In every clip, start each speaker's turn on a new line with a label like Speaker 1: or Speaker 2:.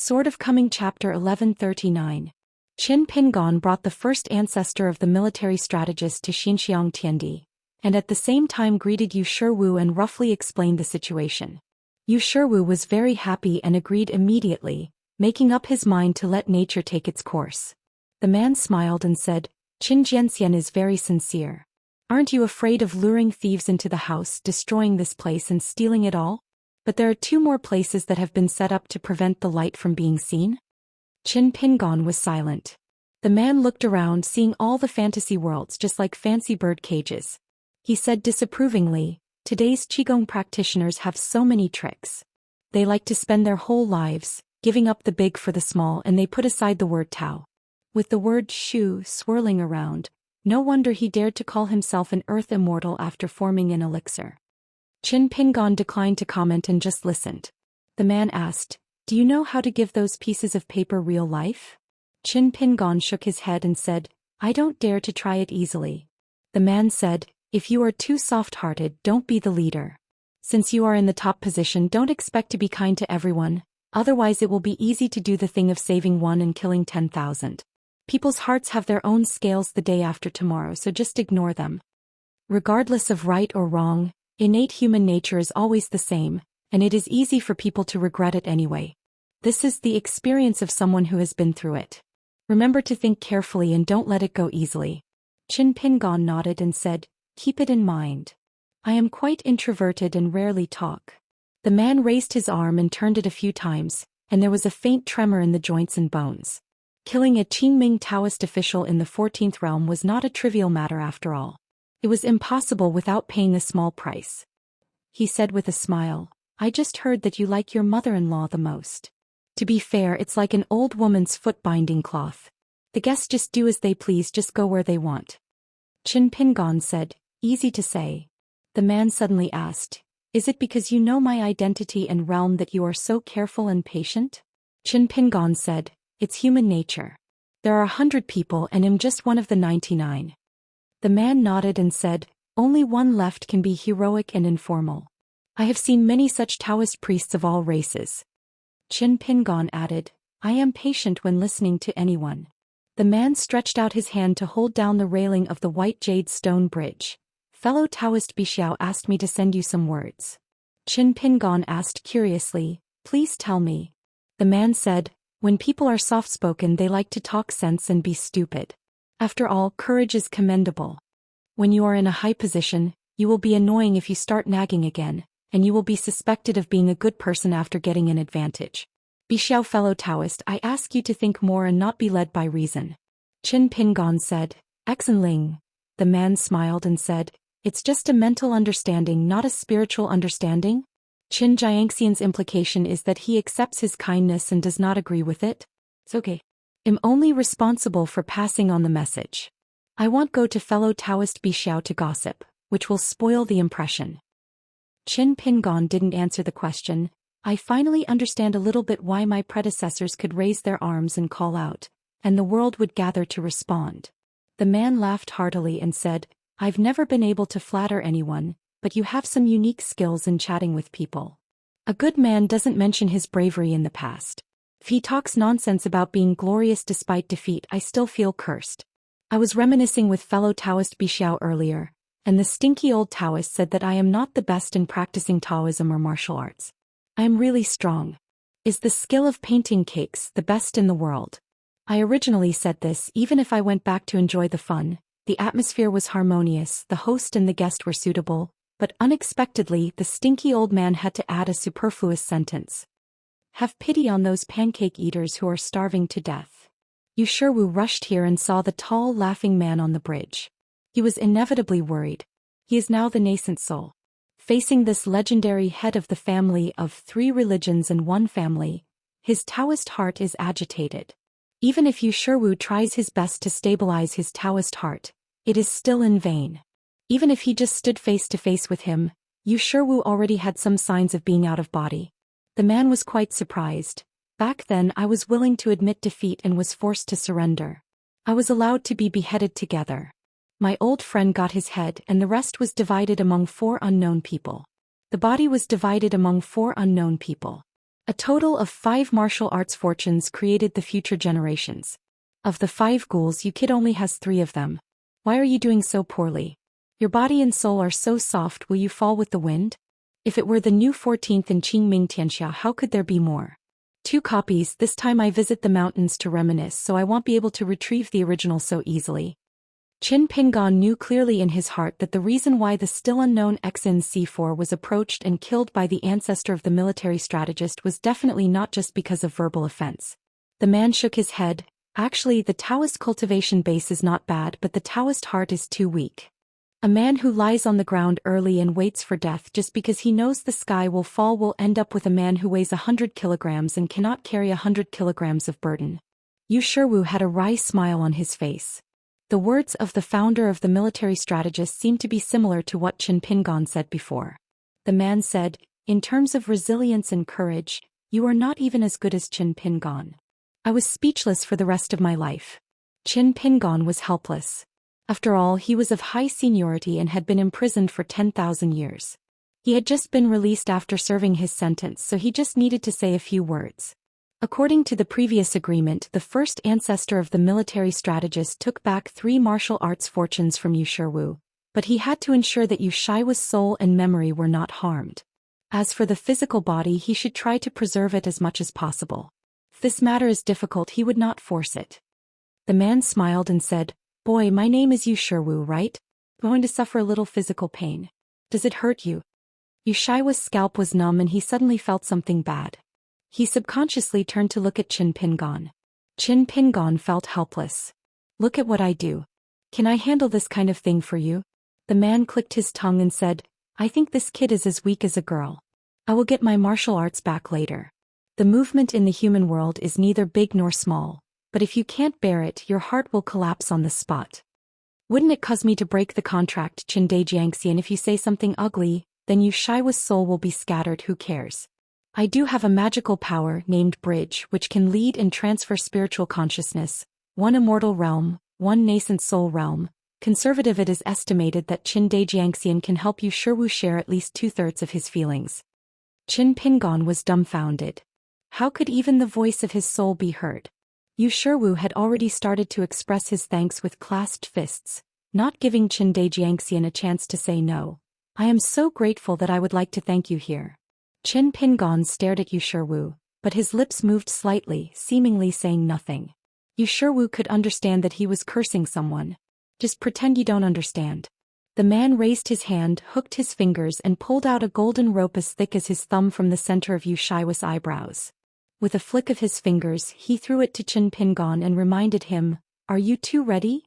Speaker 1: Sword of Coming Chapter 1139. Qin Pingon brought the first ancestor of the military strategist to Xianxia Tiandi, and at the same time greeted Yu Shiwu and roughly explained the situation. Yu Shiwu was very happy and agreed immediately, making up his mind to let nature take its course. The man smiled and said, Qin Jianxian is very sincere. Aren't you afraid of luring thieves into the house, destroying this place and stealing it all? But there are 2 more places that have been set up to prevent the light from being seen. Qin Pingon was silent. The man looked around, seeing all the fantasy worlds just like fancy bird cages. He said disapprovingly, today's Qigong practitioners have so many tricks. They like to spend their whole lives, giving up the big for the small, and they put aside the word Tao. With the word Shu swirling around, no wonder he dared to call himself an earth immortal after forming an elixir. Qin Pingon declined to comment and just listened. The man asked, do you know how to give those pieces of paper real life? Qin Pingon shook his head and said, I don't dare to try it easily. The man said, if you are too soft-hearted, don't be the leader. Since you are in the top position, don't expect to be kind to everyone, otherwise it will be easy to do the thing of saving 1 and killing 10,000. People's hearts have their own scales the day after tomorrow, so just ignore them. Regardless of right or wrong, innate human nature is always the same, and it is easy for people to regret it anyway. This is the experience of someone who has been through it. Remember to think carefully and don't let it go easily. Qin Pingon nodded and said, keep it in mind. I am quite introverted and rarely talk. The man raised his arm and turned it a few times, and there was a faint tremor in the joints and bones. Killing a Qingming Taoist official in the 14th realm was not a trivial matter after all. It was impossible without paying a small price. He said with a smile, I just heard that you like your mother-in-law the most. To be fair, it's like an old woman's foot-binding cloth. The guests just do as they please, just go where they want. Qin Pingon said, easy to say. The man suddenly asked, is it because you know my identity and realm that you are so careful and patient? Qin Pingon said, it's human nature. There are 100 people and I'm just one of the 99. The man nodded and said, only one left can be heroic and informal. I have seen many such Taoist priests of all races. Qin Pingon added, I am patient when listening to anyone. The man stretched out his hand to hold down the railing of the white jade stone bridge. Fellow Taoist Bixiao asked me to send you some words. Qin Pingon asked curiously, please tell me. The man said, when people are soft-spoken they like to talk sense and be stupid. After all, courage is commendable. When you are in a high position, you will be annoying if you start nagging again, and you will be suspected of being a good person after getting an advantage. Bixiao fellow Taoist, I ask you to think more and not be led by reason. Qin Pingon said, Exenling. The man smiled and said, it's just a mental understanding, not a spiritual understanding? Qin Jiangxian's implication is that he accepts his kindness and does not agree with it? It's okay. I'm only responsible for passing on the message. I won't go to fellow Taoist Bixiao to gossip, which will spoil the impression. Qin Pingon didn't answer the question. I finally understand a little bit why my predecessors could raise their arms and call out, and the world would gather to respond. The man laughed heartily and said, I've never been able to flatter anyone, but you have some unique skills in chatting with people. A good man doesn't mention his bravery in the past. If he talks nonsense about being glorious despite defeat, I still feel cursed. I was reminiscing with fellow Taoist Bixiao earlier, and the stinky old Taoist said that I am not the best in practicing Taoism or martial arts. I am really strong. Is the skill of painting cakes the best in the world? I originally said this even if I went back to enjoy the fun. The atmosphere was harmonious, the host and the guest were suitable, but unexpectedly the stinky old man had to add a superfluous sentence. Have pity on those pancake eaters who are starving to death. Yu Shiwu rushed here and saw the tall, laughing man on the bridge. He was inevitably worried. He is now the nascent soul. Facing this legendary head of the family of 3 religions and 1 family, his Taoist heart is agitated. Even if Yu Shiwu tries his best to stabilize his Taoist heart, it is still in vain. Even if he just stood face to face with him, Yu Shiwu already had some signs of being out of body. The man was quite surprised. Back then I was willing to admit defeat and was forced to surrender. I was allowed to be beheaded together. My old friend got his head and the rest was divided among 4 unknown people. The body was divided among 4 unknown people. A total of 5 martial arts fortunes created the future generations. Of the 5 ghouls, you kid only has 3 of them. Why are you doing so poorly? Your body and soul are so soft, will you fall with the wind? If it were the new 14th in Qingming Tianxia, how could there be more? 2 copies, this time I visit the mountains to reminisce, so I won't be able to retrieve the original so easily. Qin Pingon knew clearly in his heart that the reason why the still unknown Xin C4 was approached and killed by the ancestor of the military strategist was definitely not just because of verbal offense. The man shook his head. Actually, the Taoist cultivation base is not bad, but the Taoist heart is too weak. A man who lies on the ground early and waits for death just because he knows the sky will fall will end up with a man who weighs 100 kilograms and cannot carry 100 kilograms of burden. Yu Shiwu had a wry smile on his face. The words of the founder of the military strategist seemed to be similar to what Qin Pingon said before. The man said, in terms of resilience and courage, you are not even as good as Qin Pingon. I was speechless for the rest of my life. Qin Pingon was helpless. After all, he was of high seniority and had been imprisoned for 10,000 years. He had just been released after serving his sentence, so he just needed to say a few words. According to the previous agreement, the first ancestor of the military strategist took back 3 martial arts fortunes from Yu Shiwu, but he had to ensure that Yu Shiwa's soul and memory were not harmed. As for the physical body, he should try to preserve it as much as possible. If this matter is difficult, he would not force it. The man smiled and said, boy, my name is Yu Shiwu, right? Going to suffer a little physical pain. Does it hurt you? Yu Shiwa's scalp was numb and he suddenly felt something bad. He subconsciously turned to look at Qin Pingon. Qin Pingon felt helpless. Look at what I do. Can I handle this kind of thing for you? The man clicked his tongue and said, I think this kid is as weak as a girl. I will get my martial arts back later. The movement in the human world is neither big nor small, but if you can't bear it, your heart will collapse on the spot. Wouldn't it cause me to break the contract, Qin Xianxia, and if you say something ugly, then Yu Shiwa's soul will be scattered, who cares? I do have a magical power named Bridge which can lead and transfer spiritual consciousness, 1 immortal realm, 1 nascent soul realm. Conservative, it is estimated that Qin Xianxia can help Yu Shiwu share at least 2/3 of his feelings. Qin Pingon was dumbfounded. How could even the voice of his soul be heard? Yu Shiwu had already started to express his thanks with clasped fists, not giving Qin Xianxia a chance to say no. I am so grateful that I would like to thank you here. Qin Pingon stared at Yu Shiwu, but his lips moved slightly, seemingly saying nothing. Yu Shiwu could understand that he was cursing someone. Just pretend you don't understand. The man raised his hand, hooked his fingers and pulled out a golden rope as thick as his thumb from the center of Yu Shiwa's eyebrows. With a flick of his fingers, he threw it to Qin Pingon and reminded him, are you two ready?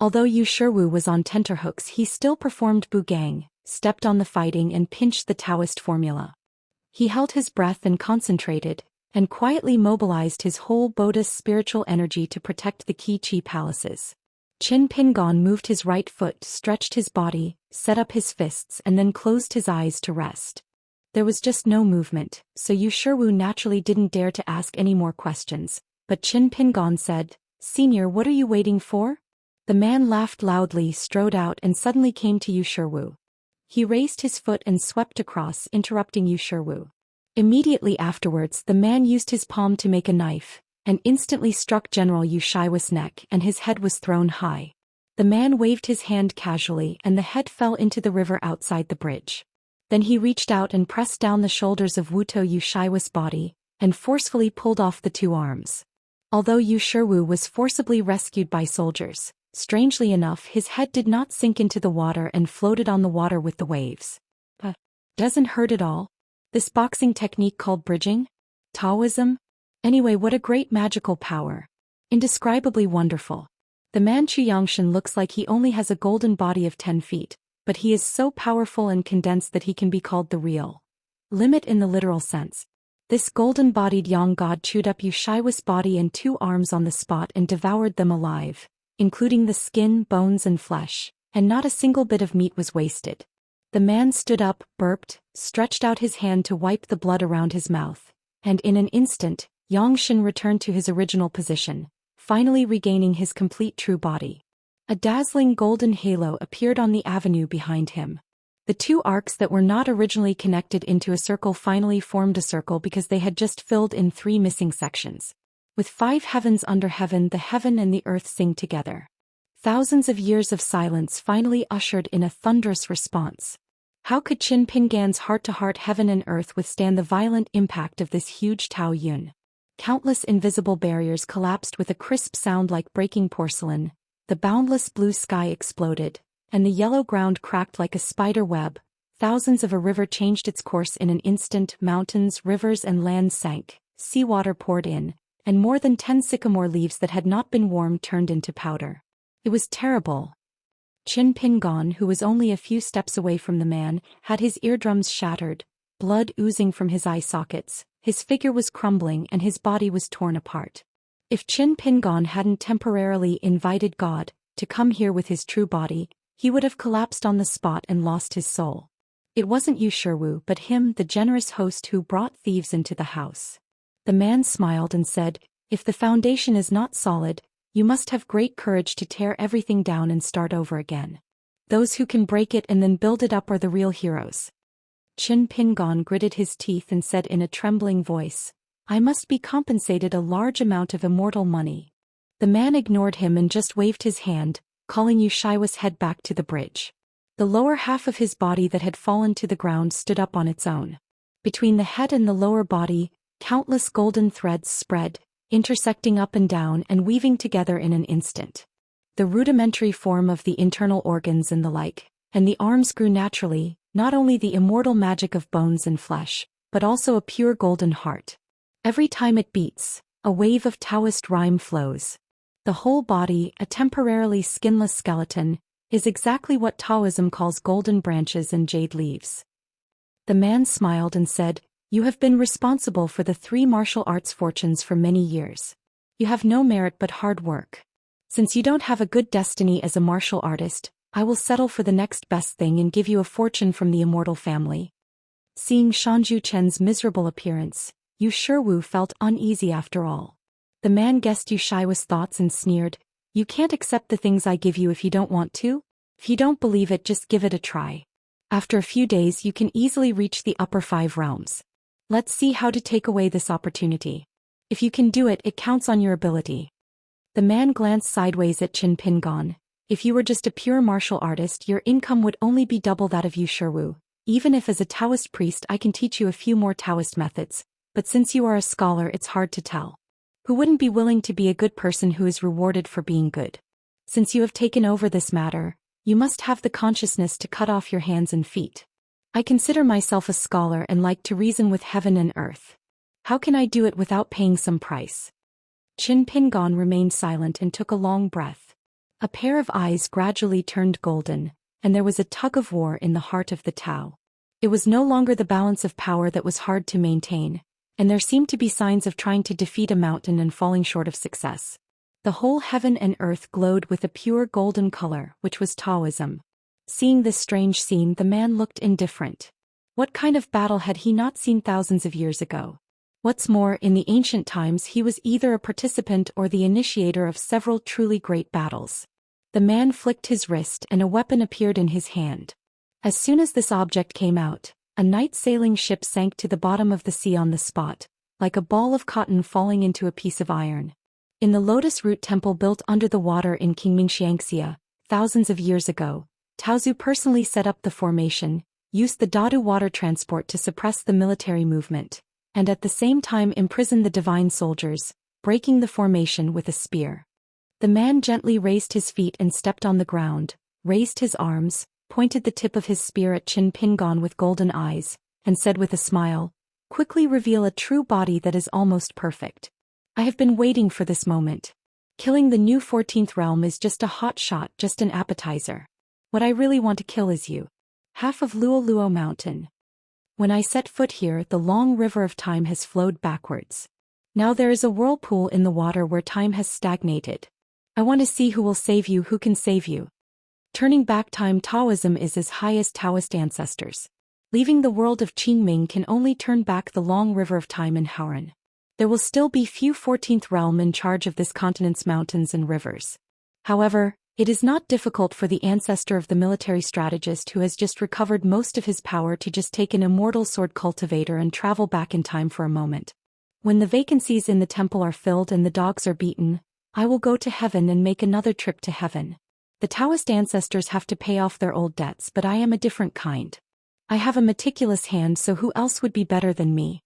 Speaker 1: Although Yu Shiwu was on tenterhooks, he still performed bugang, stepped on the fighting and pinched the Taoist formula. He held his breath and concentrated, and quietly mobilized his whole Buddhist spiritual energy to protect the Qi palaces. Qin Pingon moved his right foot, stretched his body, set up his fists and then closed his eyes to rest. There was just no movement, so Yu Shiwu naturally didn't dare to ask any more questions, but Qin Pingon said, Senior, what are you waiting for? The man laughed loudly, strode out and suddenly came to Yu Shiwu. He raised his foot and swept across, interrupting Yu Shiwu. Immediately afterwards, the man used his palm to make a knife, and instantly struck General Yu Shiwa's neck and his head was thrown high. The man waved his hand casually and the head fell into the river outside the bridge. Then he reached out and pressed down the shoulders of Wuto Yu Shiwa's body, and forcefully pulled off the 2 arms. Although Yu Shiwu was forcibly rescued by soldiers, strangely enough his head did not sink into the water and floated on the water with the waves. Doesn't hurt at all? This boxing technique called bridging? Taoism? Anyway, what a great magical power. Indescribably wonderful. The man Xianxia looks like he only has a golden body of 10 feet. But he is so powerful and condensed that he can be called the real limit in the literal sense. This golden-bodied young god chewed up Yu Shiwa's body and 2 arms on the spot and devoured them alive, including the skin, bones and flesh, and not a single bit of meat was wasted. The man stood up, burped, stretched out his hand to wipe the blood around his mouth, and in an instant, Xianxia returned to his original position, finally regaining his complete true body. A dazzling golden halo appeared on the avenue behind him. The two arcs that were not originally connected into a circle finally formed a circle because they had just filled in 3 missing sections. With 5 heavens under heaven, the heaven and the earth sing together. Thousands of years of silence finally ushered in a thunderous response. How could Qin Pingan's heart-to-heart heaven and earth withstand the violent impact of this huge Tao Yun? Countless invisible barriers collapsed with a crisp sound like breaking porcelain, the boundless blue sky exploded, and the yellow ground cracked like a spider web. Thousands of a river changed its course in an instant. Mountains, rivers and lands sank, seawater poured in, and more than 10 sycamore leaves that had not been warmed turned into powder. It was terrible. Qin Pingan, who was only a few steps away from the man, had his eardrums shattered, blood oozing from his eye sockets, his figure was crumbling and his body was torn apart. If Qin Pingan hadn't temporarily invited God to come here with his true body, he would have collapsed on the spot and lost his soul. It wasn't Yu Shiwu but him, the generous host who brought thieves into the house. The man smiled and said, "If the foundation is not solid, you must have great courage to tear everything down and start over again. Those who can break it and then build it up are the real heroes." Qin Pingan gritted his teeth and said in a trembling voice, "I must be compensated a large amount of immortal money." The man ignored him and just waved his hand, calling Yu Shiwa's head back to the bridge. The lower half of his body that had fallen to the ground stood up on its own. Between the head and the lower body, countless golden threads spread, intersecting up and down and weaving together in an instant. The rudimentary form of the internal organs and the like, and the arms grew naturally, not only the immortal magic of bones and flesh, but also a pure golden heart. Every time it beats, a wave of Taoist rhyme flows. The whole body, a temporarily skinless skeleton, is exactly what Taoism calls golden branches and jade leaves. The man smiled and said, "You have been responsible for the 3 martial arts fortunes for many years. You have no merit but hard work. Since you don't have a good destiny as a martial artist, I will settle for the next best thing and give you a fortune from the Immortal family." Seeing Shanju Chen's miserable appearance, Yu Shiwu felt uneasy after all. The man guessed Yu Shiwa's thoughts and sneered, "You can't accept the things I give you if you don't want to? If you don't believe it, just give it a try. After a few days you can easily reach the upper 5 realms. Let's see how to take away this opportunity. If you can do it, it counts on your ability." The man glanced sideways at Qin Pingan. "If you were just a pure martial artist, your income would only be double that of Yu Shiwu. Even if as a Taoist priest I can teach you a few more Taoist methods, but since you are a scholar it's hard to tell. Who wouldn't be willing to be a good person who is rewarded for being good? Since you have taken over this matter, you must have the consciousness to cut off your hands and feet. I consider myself a scholar and like to reason with heaven and earth. How can I do it without paying some price?" Qin Pingan remained silent and took a long breath. A pair of eyes gradually turned golden, and there was a tug of war in the heart of the Tao. It was no longer the balance of power that was hard to maintain, and there seemed to be signs of trying to defeat a mountain and falling short of success. The whole heaven and earth glowed with a pure golden color, which was Taoism. Seeing this strange scene, the man looked indifferent. What kind of battle had he not seen thousands of years ago? What's more, in the ancient times he was either a participant or the initiator of several truly great battles. The man flicked his wrist and a weapon appeared in his hand. As soon as this object came out, a night sailing ship sank to the bottom of the sea on the spot, like a ball of cotton falling into a piece of iron. In the lotus root temple built under the water in Qingming Xianxia, thousands of years ago, Taozu personally set up the formation, used the Dadu water transport to suppress the military movement, and at the same time imprisoned the divine soldiers, breaking the formation with a spear. The man gently raised his feet and stepped on the ground, raised his arms, pointed the tip of his spear at Qin Pingan with golden eyes, and said with a smile, "Quickly reveal a true body that is almost perfect. I have been waiting for this moment. Killing the new 14th realm is just a hot shot, just an appetizer. What I really want to kill is you. Half of Luo Luo Mountain. When I set foot here, the long river of time has flowed backwards. Now there is a whirlpool in the water where time has stagnated. I want to see who will save you, who can save you. Turning back time, Taoism is as high as Taoist ancestors. Leaving the world of Qingming can only turn back the long river of time in Hauran. There will still be few 14th realm in charge of this continent's mountains and rivers. However, It is not difficult for the ancestor of the military strategist who has just recovered most of his power to just take an immortal sword cultivator and travel back in time for a moment. When the vacancies in the temple are filled and the dogs are beaten, I will go to heaven and make another trip to heaven. The Taoist ancestors have to pay off their old debts, but I am a different kind. I have a meticulous hand, so who else would be better than me?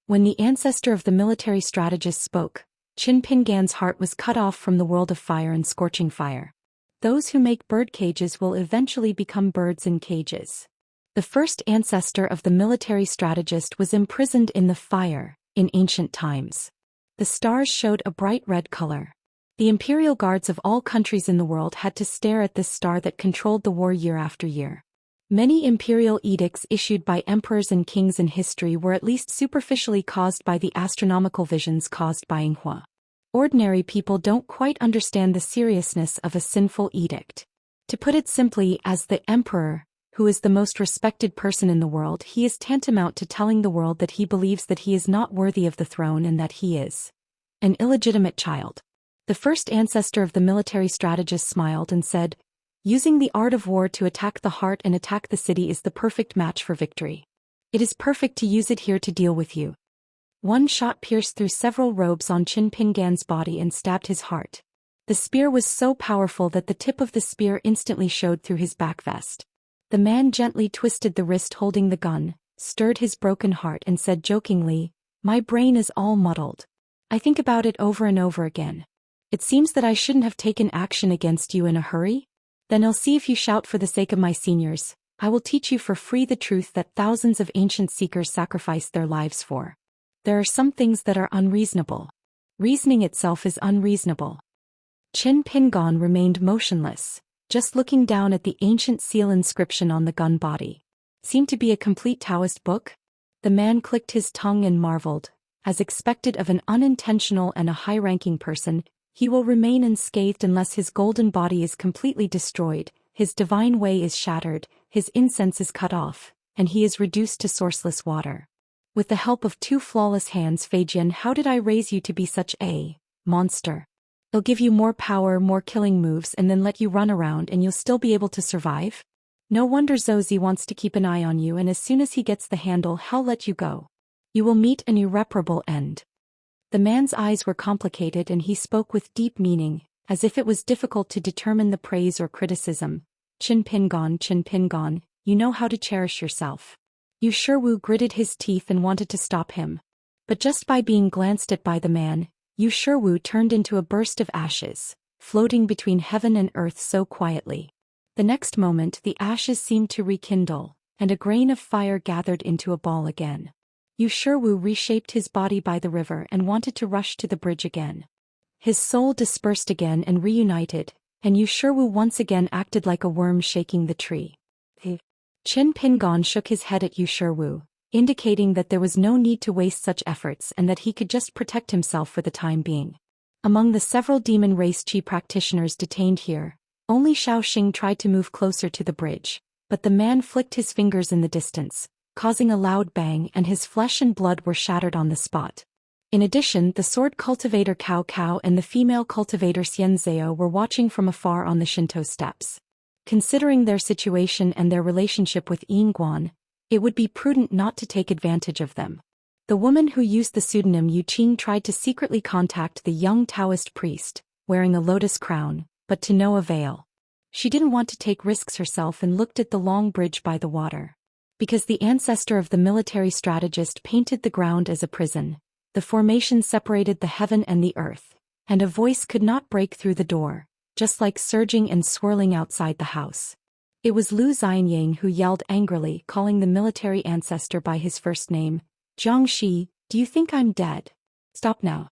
Speaker 1: When the ancestor of the military strategist spoke, Qin Pingan's heart was cut off from the world of fire and scorching fire. Those who make bird cages will eventually become birds in cages. The first ancestor of the military strategist was imprisoned in the fire in ancient times. The stars showed a bright red color. The imperial guards of all countries in the world had to stare at this star that controlled the war year after year. Many imperial edicts issued by emperors and kings in history were at least superficially caused by the astronomical visions caused by Yinghua. Ordinary people don't quite understand the seriousness of a sinful edict. To put it simply, as the emperor, who is the most respected person in the world, he is tantamount to telling the world that he believes that he is not worthy of the throne and that he is an illegitimate child. The first ancestor of the military strategist smiled and said, "Using the art of war to attack the heart and attack the city is the perfect match for victory. It is perfect to use it here to deal with you." One shot pierced through several robes on Qin Pingan's body and stabbed his heart. The spear was so powerful that the tip of the spear instantly showed through his back vest. The man gently twisted the wrist holding the gun, stirred his broken heart and said jokingly, "My brain is all muddled. I think about it over and over again. It seems that I shouldn't have taken action against you in a hurry. Then I'll see if you shout for the sake of my seniors. I will teach you for free the truth that thousands of ancient seekers sacrificed their lives for. There are some things that are unreasonable. Reasoning itself is unreasonable." Qin Pingan remained motionless, just looking down at the ancient seal inscription on the gun body. Seemed to be a complete Taoist book? The man clicked his tongue and marveled. As expected of an unintentional and a high-ranking person, he will remain unscathed unless his golden body is completely destroyed, his divine way is shattered, his incense is cut off, and he is reduced to sourceless water. With the help of two flawless hands, Feijian, how did I raise you to be such a monster? They'll give you more power, more killing moves, and then let you run around and you'll still be able to survive? No wonder Zhou wants to keep an eye on you, and as soon as he gets the handle, he'll let you go. You will meet an irreparable end. The man's eyes were complicated and he spoke with deep meaning, as if it was difficult to determine the praise or criticism. Qin Pingan, you know how to cherish yourself. Yu Shiwu gritted his teeth and wanted to stop him. But just by being glanced at by the man, Yu Shiwu turned into a burst of ashes, floating between heaven and earth so quietly. The next moment the ashes seemed to rekindle, and a grain of fire gathered into a ball again. Yu Shiwu reshaped his body by the river and wanted to rush to the bridge again. His soul dispersed again and reunited, and Yu Shiwu once again acted like a worm shaking the tree. Qin Pingan shook his head at Yu Shiwu, indicating that there was no need to waste such efforts and that he could just protect himself for the time being. Among the several demon race chi practitioners detained here, only Xiaoxing tried to move closer to the bridge, but the man flicked his fingers in the distance, causing a loud bang, and his flesh and blood were shattered on the spot. In addition, the sword cultivator Cao Cao and the female cultivator Xianxia were watching from afar on the Shinto steps. Considering their situation and their relationship with Yinguan, it would be prudent not to take advantage of them. The woman who used the pseudonym Yu Qing tried to secretly contact the young Taoist priest, wearing a lotus crown, but to no avail. She didn't want to take risks herself and looked at the long bridge by the water. Because the ancestor of the military strategist painted the ground as a prison, the formation separated the heaven and the earth, and a voice could not break through the door, just like surging and swirling outside the house. It was Lu Xianying who yelled angrily, calling the military ancestor by his first name, "Jiangxi, do you think I'm dead? Stop now."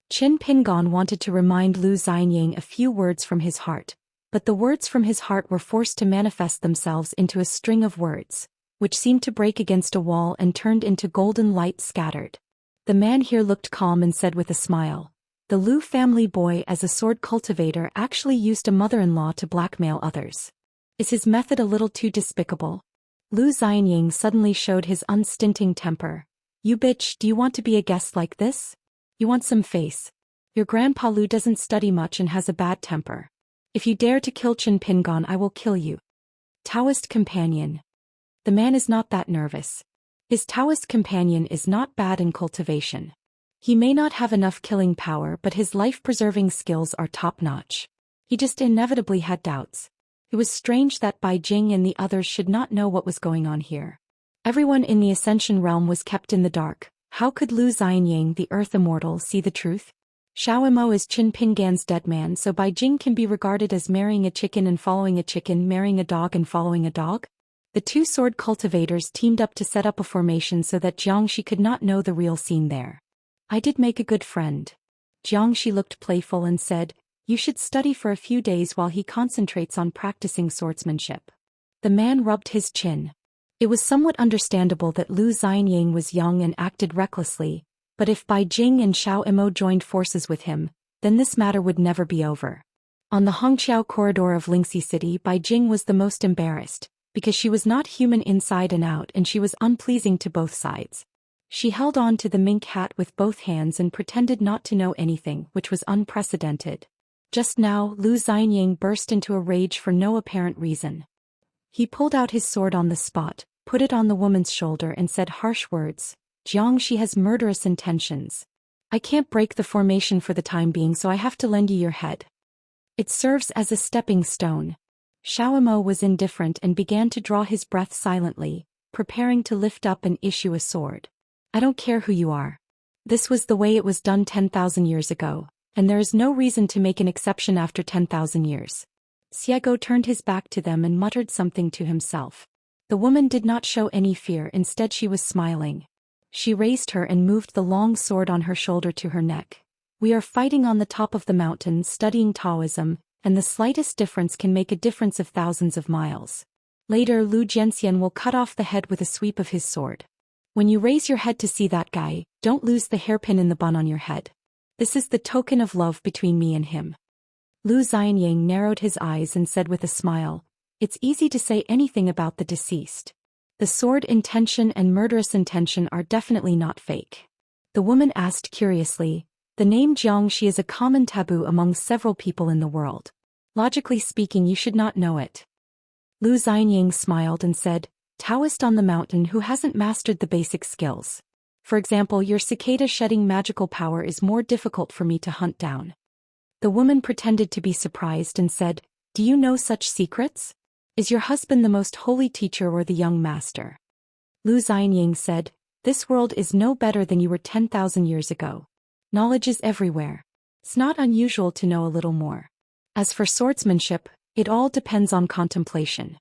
Speaker 1: Qin Pingan wanted to remind Lu Xianying a few words from his heart, but the words from his heart were forced to manifest themselves into a string of words, which seemed to break against a wall and turned into golden light scattered. The man here looked calm and said with a smile, "The Lu family boy as a sword cultivator actually used a mother-in-law to blackmail others. Is his method a little too despicable?" Lu Xianying suddenly showed his unstinting temper. "You bitch, do you want to be a guest like this? You want some face? Your grandpa Lu doesn't study much and has a bad temper. If you dare to kill Qin Pingon, I will kill you. Taoist companion. The man is not that nervous. His Taoist companion is not bad in cultivation. He may not have enough killing power, but his life-preserving skills are top-notch. He just inevitably had doubts. It was strange that Bai Jing and the others should not know what was going on here. Everyone in the Ascension realm was kept in the dark. How could Lu Xianyang, the Earth Immortal, see the truth? Xiao Imo is Qin Pingan's dead man, so Bai Jing can be regarded as marrying a chicken and following a chicken, marrying a dog and following a dog? The two sword cultivators teamed up to set up a formation so that Xianxia could not know the real scene there. I did make a good friend. Xianxia looked playful and said, you should study for a few days while he concentrates on practicing swordsmanship. The man rubbed his chin. It was somewhat understandable that Lu Xianyang was young and acted recklessly, but if Bai Jing and Xiao Imo joined forces with him, then this matter would never be over. On the Hongqiao corridor of Lingxi City, Bai Jing was the most embarrassed, because she was not human inside and out and she was unpleasing to both sides. She held on to the mink hat with both hands and pretended not to know anything, which was unprecedented. Just now, Lu Xianyang burst into a rage for no apparent reason. He pulled out his sword on the spot, put it on the woman's shoulder and said harsh words. Xianxia has murderous intentions. I can't break the formation for the time being, so I have to lend you your head. It serves as a stepping stone. Xiao Imo was indifferent and began to draw his breath silently, preparing to lift up and issue a sword. I don't care who you are. This was the way it was done 10,000 years ago, and there is no reason to make an exception after 10,000 years. Xiego turned his back to them and muttered something to himself. The woman did not show any fear, instead she was smiling. She raised her and moved the long sword on her shoulder to her neck. We are fighting on the top of the mountain studying Taoism, and the slightest difference can make a difference of thousands of miles. Later Lu Jianxian will cut off the head with a sweep of his sword. When you raise your head to see that guy, don't lose the hairpin in the bun on your head. This is the token of love between me and him. Lu Xianyang narrowed his eyes and said with a smile, it's easy to say anything about the deceased. The sword intention and murderous intention are definitely not fake. The woman asked curiously, the name Xianxia is a common taboo among several people in the world. Logically speaking, you should not know it. Lu Xianyang smiled and said, Taoist on the mountain who hasn't mastered the basic skills. For example, your cicada shedding magical power is more difficult for me to hunt down. The woman pretended to be surprised and said, do you know such secrets? Is your husband the most holy teacher or the young master? Lu Xianyang said, this world is no better than you were 10,000 years ago. Knowledge is everywhere. It's not unusual to know a little more. As for swordsmanship, it all depends on contemplation.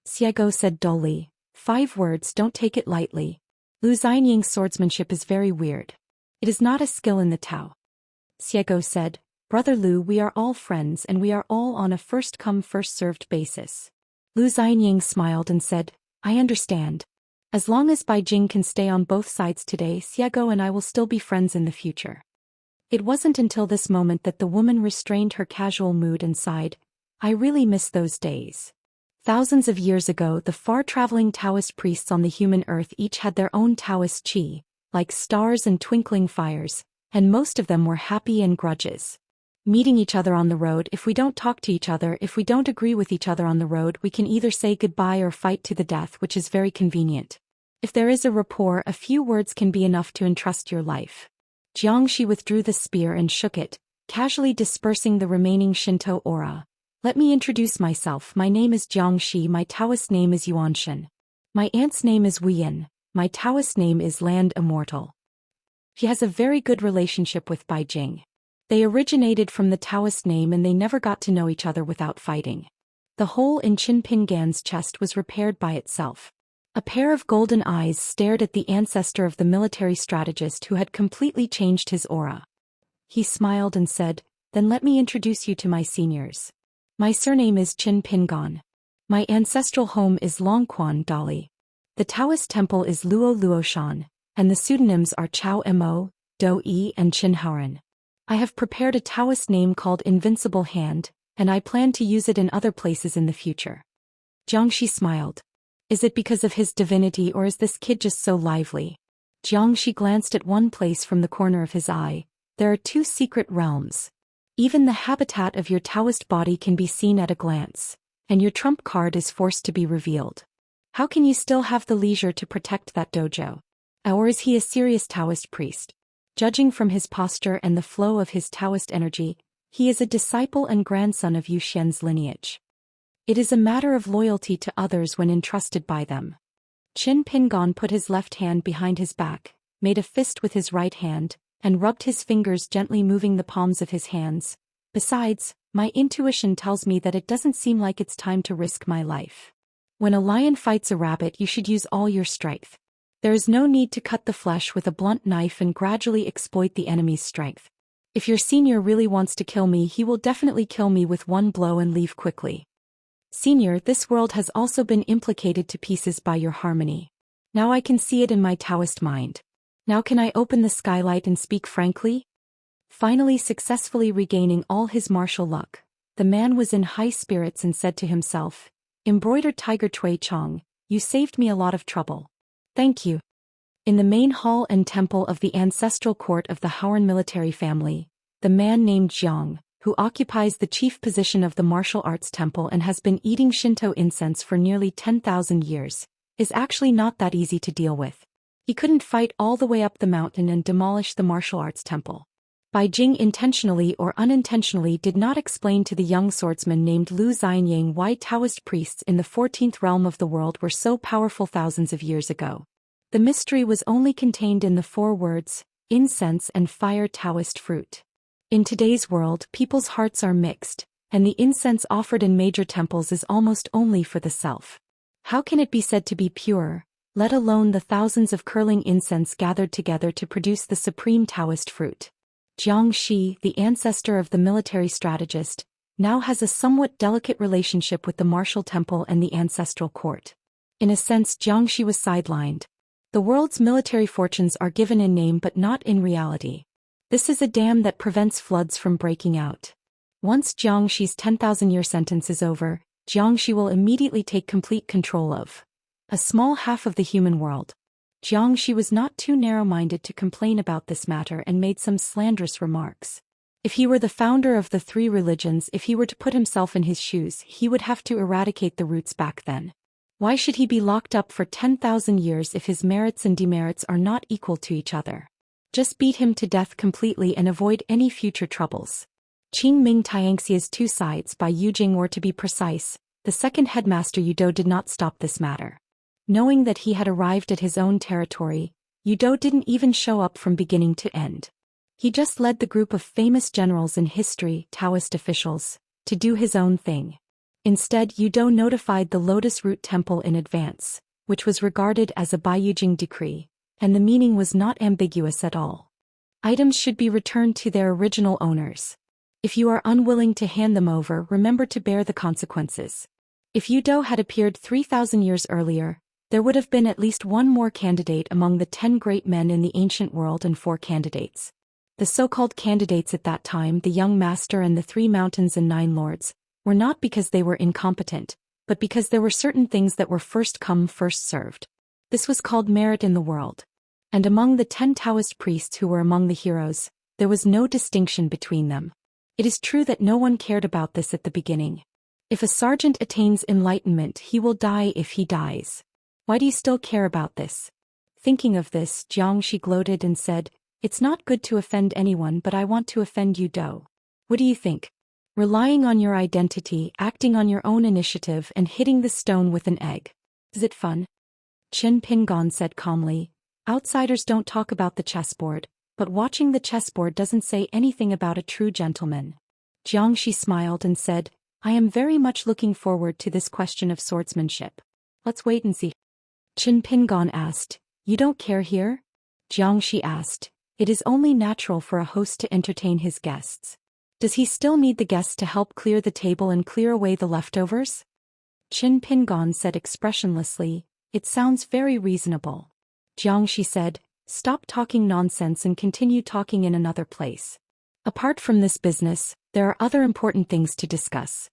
Speaker 1: Xiego said dully, 5 words, don't take it lightly. Lu Xianyang's swordsmanship is very weird. It is not a skill in the Tao. Xiego said, Brother Lu, we are all friends and we are all on a first-come first-served basis. Lu Xianyang smiled and said, I understand. As long as Bai Jing can stay on both sides today, Xiego and I will still be friends in the future. It wasn't until this moment that the woman restrained her casual mood and sighed, I really miss those days. Thousands of years ago, the far-traveling Taoist priests on the human earth each had their own Taoist qi, like stars and twinkling fires, and most of them were happy and grudges. Meeting each other on the road, if we don't talk to each other, if we don't agree with each other on the road, we can either say goodbye or fight to the death, which is very convenient. If there is a rapport, a few words can be enough to entrust your life. Xianxia withdrew the spear and shook it, casually dispersing the remaining Shinto aura. Let me introduce myself. My name is Xianxia. My Taoist name is Yuanshan. My aunt's name is Wuyan. My Taoist name is Land Immortal. She has a very good relationship with Bai Jing. They originated from the Taoist name and they never got to know each other without fighting. The hole in Qin Pingan's chest was repaired by itself. A pair of golden eyes stared at the ancestor of the military strategist who had completely changed his aura. He smiled and said, then let me introduce you to my seniors. My surname is Qin Pingan. My ancestral home is Longquan Dali. The Taoist temple is Luo Luoshan, and the pseudonyms are Chao Mo, Do Yi and Qin Haoran. I have prepared a Taoist name called Invincible Hand, and I plan to use it in other places in the future. Xianxia smiled. Is it because of his divinity or is this kid just so lively? Xianxia glanced at one place from the corner of his eye. There are 2 secret realms. Even the habitat of your Taoist body can be seen at a glance, and your trump card is forced to be revealed. How can you still have the leisure to protect that dojo? Or is he a serious Taoist priest? Judging from his posture and the flow of his Taoist energy, he is a disciple and grandson of Zhou Xian's lineage. It is a matter of loyalty to others when entrusted by them. Qin Pingon put his left hand behind his back, made a fist with his right hand, and rubbed his fingers, gently moving the palms of his hands. Besides, my intuition tells me that it doesn't seem like it's time to risk my life. When a lion fights a rabbit, you should use all your strength. There is no need to cut the flesh with a blunt knife and gradually exploit the enemy's strength. If your senior really wants to kill me, he will definitely kill me with one blow and leave quickly. Senior, this world has also been implicated to pieces by your harmony. Now I can see it in my Taoist mind. Now can I open the skylight and speak frankly? Finally, successfully regaining all his martial luck, the man was in high spirits and said to himself, "Embroidered Tiger Cui Chong, you saved me a lot of trouble. Thank you." In the main hall and temple of the ancestral court of the Houran military family, the man named Jiang, who occupies the chief position of the martial arts temple and has been eating Shinto incense for nearly 10,000 years, is actually not that easy to deal with. He couldn't fight all the way up the mountain and demolish the martial arts temple. Bai Jing intentionally or unintentionally did not explain to the young swordsman named Lu Xianyang why Taoist priests in the 14th realm of the world were so powerful thousands of years ago. The mystery was only contained in the 4 words, incense and fire Taoist fruit. In today's world, people's hearts are mixed, and the incense offered in major temples is almost only for the self. How can it be said to be pure, let alone the thousands of curling incense gathered together to produce the supreme Taoist fruit? Jiang Shi, the ancestor of the military strategist, now has a somewhat delicate relationship with the martial temple and the ancestral court. In a sense, Jiang Shi was sidelined. The world's military fortunes are given in name but not in reality. This is a dam that prevents floods from breaking out. Once Jiang Shi's 10,000-year sentence is over, Jiang Shi will immediately take complete control of a small half of the human world. Jiang Shi was not too narrow-minded to complain about this matter and made some slanderous remarks. If he were the founder of the 3 religions, if he were to put himself in his shoes, he would have to eradicate the roots back then. Why should he be locked up for 10,000 years if his merits and demerits are not equal to each other? Just beat him to death completely and avoid any future troubles. Qing Ming Xianxia's 2 sides by Yu Jing were, to be precise, the second headmaster Yudo did not stop this matter. Knowing that he had arrived at his own territory, Yudo didn't even show up from beginning to end. He just led the group of famous generals in history, Taoist officials, to do his own thing. Instead, Yudo notified the Lotus Root Temple in advance, which was regarded as a Baiyujing decree, and the meaning was not ambiguous at all. Items should be returned to their original owners. If you are unwilling to hand them over, remember to bear the consequences. If Yudo had appeared 3,000 years earlier, there would have been at least one more candidate among the 10 great men in the ancient world and 4 candidates. The so-called candidates at that time, the young master and the 3 mountains and 9 lords, were not because they were incompetent, but because there were certain things that were first come, first served. This was called merit in the world. And among the 10 Taoist priests who were among the heroes, there was no distinction between them. It is true that no one cared about this at the beginning. If a sergeant attains enlightenment, he will die if he dies. Why do you still care about this? Thinking of this, Jiang Shi gloated and said, "It's not good to offend anyone, but I want to offend Yudo. What do you think? Relying on your identity, acting on your own initiative, and hitting the stone with an egg. Is it fun?" Qin Pingon said calmly, "Outsiders don't talk about the chessboard, but watching the chessboard doesn't say anything about a true gentleman." Jiang Shi smiled and said, "I am very much looking forward to this question of swordsmanship. Let's wait and see." Qin Pingon asked, "You don't care here?" Jiang Shi asked, "It is only natural for a host to entertain his guests. Does he still need the guests to help clear the table and clear away the leftovers?" Qin Pingon said expressionlessly, "It sounds very reasonable." Jiang Shi said, "Stop talking nonsense and continue talking in another place. Apart from this business, there are other important things to discuss."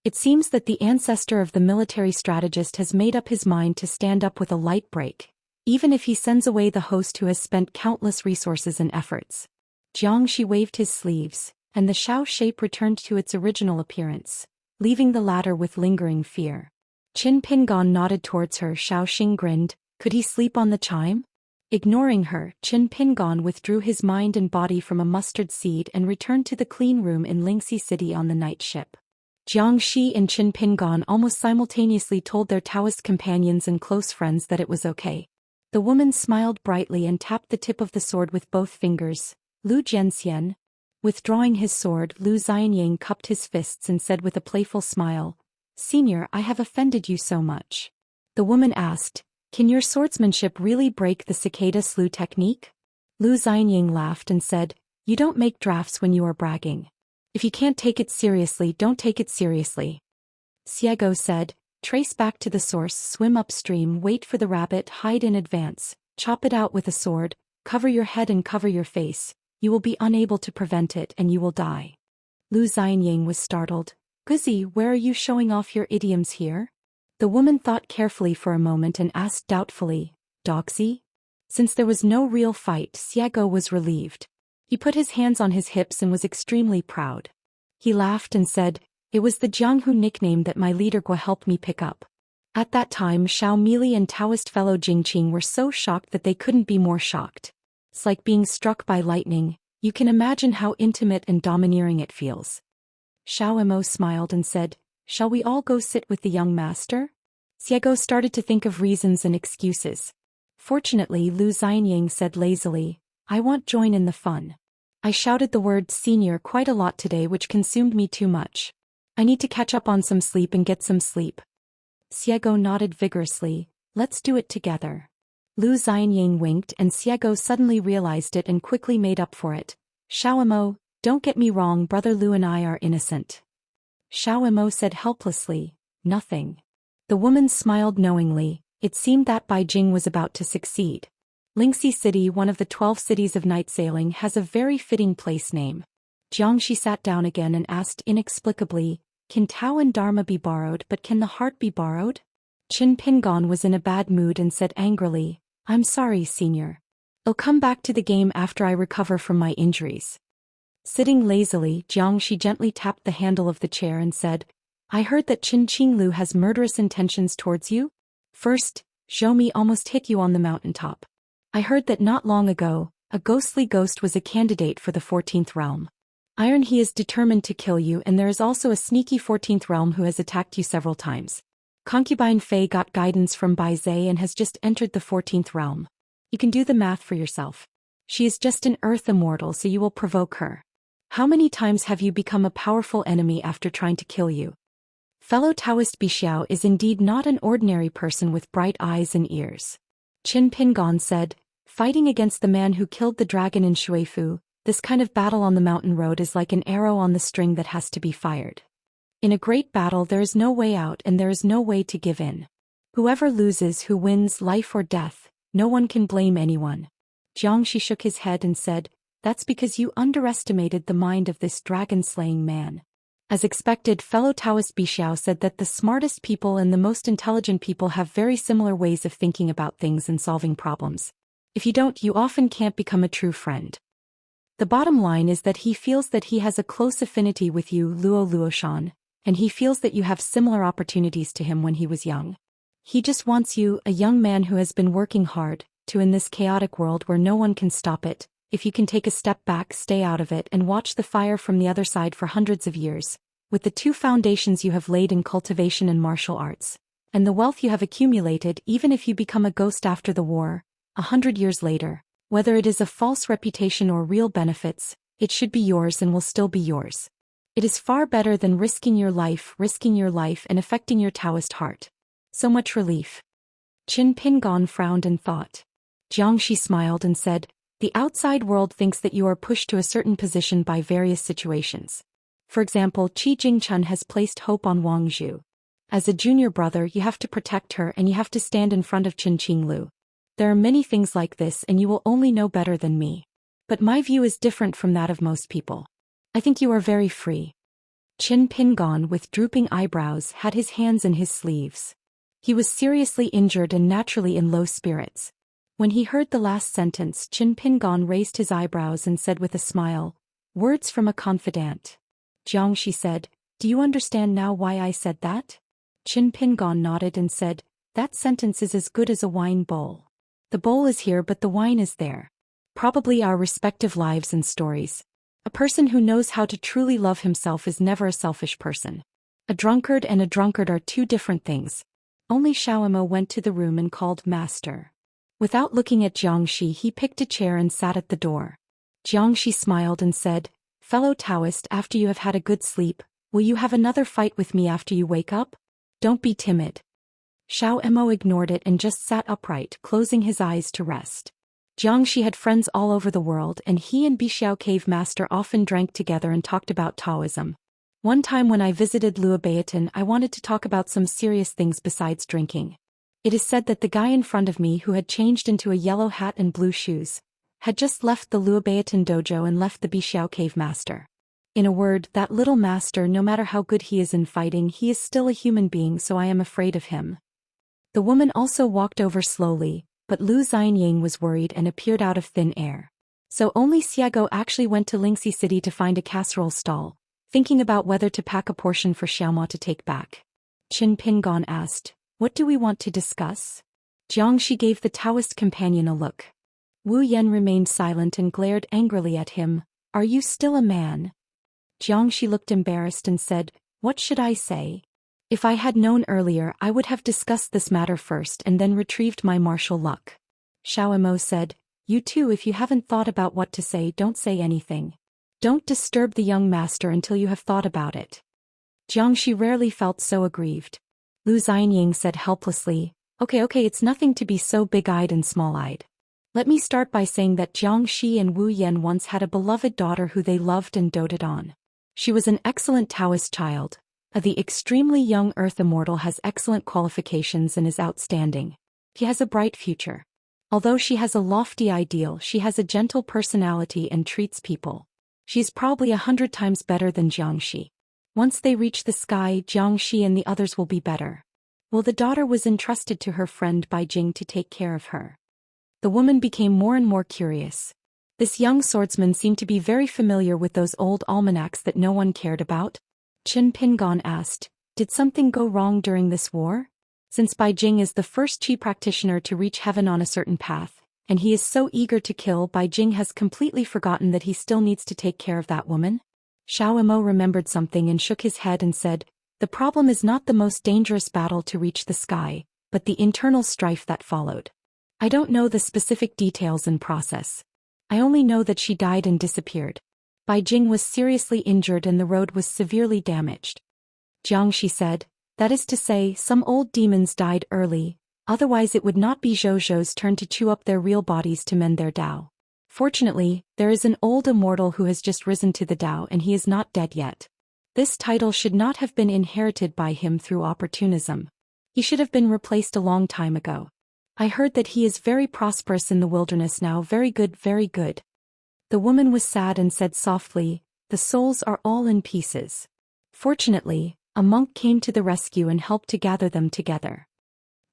Speaker 1: It seems that the ancestor of the military strategist has made up his mind to stand up with a light break, even if he sends away the host who has spent countless resources and efforts. Jiang Shi waved his sleeves, and the Xiao shape returned to its original appearance, leaving the latter with lingering fear. Qin Pingon nodded towards her. Xiao Xing grinned. Could he sleep on the chime? Ignoring her, Qin Pingon withdrew his mind and body from a mustard seed and returned to the clean room in Lingxi City on the night ship. Jiangxi and Qin Pingon almost simultaneously told their Taoist companions and close friends that it was okay. The woman smiled brightly and tapped the tip of the sword with both fingers. Lu Jianxian. Withdrawing his sword, Lu Xianying cupped his fists and said with a playful smile, "Senior, I have offended you so much." The woman asked, "Can your swordsmanship really break the cicada slew technique?" Lu Xianying laughed and said, "You don't make drafts when you are bragging. If you can't take it seriously, don't take it seriously." Xiego said, "Trace back to the source, swim upstream, wait for the rabbit, hide in advance, chop it out with a sword, cover your head and cover your face. You will be unable to prevent it and you will die." Lu Xianying was startled. "Guzi, where are you showing off your idioms here?" The woman thought carefully for a moment and asked doubtfully, "Doxy?" Since there was no real fight, Xiego was relieved. He put his hands on his hips and was extremely proud. He laughed and said, "It was the Jianghu nickname that my leader Gua helped me pick up." At that time, Xiao Mili and Taoist fellow Jingqing were so shocked that they couldn't be more shocked. It's like being struck by lightning. You can imagine how intimate and domineering it feels. Xiao Mo smiled and said, "Shall we all go sit with the young master?" Xiego started to think of reasons and excuses. Fortunately, Lu Xianying said lazily, "I want join in the fun. I shouted the word senior quite a lot today, which consumed me too much. I need to catch up on some sleep and get some sleep." Xiego nodded vigorously. "Let's do it together." Lu Xianying winked and Xiego suddenly realized it and quickly made up for it. "Xiao Mo, don't get me wrong, brother Lu and I are innocent." Xiao Mo said helplessly, "Nothing." The woman smiled knowingly. It seemed that Beijing was about to succeed. Lingxi City, one of the 12 cities of night sailing, has a very fitting place name. Jiangxi sat down again and asked inexplicably, "Can Tao and Dharma be borrowed, but can the heart be borrowed?" Qin Pingon was in a bad mood and said angrily, "I'm sorry, senior. I'll come back to the game after I recover from my injuries." Sitting lazily, Jiangxi gently tapped the handle of the chair and said, "I heard that Qin Qinglu has murderous intentions towards you? First, Zhou Mi almost hit you on the mountaintop. I heard that not long ago, a ghostly ghost was a candidate for the 14th realm. Iron he is determined to kill you, and there is also a sneaky 14th realm who has attacked you several times. Concubine Fei got guidance from Bai Zhe and has just entered the 14th realm. You can do the math for yourself. She is just an earth immortal, so you will provoke her. How many times have you become a powerful enemy after trying to kill you?" Fellow Taoist Bixiao is indeed not an ordinary person with bright eyes and ears. Qin Pingon said, "Fighting against the man who killed the dragon in Shuifu, this kind of battle on the mountain road is like an arrow on the string that has to be fired. In a great battle there is no way out and there is no way to give in. Whoever loses, who wins, life or death, no one can blame anyone." Jiangxi shook his head and said, "That's because you underestimated the mind of this dragon-slaying man." As expected, fellow Taoist Bixiao said that the smartest people and the most intelligent people have very similar ways of thinking about things and solving problems. If you don't, you often can't become a true friend. The bottom line is that he feels that he has a close affinity with you, Luo Luoshan, and he feels that you have similar opportunities to him when he was young. He just wants you, a young man who has been working hard, to in this chaotic world where no one can stop it, if you can take a step back, stay out of it and watch the fire from the other side for hundreds of years, with the two foundations you have laid in cultivation and martial arts, and the wealth you have accumulated, even if you become a ghost after the war, 100 years later, whether it is a false reputation or real benefits, it should be yours and will still be yours. It is far better than risking your life and affecting your Taoist heart. So much relief." Qin Pingon frowned and thought. Jiangxi smiled and said, "The outside world thinks that you are pushed to a certain position by various situations. For example, Qi Jingchun has placed hope on Wang Zhu. As a junior brother, you have to protect her and you have to stand in front of Qin Qinglu. There are many things like this and you will only know better than me. But my view is different from that of most people. I think you are very free." Qin Pingon, with drooping eyebrows, had his hands in his sleeves. He was seriously injured and naturally in low spirits. When he heard the last sentence, Qin Pingon raised his eyebrows and said with a smile, Words from a confidant. Xianxia said, "Do you understand now why I said that?" Qin Pingon nodded and said, "That sentence is as good as a wine bowl. The bowl is here but the wine is there. Probably our respective lives and stories. A person who knows how to truly love himself is never a selfish person. A drunkard and a drunkard are two different things." Only Xiaomo went to the room and called Master. Without looking at Xianxia, he picked a chair and sat at the door. Xianxia smiled and said, "Fellow Taoist, after you have had a good sleep, will you have another fight with me after you wake up? Don't be timid." Xiaomo ignored it and just sat upright, closing his eyes to rest. Xianxia had friends all over the world, and he and Bixiao Cave Master often drank together and talked about Taoism. One time when I visited Luobaotan, I wanted to talk about some serious things besides drinking. It is said that the guy in front of me, who had changed into a yellow hat and blue shoes, had just left the Luobaotan dojo and left the Bixiao Cave Master. In a word, that little master, no matter how good he is in fighting, he is still a human being, so I am afraid of him. The woman also walked over slowly, but Lu Xianying was worried and appeared out of thin air. So only Xiago actually went to Lingxi City to find a casserole stall, thinking about whether to pack a portion for Xiaoma to take back. Qin Pingon asked, "What do we want to discuss?" Xianxia gave the Taoist companion a look. Wu Yan remained silent and glared angrily at him. "Are you still a man?" Xianxia looked embarrassed and said, "What should I say? If I had known earlier, I would have discussed this matter first and then retrieved my martial luck." Xiaomo said, "You too, if you haven't thought about what to say, don't say anything. Don't disturb the young master until you have thought about it." Xianxia rarely felt so aggrieved. Lu Xianying said helplessly, Okay, it's nothing to be so big-eyed and small-eyed. Let me start by saying that Xianxia and Wu Yan once had a beloved daughter who they loved and doted on. She was an excellent Taoist child. The extremely young Earth Immortal has excellent qualifications and is outstanding. She has a bright future. Although she has a lofty ideal, she has a gentle personality and treats people. She's probably 100 times better than Xianxia. Once they reach the sky, Xianxia and the others will be better. Well, the daughter was entrusted to her friend Bai Jing to take care of her. The woman became more and more curious. This young swordsman seemed to be very familiar with those old almanacs that no one cared about. Qin Pingon asked, "Did something go wrong during this war? Since Bai Jing is the first Qi practitioner to reach heaven on a certain path, and he is so eager to kill, Bai Jing has completely forgotten that he still needs to take care of that woman?" Xiaomo remembered something and shook his head and said, "The problem is not the most dangerous battle to reach the sky, but the internal strife that followed. I don't know the specific details and process. I only know that she died and disappeared. Bai Jing was seriously injured and the road was severely damaged." Xianxia said, "That is to say, some old demons died early, otherwise it would not be Zhou's turn to chew up their real bodies to mend their Dao. Fortunately, there is an old immortal who has just risen to the Dao and he is not dead yet. This title should not have been inherited by him through opportunism. He should have been replaced a long time ago. I heard that he is very prosperous in the wilderness now. Very good, very good." The woman was sad and said softly, "The souls are all in pieces." Fortunately, a monk came to the rescue and helped to gather them together.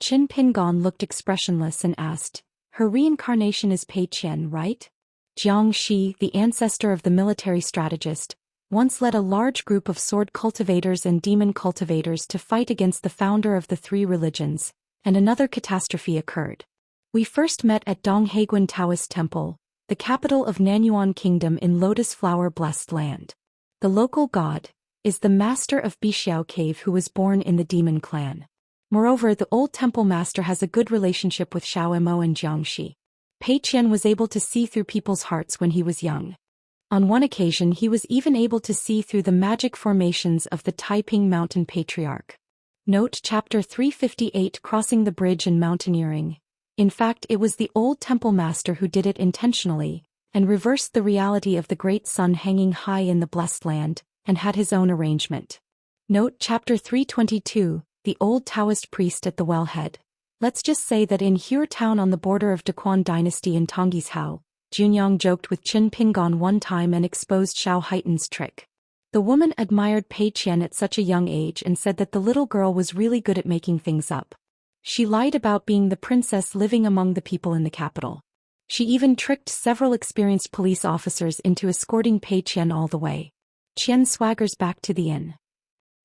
Speaker 1: Qin Pingon looked expressionless and asked, "Her reincarnation is Pei Qian, right?" Xianxia, the ancestor of the military strategist, once led a large group of sword cultivators and demon cultivators to fight against the founder of the three religions, and another catastrophe occurred. We first met at Donghaiguan Taoist Temple, the capital of Nanyuan Kingdom in Lotus Flower Blessed Land. The local god is the master of Bixiao Cave who was born in the demon clan. Moreover, the old temple master has a good relationship with Xiaomo and Xianxia. Pei Qian was able to see through people's hearts when he was young. On one occasion he was even able to see through the magic formations of the Taiping Mountain Patriarch. Note Chapter 358 Crossing the Bridge and Mountaineering. In fact, it was the old temple master who did it intentionally, and reversed the reality of the great sun hanging high in the blessed land, and had his own arrangement. Note Chapter 322, the old Taoist priest at the wellhead. Let's just say that in Hure town on the border of Daquan dynasty in Tongyi's Hao, Junyang joked with Qin Pingon one time and exposed Xiao Haitan's trick. The woman admired Pei Qian at such a young age and said that the little girl was really good at making things up. She lied about being the princess living among the people in the capital. She even tricked several experienced police officers into escorting Pei Qian all the way. Qian swaggers back to the inn.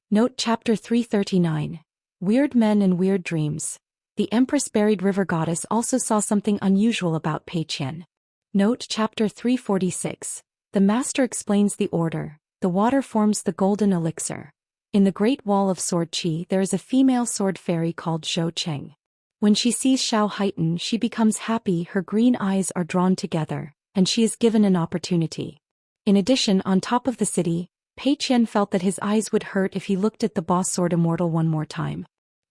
Speaker 1: Note Chapter 339. Weird Men and Weird Dreams. The Empress Buried River Goddess also saw something unusual about Pei Qian. Note Chapter 346. The Master explains the order. The water forms the golden elixir. In the Great Wall of Sword Qi there is a female sword fairy called Zhou Xian. When she sees Xiao Haitan she becomes happy, her green eyes are drawn together, and she is given an opportunity. In addition, on top of the city, Pei Qian felt that his eyes would hurt if he looked at the boss sword Immortal one more time.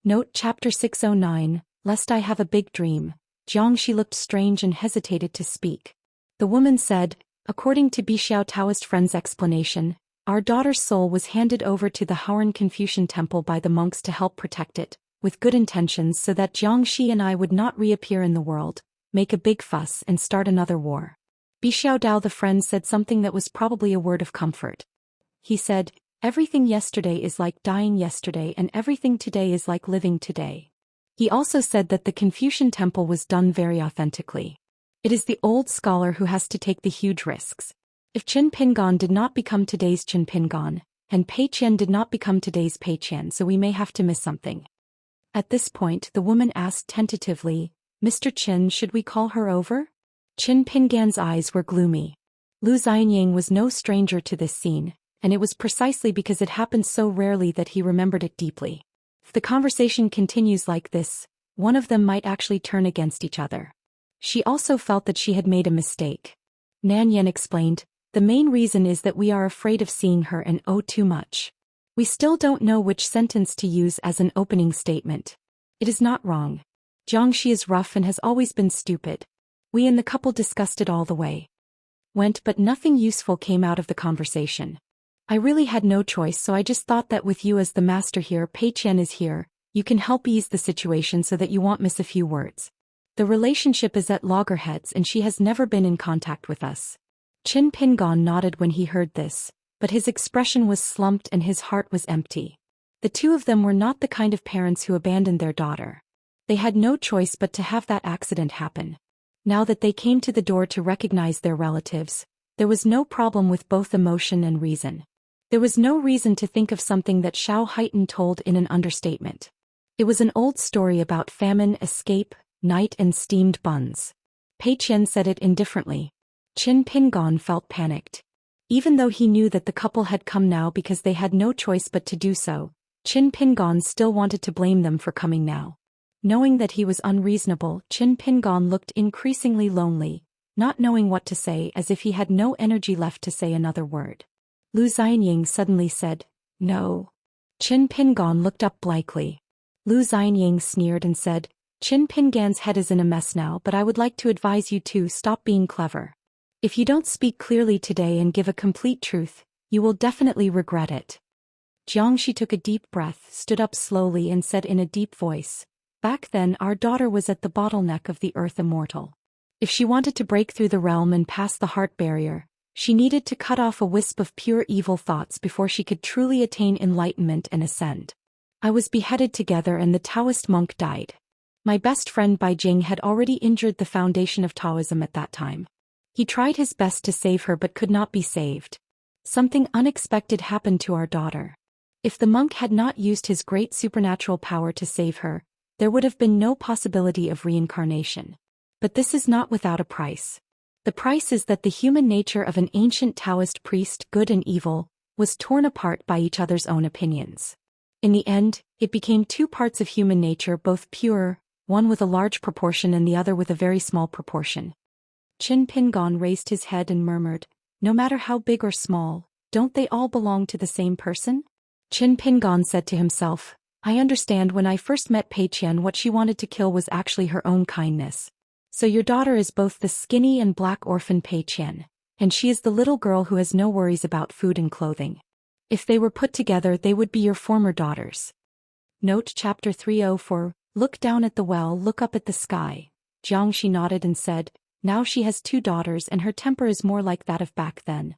Speaker 1: Note Chapter 609, Lest I Have a Big Dream. Xianxia looked strange and hesitated to speak. The woman said, according to Bixiao Taoist friend's explanation, our daughter's soul was handed over to the Haoran Confucian temple by the monks to help protect it, with good intentions so that Xianxia and I would not reappear in the world, make a big fuss and start another war. Bixiao Dao the friend said something that was probably a word of comfort. He said, everything yesterday is like dying yesterday and everything today is like living today. He also said that the Confucian temple was done very authentically. It is the old scholar who has to take the huge risks. If Qin Pingan did not become today's Qin Pingan, and Pei Qian did not become today's Pei Qian, so we may have to miss something. At this point the woman asked tentatively, Mr. Qin, should we call her over? Qin Pingan's eyes were gloomy. Lu Xianying was no stranger to this scene, and it was precisely because it happened so rarely that he remembered it deeply. If the conversation continues like this, one of them might actually turn against each other. She also felt that she had made a mistake. Nan Yan explained, the main reason is that we are afraid of seeing her and owe too much. We still don't know which sentence to use as an opening statement. It is not wrong. Xianxia is rough and has always been stupid. We and the couple discussed it all the way. But nothing useful came out of the conversation. I really had no choice, so I just thought that with you as the master here, Pei Qian is here, you can help ease the situation so that you won't miss a few words. The relationship is at loggerheads and she has never been in contact with us. Qin Pingan nodded when he heard this, but his expression was slumped and his heart was empty. The two of them were not the kind of parents who abandoned their daughter. They had no choice but to have that accident happen. Now that they came to the door to recognize their relatives, there was no problem with both emotion and reason. There was no reason to think of something that Xiao Haitan told in an understatement. It was an old story about famine, escape, night and steamed buns. Pei Qian said it indifferently. Qin Pingan felt panicked. Even though he knew that the couple had come now because they had no choice but to do so, Qin Pingan still wanted to blame them for coming now. Knowing that he was unreasonable, Qin Pingan looked increasingly lonely, not knowing what to say, as if he had no energy left to say another word. Lu Xianying suddenly said, no. Qin Pingan looked up blankly. Lu Xianying sneered and said, Qin Pingan's head is in a mess now, but I would like to advise you to stop being clever. If you don't speak clearly today and give a complete truth, you will definitely regret it. Xianxia took a deep breath, stood up slowly and said in a deep voice, back then our daughter was at the bottleneck of the earth Immortal. If she wanted to break through the realm and pass the heart barrier, she needed to cut off a wisp of pure evil thoughts before she could truly attain enlightenment and ascend. I was beheaded together and the Taoist monk died. My best friend Bai Jing had already injured the foundation of Taoism at that time. He tried his best to save her but could not be saved. Something unexpected happened to our daughter. If the monk had not used his great supernatural power to save her, there would have been no possibility of reincarnation. But this is not without a price. The price is that the human nature of an ancient Taoist priest, good and evil, was torn apart by each other's own opinions. In the end, it became two parts of human nature, both pure, one with a large proportion and the other with a very small proportion. Qin Pingan raised his head and murmured, no matter how big or small, don't they all belong to the same person? Qin Pingan said to himself, I understand. When I first met Pei Qian, what she wanted to kill was actually her own kindness. So your daughter is both the skinny and black orphan Pei Qian, and she is the little girl who has no worries about food and clothing. If they were put together, they would be your former daughters. Note Chapter 304, Look down at the well, look up at the sky. Xianxia nodded and said, now she has two daughters and her temper is more like that of back then.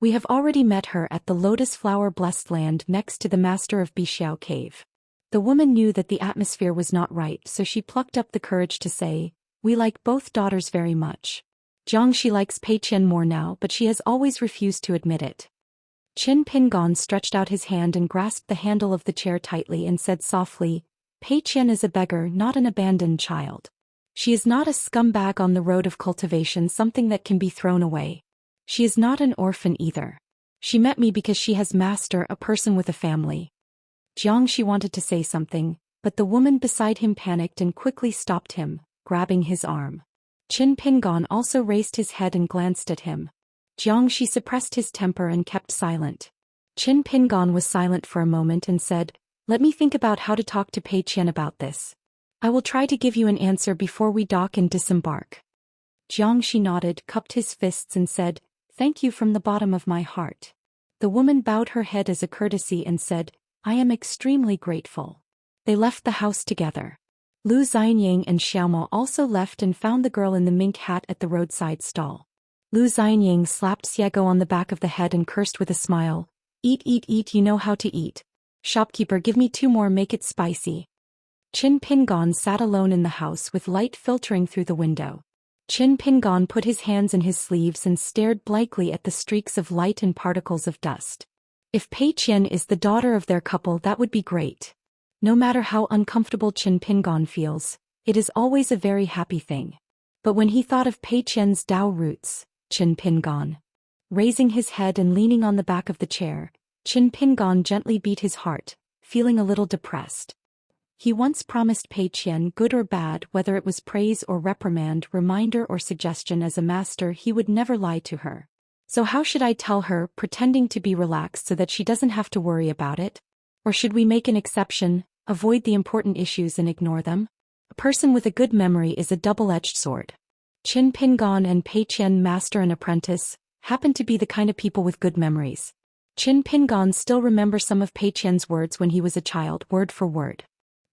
Speaker 1: We have already met her at the lotus flower blessed land next to the master of Bixiao cave. The woman knew that the atmosphere was not right, so she plucked up the courage to say, We like both daughters very much. Xianxia likes Pei Qian more now, but she has always refused to admit it. Qin Pingon stretched out his hand and grasped the handle of the chair tightly and said softly, Pei Qian is a beggar, not an abandoned child. She is not a scumbag on the road of cultivation, something that can be thrown away. She is not an orphan either. She met me because she has master, a person with a family. Xianxia wanted to say something, but the woman beside him panicked and quickly stopped him, grabbing his arm. Qin Pingon also raised his head and glanced at him. Xianxia suppressed his temper and kept silent. Qin Pingon was silent for a moment and said, Let me think about how to talk to Pei Qian about this. I will try to give you an answer before we dock and disembark. Xianxia nodded, cupped his fists and said, Thank you from the bottom of my heart. The woman bowed her head as a courtesy and said, I am extremely grateful. They left the house together. Lu Xianying and Xiaomo also left and found the girl in the mink hat at the roadside stall. Lu Xianying slapped Xiago on the back of the head and cursed with a smile, Eat, eat, eat, you know how to eat. Shopkeeper, give me 2 more, make it spicy. Qin Pingon sat alone in the house with light filtering through the window. Qin Pingon put his hands in his sleeves and stared blankly at the streaks of light and particles of dust. If Pei Qian is the daughter of their couple, that would be great. No matter how uncomfortable Qin Pingon feels, it is always a very happy thing. But when he thought of Pei Qian's Dao roots, Qin Pingon, raising his head and leaning on the back of the chair, Qin Pingon gently beat his heart, feeling a little depressed. He once promised Pei Qian, good or bad, whether it was praise or reprimand, reminder or suggestion as a master, he would never lie to her. So how should I tell her, pretending to be relaxed so that she doesn't have to worry about it? Or should we make an exception, avoid the important issues and ignore them? A person with a good memory is a double-edged sword. Qin Pingon and Pei Qian, master and apprentice, happen to be the kind of people with good memories. Qin Pingon still remembers some of Pei Qian's words when he was a child, word for word.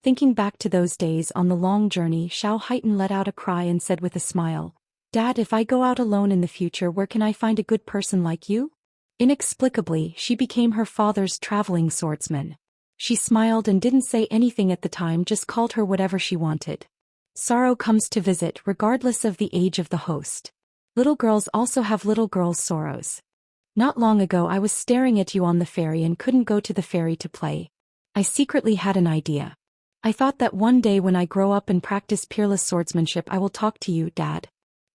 Speaker 1: Thinking back to those days on the long journey, Xiao Haitan let out a cry and said with a smile, Dad, if I go out alone in the future, where can I find a good person like you? Inexplicably, she became her father's traveling swordsman. She smiled and didn't say anything at the time, just called her whatever she wanted. Sorrow comes to visit regardless of the age of the host. Little girls also have little girls' sorrows. Not long ago I was staring at you on the ferry and couldn't go to the ferry to play. I secretly had an idea. I thought that one day when I grow up and practice peerless swordsmanship I will talk to you, Dad.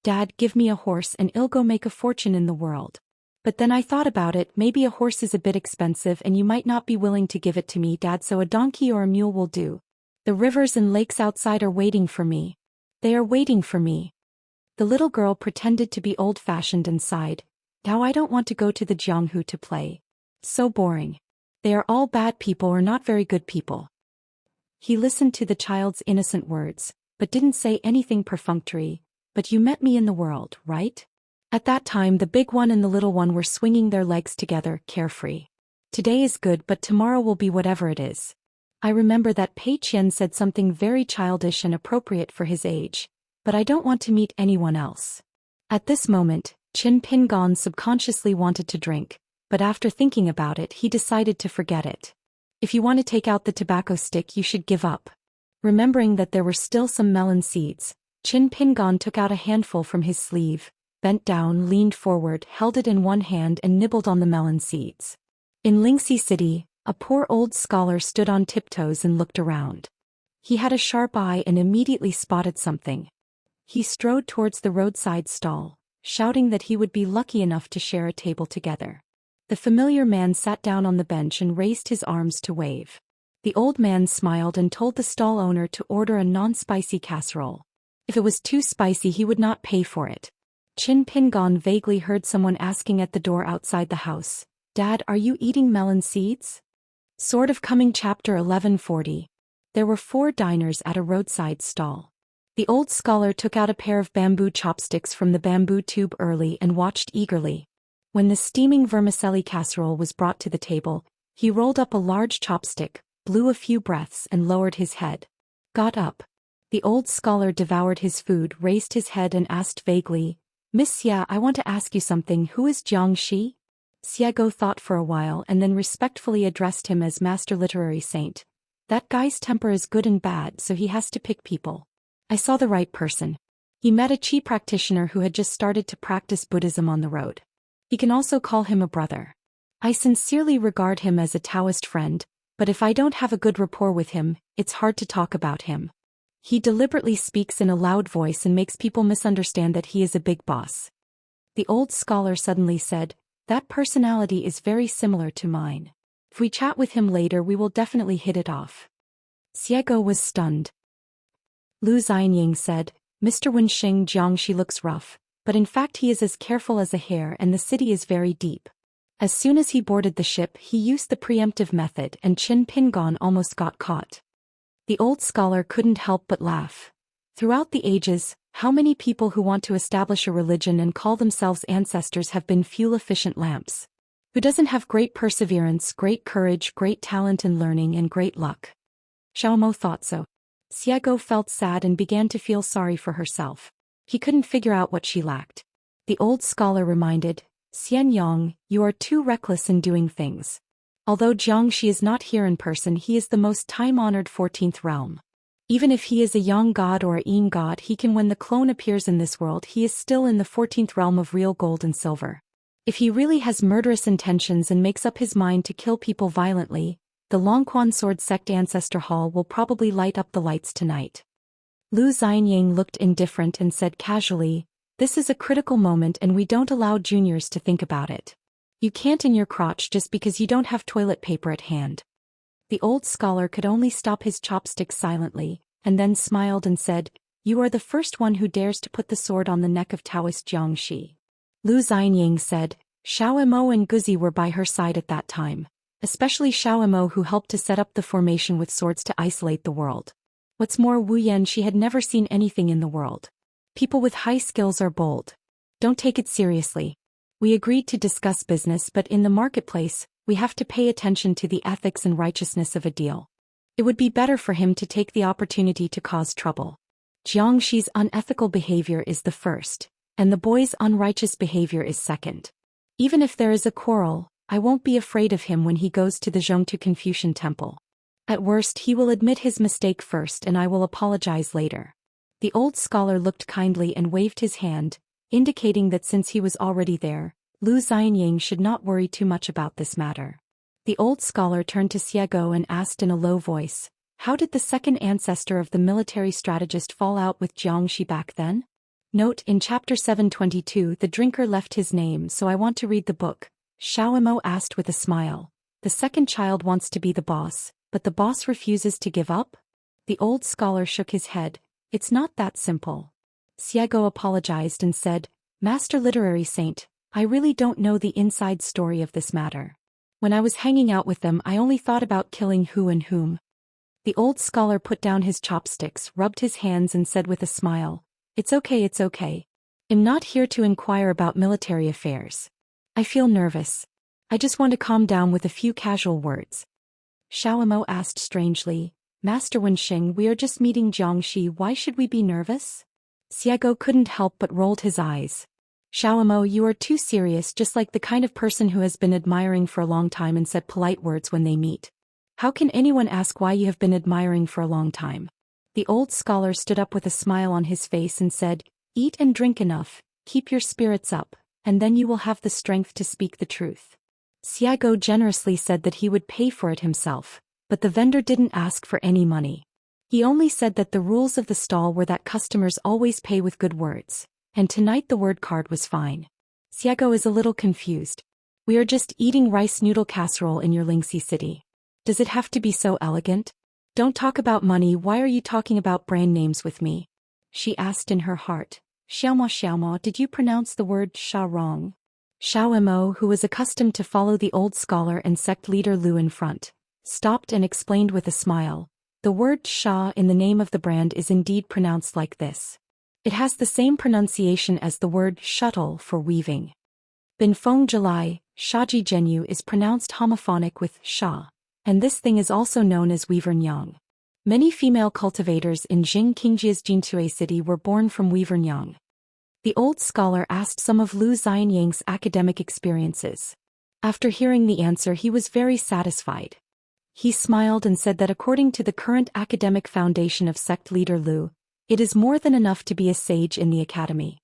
Speaker 1: Dad, give me a horse and I'll go make a fortune in the world. But then I thought about it, maybe a horse is a bit expensive and you might not be willing to give it to me, Dad, so a donkey or a mule will do. The rivers and lakes outside are waiting for me. They are waiting for me. The little girl pretended to be old-fashioned and sighed, Now I don't want to go to the Jianghu to play. So boring. They are all bad people or not very good people. He listened to the child's innocent words, but didn't say anything perfunctory. But you met me in the world, right? At that time the big one and the little one were swinging their legs together, carefree. Today is good, but tomorrow will be whatever it is. I remember that Pei Qian said something very childish and appropriate for his age, but I don't want to meet anyone else. At this moment, Qin Pingon subconsciously wanted to drink, but after thinking about it he decided to forget it. If you want to take out the tobacco stick you should give up. Remembering that there were still some melon seeds, Qin Pingon took out a handful from his sleeve, bent down, leaned forward, held it in one hand and nibbled on the melon seeds. In Lingxi City, a poor old scholar stood on tiptoes and looked around. He had a sharp eye and immediately spotted something. He strode towards the roadside stall, shouting that he would be lucky enough to share a table together. The familiar man sat down on the bench and raised his arms to wave. The old man smiled and told the stall owner to order a non-spicy casserole. If it was too spicy he would not pay for it. Qin Pingon vaguely heard someone asking at the door outside the house, Dad, are you eating melon seeds? Sort of coming. Chapter 1140. There were 4 diners at a roadside stall. The old scholar took out a pair of bamboo chopsticks from the bamboo tube early and watched eagerly. When the steaming vermicelli casserole was brought to the table, he rolled up a large chopstick, blew a few breaths and lowered his head. Got up. The old scholar devoured his food, raised his head and asked vaguely, Miss Xia, I want to ask you something. Who is Xianxia? Xiago thought for a while and then respectfully addressed him as Master Literary Saint. That guy's temper is good and bad, so he has to pick people. I saw the right person. He met a Qi practitioner who had just started to practice Buddhism on the road. He can also call him a brother. I sincerely regard him as a Taoist friend, but if I don't have a good rapport with him, it's hard to talk about him. He deliberately speaks in a loud voice and makes people misunderstand that he is a big boss. The old scholar suddenly said, "That personality is very similar to mine. If we chat with him later we will definitely hit it off." Xiego was stunned. Lu Xianying said, "Mr. Wenxing Jiangxi looks rough, but in fact he is as careful as a hare and the city is very deep." As soon as he boarded the ship he used the preemptive method and Qin Pingon almost got caught. The old scholar couldn't help but laugh. Throughout the ages, how many people who want to establish a religion and call themselves ancestors have been fuel-efficient lamps? Who doesn't have great perseverance, great courage, great talent and learning and great luck? Xiaomo thought so. Xiego felt sad and began to feel sorry for herself. He couldn't figure out what she lacked. The old scholar reminded, "Xianyang, you are too reckless in doing things. Although Jiangxi is not here in person, he is the most time-honored 14th realm. Even if he is a yang god or a yin god, when the clone appears in this world he is still in the 14th realm of real gold and silver. If he really has murderous intentions and makes up his mind to kill people violently, the Longquan Sword Sect Ancestor Hall will probably light up the lights tonight." Lu Xianyang looked indifferent and said casually, "This is a critical moment and we don't allow juniors to think about it. You can't in your crotch just because you don't have toilet paper at hand." The old scholar could only stop his chopsticks silently, and then smiled and said, "You are the first one who dares to put the sword on the neck of Taoist Jiangxi." Lu Xianying said, "Xiao Emo and Guzi were by her side at that time. Especially Xiao Emo who helped to set up the formation with swords to isolate the world. What's more, Wu Yan she had never seen anything in the world. People with high skills are bold. Don't take it seriously. We agreed to discuss business, but in the marketplace, we have to pay attention to the ethics and righteousness of a deal. It would be better for him to take the opportunity to cause trouble. Jiangxi's unethical behavior is the first, and the boy's unrighteous behavior is second. Even if there is a quarrel, I won't be afraid of him when he goes to the Zhongtu Confucian temple. At worst he will admit his mistake first and I will apologize later." The old scholar looked kindly and waved his hand, indicating that since he was already there, Lu Xianying should not worry too much about this matter. The old scholar turned to Xiego and asked in a low voice, "How did the second ancestor of the military strategist fall out with Jiangxi back then?" Note, in chapter 722 the drinker left his name, so I want to read the book. Xiao Emo asked with a smile. "The second child wants to be the boss, but the boss refuses to give up?" The old scholar shook his head. "It's not that simple." Xiego apologized and said, "Master Literary Saint, I really don't know the inside story of this matter. When I was hanging out with them I only thought about killing who and whom." The old scholar put down his chopsticks, rubbed his hands and said with a smile, it's okay. I'm not here to inquire about military affairs. I feel nervous. I just want to calm down with a few casual words." Xiao Emo asked strangely, "Master Wenxing, we are just meeting Jiangxi, why should we be nervous?" Xiego couldn't help but rolled his eyes. "Xiao Emo, you are too serious, just like the kind of person who has been admiring for a long time and said polite words when they meet. How can anyone ask why you have been admiring for a long time?" The old scholar stood up with a smile on his face and said, "Eat and drink enough, keep your spirits up, and then you will have the strength to speak the truth." Xiego generously said that he would pay for it himself, but the vendor didn't ask for any money. He only said that the rules of the stall were that customers always pay with good words, and tonight the word card was fine. Xiego is a little confused. "We are just eating rice noodle casserole in your Lingxi city. Does it have to be so elegant? Don't talk about money, why are you talking about brand names with me?" She asked in her heart. Xiaoma, did you pronounce the word sha wrong?" Xiao Emo, who was accustomed to follow the old scholar and sect leader Lu in front, stopped and explained with a smile, "The word sha in the name of the brand is indeed pronounced like this. It has the same pronunciation as the word shuttle for weaving. Binfeng July, Shaji Zhenyu is pronounced homophonic with sha, and this thing is also known as Weaver Nyang. Many female cultivators in Jing Qingjia's Jinshui city were born from Weaver Nyang." The old scholar asked some of Lu Xianyang's academic experiences. After hearing the answer he was very satisfied. He smiled and said that according to the current academic foundation of sect leader Lu, It is more than enough to be a sage in the academy.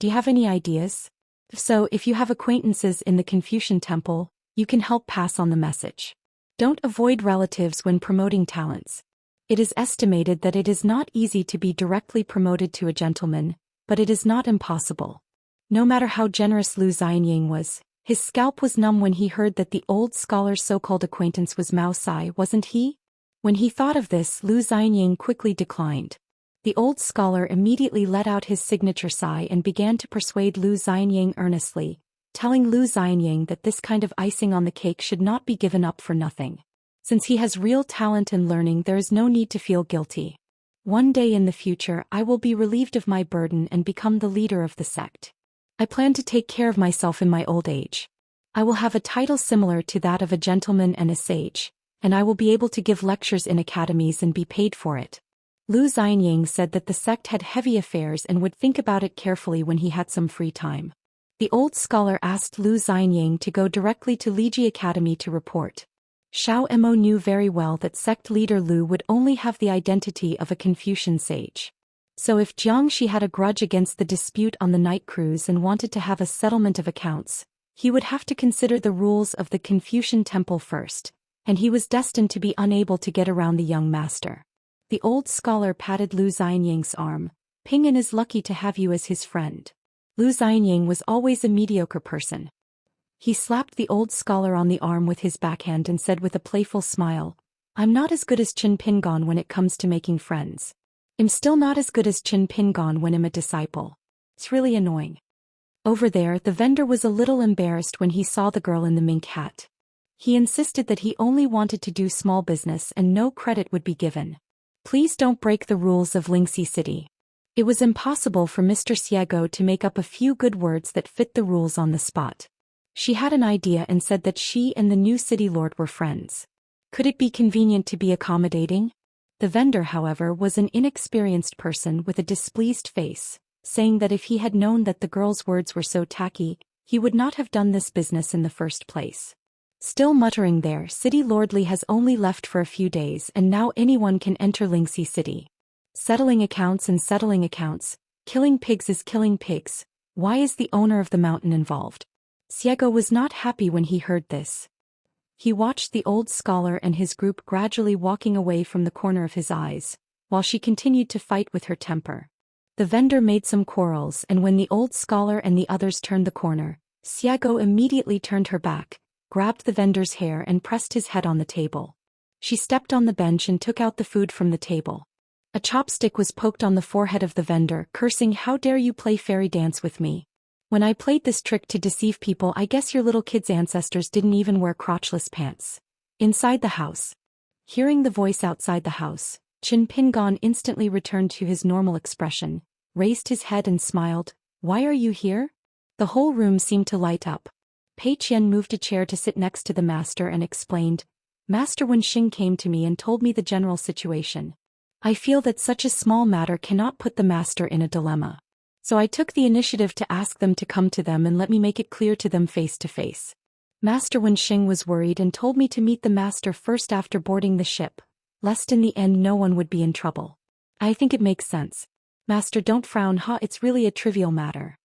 Speaker 1: Do you have any ideas? So, if you have acquaintances in the Confucian temple, you can help pass on the message. Don't avoid relatives when promoting talents. It is estimated that it is not easy to be directly promoted to a gentleman, but it is not impossible. No matter how generous Lu Xianying was, his scalp was numb when he heard that the old scholar's so-called acquaintance was Mao Sai, wasn't he? When he thought of this, Lu Xianying quickly declined. The old scholar immediately let out his signature sigh and began to persuade Lu Xianying earnestly, telling Lu Xianying that this kind of icing on the cake should not be given up for nothing. Since he has real talent and learning, there is no need to feel guilty. One day in the future I will be relieved of my burden and become the leader of the sect. I plan to take care of myself in my old age. I will have a title similar to that of a gentleman and a sage, and I will be able to give lectures in academies and be paid for it. Lu Xianying said that the sect had heavy affairs and would think about it carefully when he had some free time. The old scholar asked Lu Xianying to go directly to Liji Academy to report. Xiao Mo knew very well that sect leader Lu would only have the identity of a Confucian sage. So if Xianxia had a grudge against the dispute on the night cruise and wanted to have a settlement of accounts, he would have to consider the rules of the Confucian temple first, and he was destined to be unable to get around the young master. The old scholar patted Lu Xianying's arm. Ping'an is lucky to have you as his friend. Lu Xianying was always a mediocre person. He slapped the old scholar on the arm with his backhand and said with a playful smile, I'm not as good as Qin Pingon when it comes to making friends. I'm still not as good as Qin Pingon when I'm a disciple. It's really annoying. Over there, the vendor was a little embarrassed when he saw the girl in the mink hat. He insisted that he only wanted to do small business and no credit would be given. Please don't break the rules of Lingxi City. It was impossible for Mr. Xiego to make up a few good words that fit the rules on the spot. She had an idea and said that she and the new city lord were friends. Could it be convenient to be accommodating? The vendor, however, was an inexperienced person with a displeased face, saying that if he had known that the girl's words were so tacky, he would not have done this business in the first place. Still muttering there, City Lord Li has only left for a few days and now anyone can enter Lingxi City. Settling accounts and settling accounts, killing pigs is killing pigs, why is the owner of the mountain involved? Xiego was not happy when he heard this. He watched the old scholar and his group gradually walking away from the corner of his eyes, while she continued to fight with her temper. The vendor made some quarrels and when the old scholar and the others turned the corner, Xiego immediately turned her back, grabbed the vendor's hair and pressed his head on the table. She stepped on the bench and took out the food from the table. A chopstick was poked on the forehead of the vendor, cursing, "How dare you play fairy dance with me? When I played this trick to deceive people, I guess your little kid's ancestors didn't even wear crotchless pants." Inside the house. Hearing the voice outside the house, Qin Pingon instantly returned to his normal expression, raised his head and smiled. "Why are you here?" The whole room seemed to light up. Pei Qian moved a chair to sit next to the master and explained, "Master Wenxing came to me and told me the general situation. I feel that such a small matter cannot put the master in a dilemma. So I took the initiative to ask them to come to them and let me make it clear to them face to face. Master Wenxing was worried and told me to meet the master first after boarding the ship, lest in the end no one would be in trouble. I think it makes sense. Master, don't frown, it's really a trivial matter."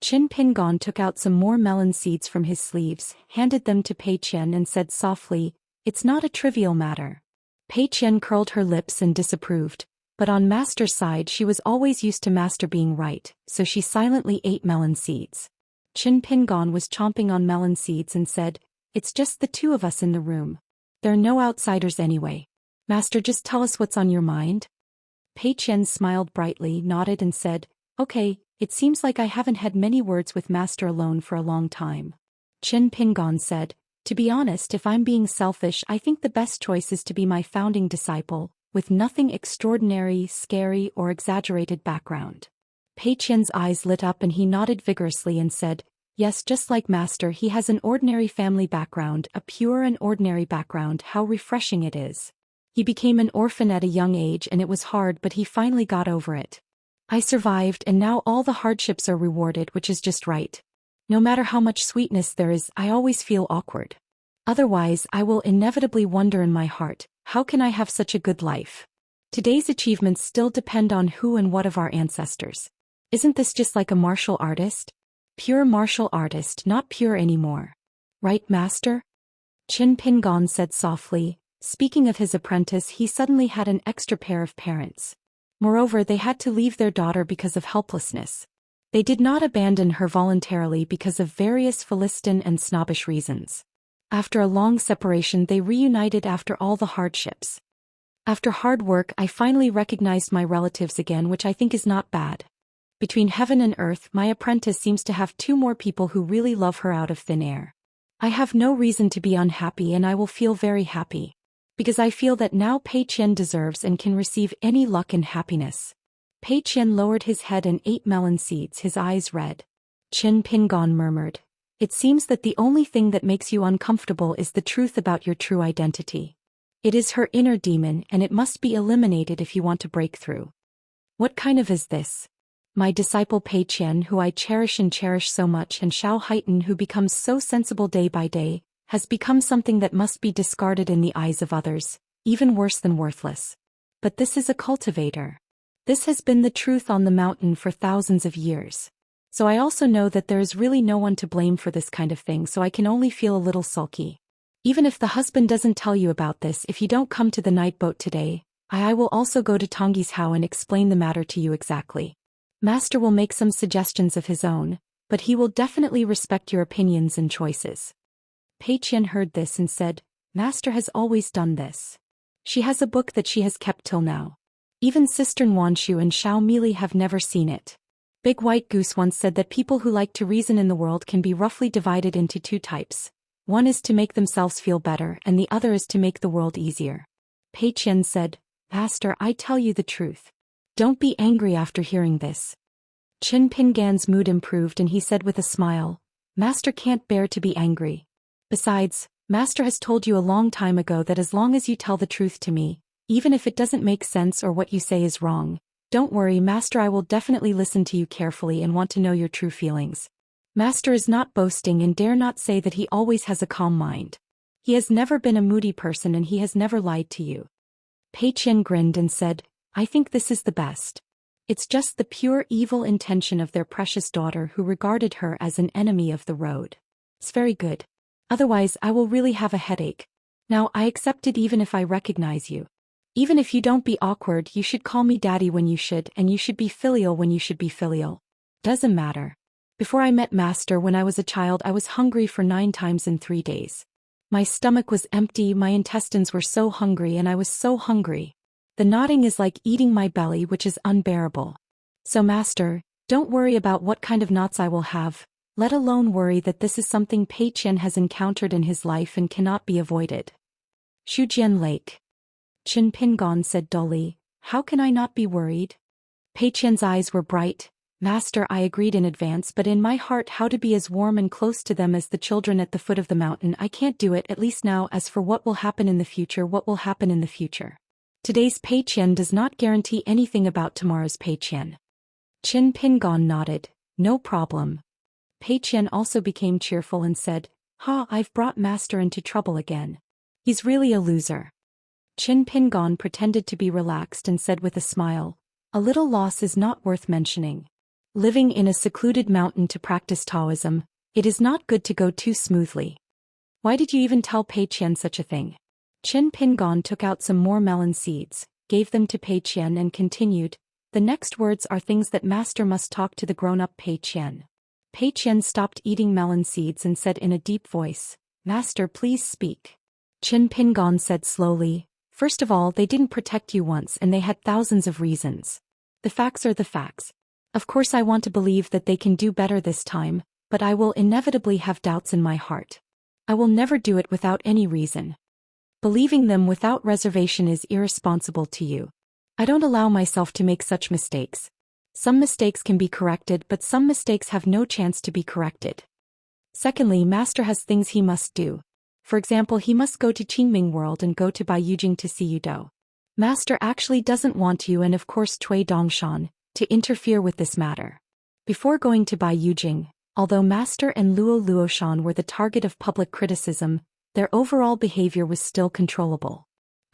Speaker 1: Qin Pingon took out some more melon seeds from his sleeves, handed them to Pei Qian and said softly, "It's not a trivial matter." Pei Qian curled her lips and disapproved, but on Master's side she was always used to Master being right, so she silently ate melon seeds. Qin Pingon was chomping on melon seeds and said, "It's just the two of us in the room. There are no outsiders anyway. Master, just tell us what's on your mind." Pei Qian smiled brightly, nodded and said, "Okay, it seems like I haven't had many words with Master alone for a long time." Qin Pingon said, "To be honest, if I'm being selfish, I think the best choice is to be my founding disciple, with nothing extraordinary, scary, or exaggerated background." Pei Qian's eyes lit up and he nodded vigorously and said, "Yes, just like Master, he has an ordinary family background, a pure and ordinary background. How refreshing it is. He became an orphan at a young age and it was hard, but he finally got over it. I survived and now all the hardships are rewarded, which is just right. No matter how much sweetness there is, I always feel awkward. Otherwise, I will inevitably wonder in my heart, how can I have such a good life? Today's achievements still depend on who and what of our ancestors. Isn't this just like a martial artist? Pure martial artist, not pure anymore. Right, master? Qin Pingon said softly. Speaking of his apprentice, he suddenly had an extra pair of parents. Moreover, they had to leave their daughter because of helplessness. They did not abandon her voluntarily because of various Philistine and snobbish reasons. After a long separation, they reunited after all the hardships. After hard work, I finally recognized my relatives again, which I think is not bad. Between heaven and earth, my apprentice seems to have 2 more people who really love her out of thin air. I have no reason to be unhappy, and I will feel very happy. Because I feel that now Pei Qian deserves and can receive any luck and happiness. Pei Qian lowered his head and ate melon seeds, his eyes red. Qin Pingon murmured. It seems that the only thing that makes you uncomfortable is the truth about your true identity. It is her inner demon, and it must be eliminated if you want to break through. What kind of is this? My disciple Pei Qian, who I cherish so much, and Xiao Haiten, who becomes so sensible day by day, has become something that must be discarded in the eyes of others, even worse than worthless. But this is a cultivator. This has been the truth on the mountain for thousands of years. So I also know that there is really no one to blame for this kind of thing, so I can only feel a little sulky. Even if the husband doesn't tell you about this, if you don't come to the night boat today, I will also go to Tongyi's house and explain the matter to you exactly. Master will make some suggestions of his own, but he will definitely respect your opinions and choices. Pei Qian heard this and said, Master has always done this. She has a book that she has kept till now. Even Sister Wanshu and Xiao Mili have never seen it. Big White Goose once said that people who like to reason in the world can be roughly divided into 2 types. One is to make themselves feel better, and the other is to make the world easier. Pei Qian said, Master, I tell you the truth. Don't be angry after hearing this. Qin Pingan's mood improved and he said with a smile, Master can't bear to be angry. Besides, Master has told you a long time ago that as long as you tell the truth to me, even if it doesn't make sense or what you say is wrong, don't worry, Master, I will definitely listen to you carefully and want to know your true feelings. Master is not boasting and dare not say that he always has a calm mind. He has never been a moody person and he has never lied to you. Pei Qian grinned and said, I think this is the best. It's just the pure evil intention of their precious daughter who regarded her as an enemy of the road. It's very good. Otherwise, I will really have a headache. Now, I accept it even if I recognize you. Even if you don't be awkward, you should call me daddy when you should, and you should be filial when you should be filial. Doesn't matter. Before I met Master, when I was a child, I was hungry for 9 times in 3 days. My stomach was empty, my intestines were so hungry, and I was so hungry. The nodding is like eating my belly, which is unbearable. So Master, don't worry about what kind of knots I will have, let alone worry that this is something Pei Qian has encountered in his life and cannot be avoided. Shujian Lake. Qin Pingon said dully, How can I not be worried? Pei Qian's eyes were bright. Master, I agreed in advance, but in my heart how to be as warm and close to them as the children at the foot of the mountain, I can't do it, at least now. As for what will happen in the future, what will happen in the future? Today's Pei Qian does not guarantee anything about tomorrow's Pei Qian. Qin Pingon nodded, no problem. Pei Qian also became cheerful and said, I've brought Master into trouble again. He's really a loser. Qin Pingon pretended to be relaxed and said with a smile, A little loss is not worth mentioning. Living in a secluded mountain to practice Taoism, it is not good to go too smoothly. Why did you even tell Pei Qian such a thing? Qin Pingon took out some more melon seeds, gave them to Pei Qian and continued, The next words are things that Master must talk to the grown-up Pei Qian. Pei Qian stopped eating melon seeds and said in a deep voice, Master, please speak. Qin Pingon said slowly, First of all, they didn't protect you once and they had thousands of reasons. The facts are the facts. Of course I want to believe that they can do better this time, but I will inevitably have doubts in my heart. I will never do it without any reason. Believing them without reservation is irresponsible to you. I don't allow myself to make such mistakes. Some mistakes can be corrected, but some mistakes have no chance to be corrected. Secondly, Master has things he must do. For example, he must go to Qingming World and go to Baiyujing to see Yudo. Master actually doesn't want you and of course Cui Dongshan to interfere with this matter. Before going to Baiyujing, although Master and Luo Luoshan were the target of public criticism, their overall behavior was still controllable.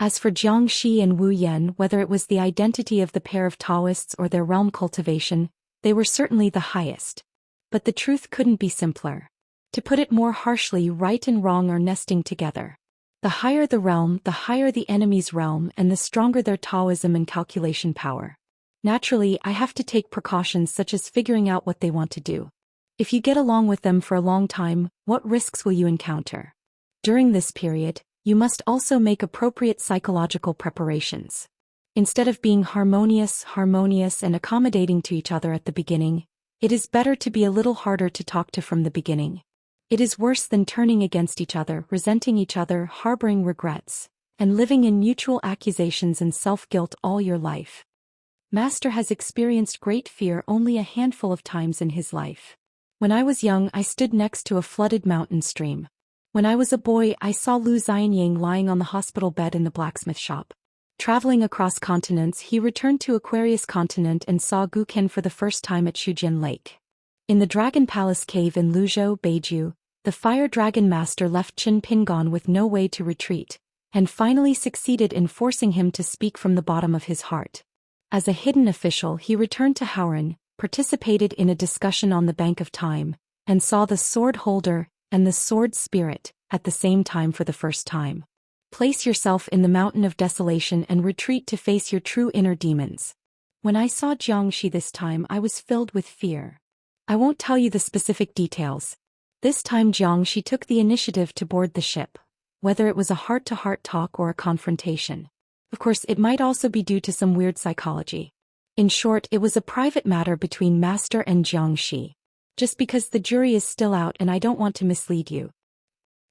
Speaker 1: As for Xianxia and Wu Yan, whether it was the identity of the pair of Taoists or their realm cultivation, they were certainly the highest. But the truth couldn't be simpler. To put it more harshly, right and wrong are nesting together. The higher the realm, the higher the enemy's realm, and the stronger their Taoism and calculation power. Naturally, I have to take precautions such as figuring out what they want to do. If you get along with them for a long time, what risks will you encounter? During this period, you must also make appropriate psychological preparations. Instead of being harmonious and accommodating to each other at the beginning, it is better to be a little harder to talk to from the beginning. It is worse than turning against each other, resenting each other, harboring regrets, and living in mutual accusations and self-guilt all your life. Master has experienced great fear only a handful of times in his life. When I was young, I stood next to a flooded mountain stream. When I was a boy, I saw Lu Xianying lying on the hospital bed in the blacksmith shop. Traveling across continents, he returned to Aquarius continent and saw Guqian for the first time at Shujian Lake. In the Dragon Palace cave in Luzhou, Beiju, the Fire Dragon Master left Qin Pingon with no way to retreat, and finally succeeded in forcing him to speak from the bottom of his heart. As a hidden official, he returned to Hauran, participated in a discussion on the Bank of Time, and saw the Sword Holder and the Sword Spirit at the same time for the first time. Place yourself in the mountain of desolation and retreat to face your true inner demons. When I saw Xianxia this time, I was filled with fear. I won't tell you the specific details. This time Xianxia took the initiative to board the ship, whether it was a heart-to-heart talk or a confrontation. Of course, it might also be due to some weird psychology. In short, it was a private matter between Master and Xianxia. Just because the jury is still out and I don't want to mislead you.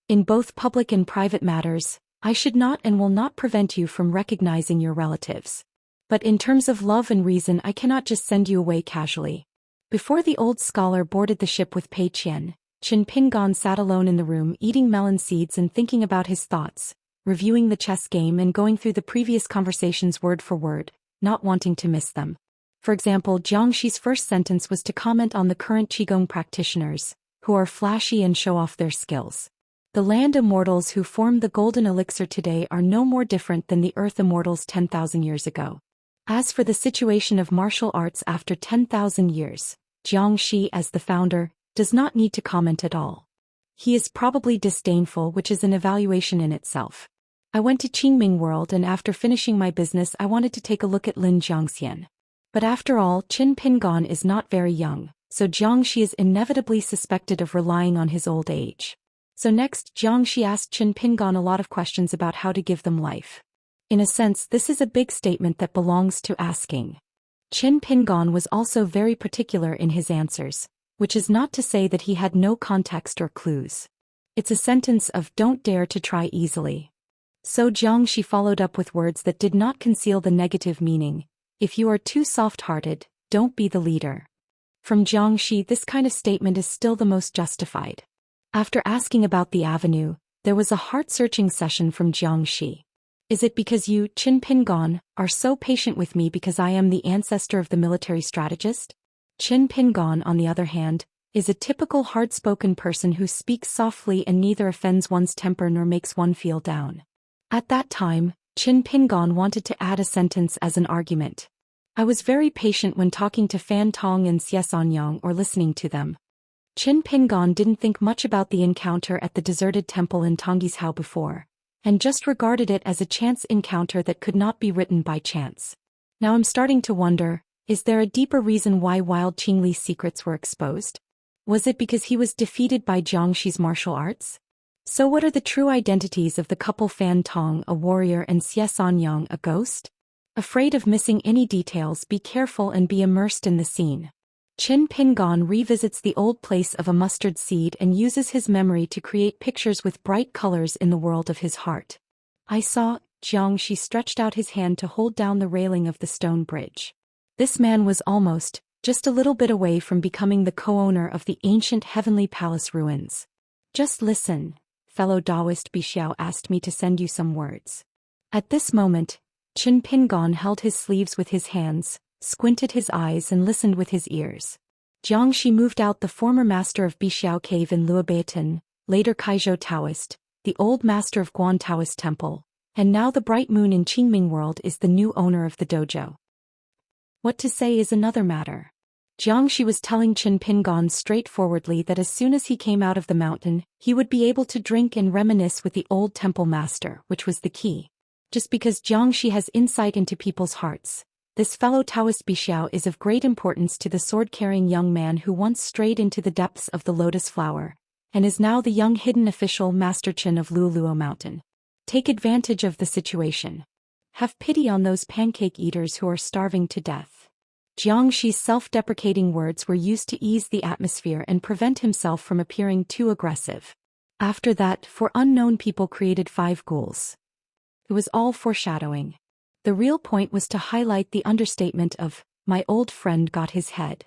Speaker 1: In both public and private matters, I should not and will not prevent you from recognizing your relatives. But in terms of love and reason, I cannot just send you away casually. Before the old scholar boarded the ship with Pei Qian, Qin Pingon sat alone in the room eating melon seeds and thinking about his thoughts, reviewing the chess game and going through the previous conversations word for word, not wanting to miss them. For example, Jiangxi's first sentence was to comment on the current Qigong practitioners, who are flashy and show off their skills. The land immortals who form the golden elixir today are no more different than the earth immortals 10,000 years ago. As for the situation of martial arts after 10,000 years, Jiangxi, as the founder, does not need to comment at all. He is probably disdainful, which is an evaluation in itself. I went to Qingming World and after finishing my business I wanted to take a look at Lin Jiangxian. But after all, Qin Pingon is not very young, so Jiangxi is inevitably suspected of relying on his old age. So next, Jiangxi asked Qin Pingon a lot of questions about how to give them life. In a sense, this is a big statement that belongs to asking. Qin Pingon was also very particular in his answers, which is not to say that he had no context or clues. It's a sentence of don't dare to try easily. So Jiangxi followed up with words that did not conceal the negative meaning. If you are too soft-hearted, don't be the leader. From Jiangxi, this kind of statement is still the most justified. After asking about the avenue, there was a heart-searching session from Jiangxi. Is it because you, Qin Pingon, are so patient with me because I am the ancestor of the military strategist? Qin Pingon, on the other hand, is a typical hard-spoken person who speaks softly and neither offends one's temper nor makes one feel down. At that time, Qin Pingon wanted to add a sentence as an argument. I was very patient when talking to Fan Tong and Xianxia or listening to them. Qin Pingon didn't think much about the encounter at the deserted temple in Tonggishao before, and just regarded it as a chance encounter that could not be written by chance. Now I'm starting to wonder, is there a deeper reason why Wild Qingli's secrets were exposed? Was it because he was defeated by Jiangxi's martial arts? So what are the true identities of the couple Fan Tong, a warrior, and Xianxia, a ghost? Afraid of missing any details, be careful and be immersed in the scene. Qin Pingon revisits the old place of a mustard seed and uses his memory to create pictures with bright colors in the world of his heart. I saw, Jiangxi stretched out his hand to hold down the railing of the stone bridge. This man was almost, just a little bit away from becoming the co-owner of the ancient heavenly palace ruins. Just listen. Fellow Daoist Bixiao asked me to send you some words. At this moment, Qin Pingon held his sleeves with his hands, squinted his eyes and listened with his ears. Jiangxi moved out the former master of Bixiao Cave in Luobeaton, later Kaizhou Taoist, the old master of Guan Taoist Temple, And now the bright moon in Qingming world is the new owner of the dojo. What to say is another matter. Xianxia was telling Qin Pingon straightforwardly that as soon as he came out of the mountain, he would be able to drink and reminisce with the old temple master, which was the key. Just because Xianxia has insight into people's hearts, this fellow Taoist Bixiao is of great importance to the sword-carrying young man who once strayed into the depths of the lotus flower, and is now the young hidden official Master Qin of Luoluo Mountain. Take advantage of the situation. Have pity on those pancake eaters who are starving to death. Jiangxi's self-deprecating words were used to ease the atmosphere and prevent himself from appearing too aggressive. After that, for unknown people created 5 ghouls. It was all foreshadowing. The real point was to highlight the understatement of, my old friend got his head.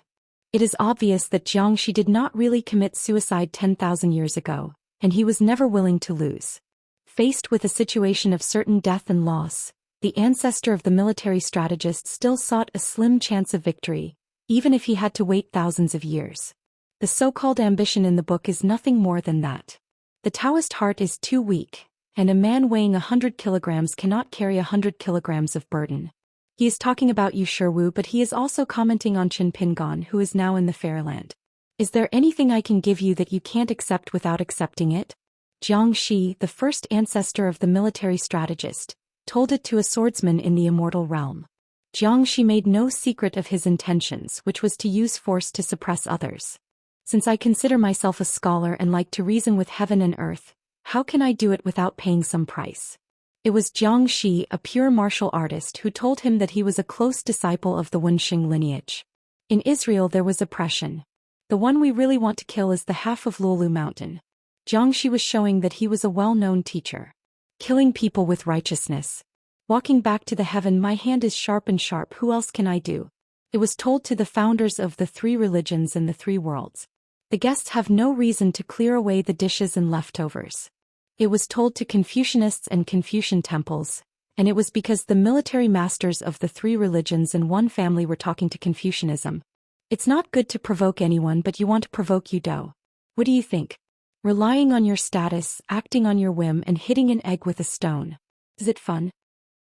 Speaker 1: It is obvious that Jiangxi did not really commit suicide 10,000 years ago, and he was never willing to lose. Faced with a situation of certain death and loss, the ancestor of the military strategist still sought a slim chance of victory, even if he had to wait thousands of years. The so-called ambition in the book is nothing more than that. The Taoist heart is too weak, and a man weighing 100 kilograms cannot carry 100 kilograms of burden. He is talking about Yu Shiwu, but he is also commenting on Qin Pingon, who is now in the Fairland. Is there anything I can give you that you can't accept without accepting it? Jiangxi, the first ancestor of the military strategist, told it to a swordsman in the Immortal realm. Jiangxi made no secret of his intentions, which was to use force to suppress others. Since I consider myself a scholar and like to reason with heaven and earth, how can I do it without paying some price? It was Jiangxi, a pure martial artist, who told him that he was a close disciple of the Wenxing lineage. In Israel there was oppression. The one we really want to kill is the half of Luolu Mountain. Jiangxi was showing that he was a well-known teacher. Killing people with righteousness. Walking back to the heaven, my hand is sharp and sharp, who else can I do? It was told to the founders of the 3 religions and the 3 worlds. The guests have no reason to clear away the dishes and leftovers. It was told to Confucianists and Confucian temples, and it was because the military masters of the 3 religions and 1 family were talking to Confucianism. It's not good to provoke anyone, but you want to provoke Yudo. What do you think? Relying on your status, acting on your whim, and hitting an egg with a stone. Is it fun?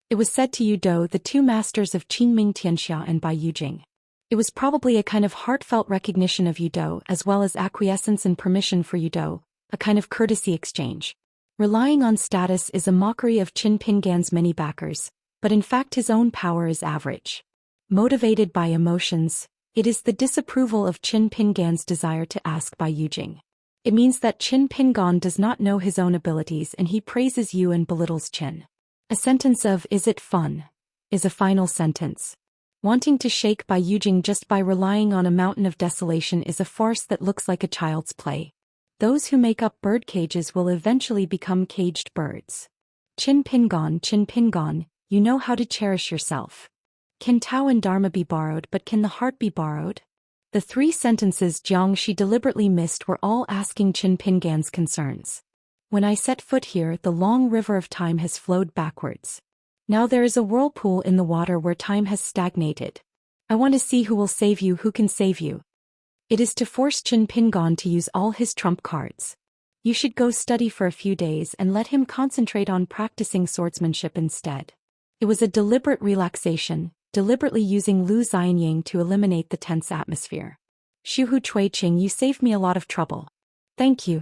Speaker 1: It was said to Yudo, the 2 masters of Qingming Xianxia and Bai Yujing. It was probably a kind of heartfelt recognition of Yudo, as well as acquiescence and permission for Yudo, a kind of courtesy exchange. Relying on status is a mockery of Qin Pingan's many backers, but in fact his own power is average. Motivated by emotions, it is the disapproval of Qin Pingan's desire to ask Bai Yujing. It means that Qin Pingon does not know his own abilities and he praises you and belittles Qin. A sentence of "is it fun?" is a final sentence. Wanting to shake Bai Yujing just by relying on a mountain of desolation is a farce that looks like a child's play. Those who make up bird cages will eventually become caged birds. Qin Pingon, you know how to cherish yourself. Can Tao and Dharma be borrowed, but can the heart be borrowed? The 3 sentences Jiangxi deliberately missed were all asking Qin Pingan's concerns. When I set foot here, the long river of time has flowed backwards. Now there is a whirlpool in the water where time has stagnated. I want to see who will save you, who can save you. It is to force Qin Pingon to use all his trump cards. You should go study for a few days and let him concentrate on practicing swordsmanship instead. It was a deliberate relaxation, deliberately using Lu Xianying to eliminate the tense atmosphere. Shuhu Chuiqing, you saved me a lot of trouble. Thank you.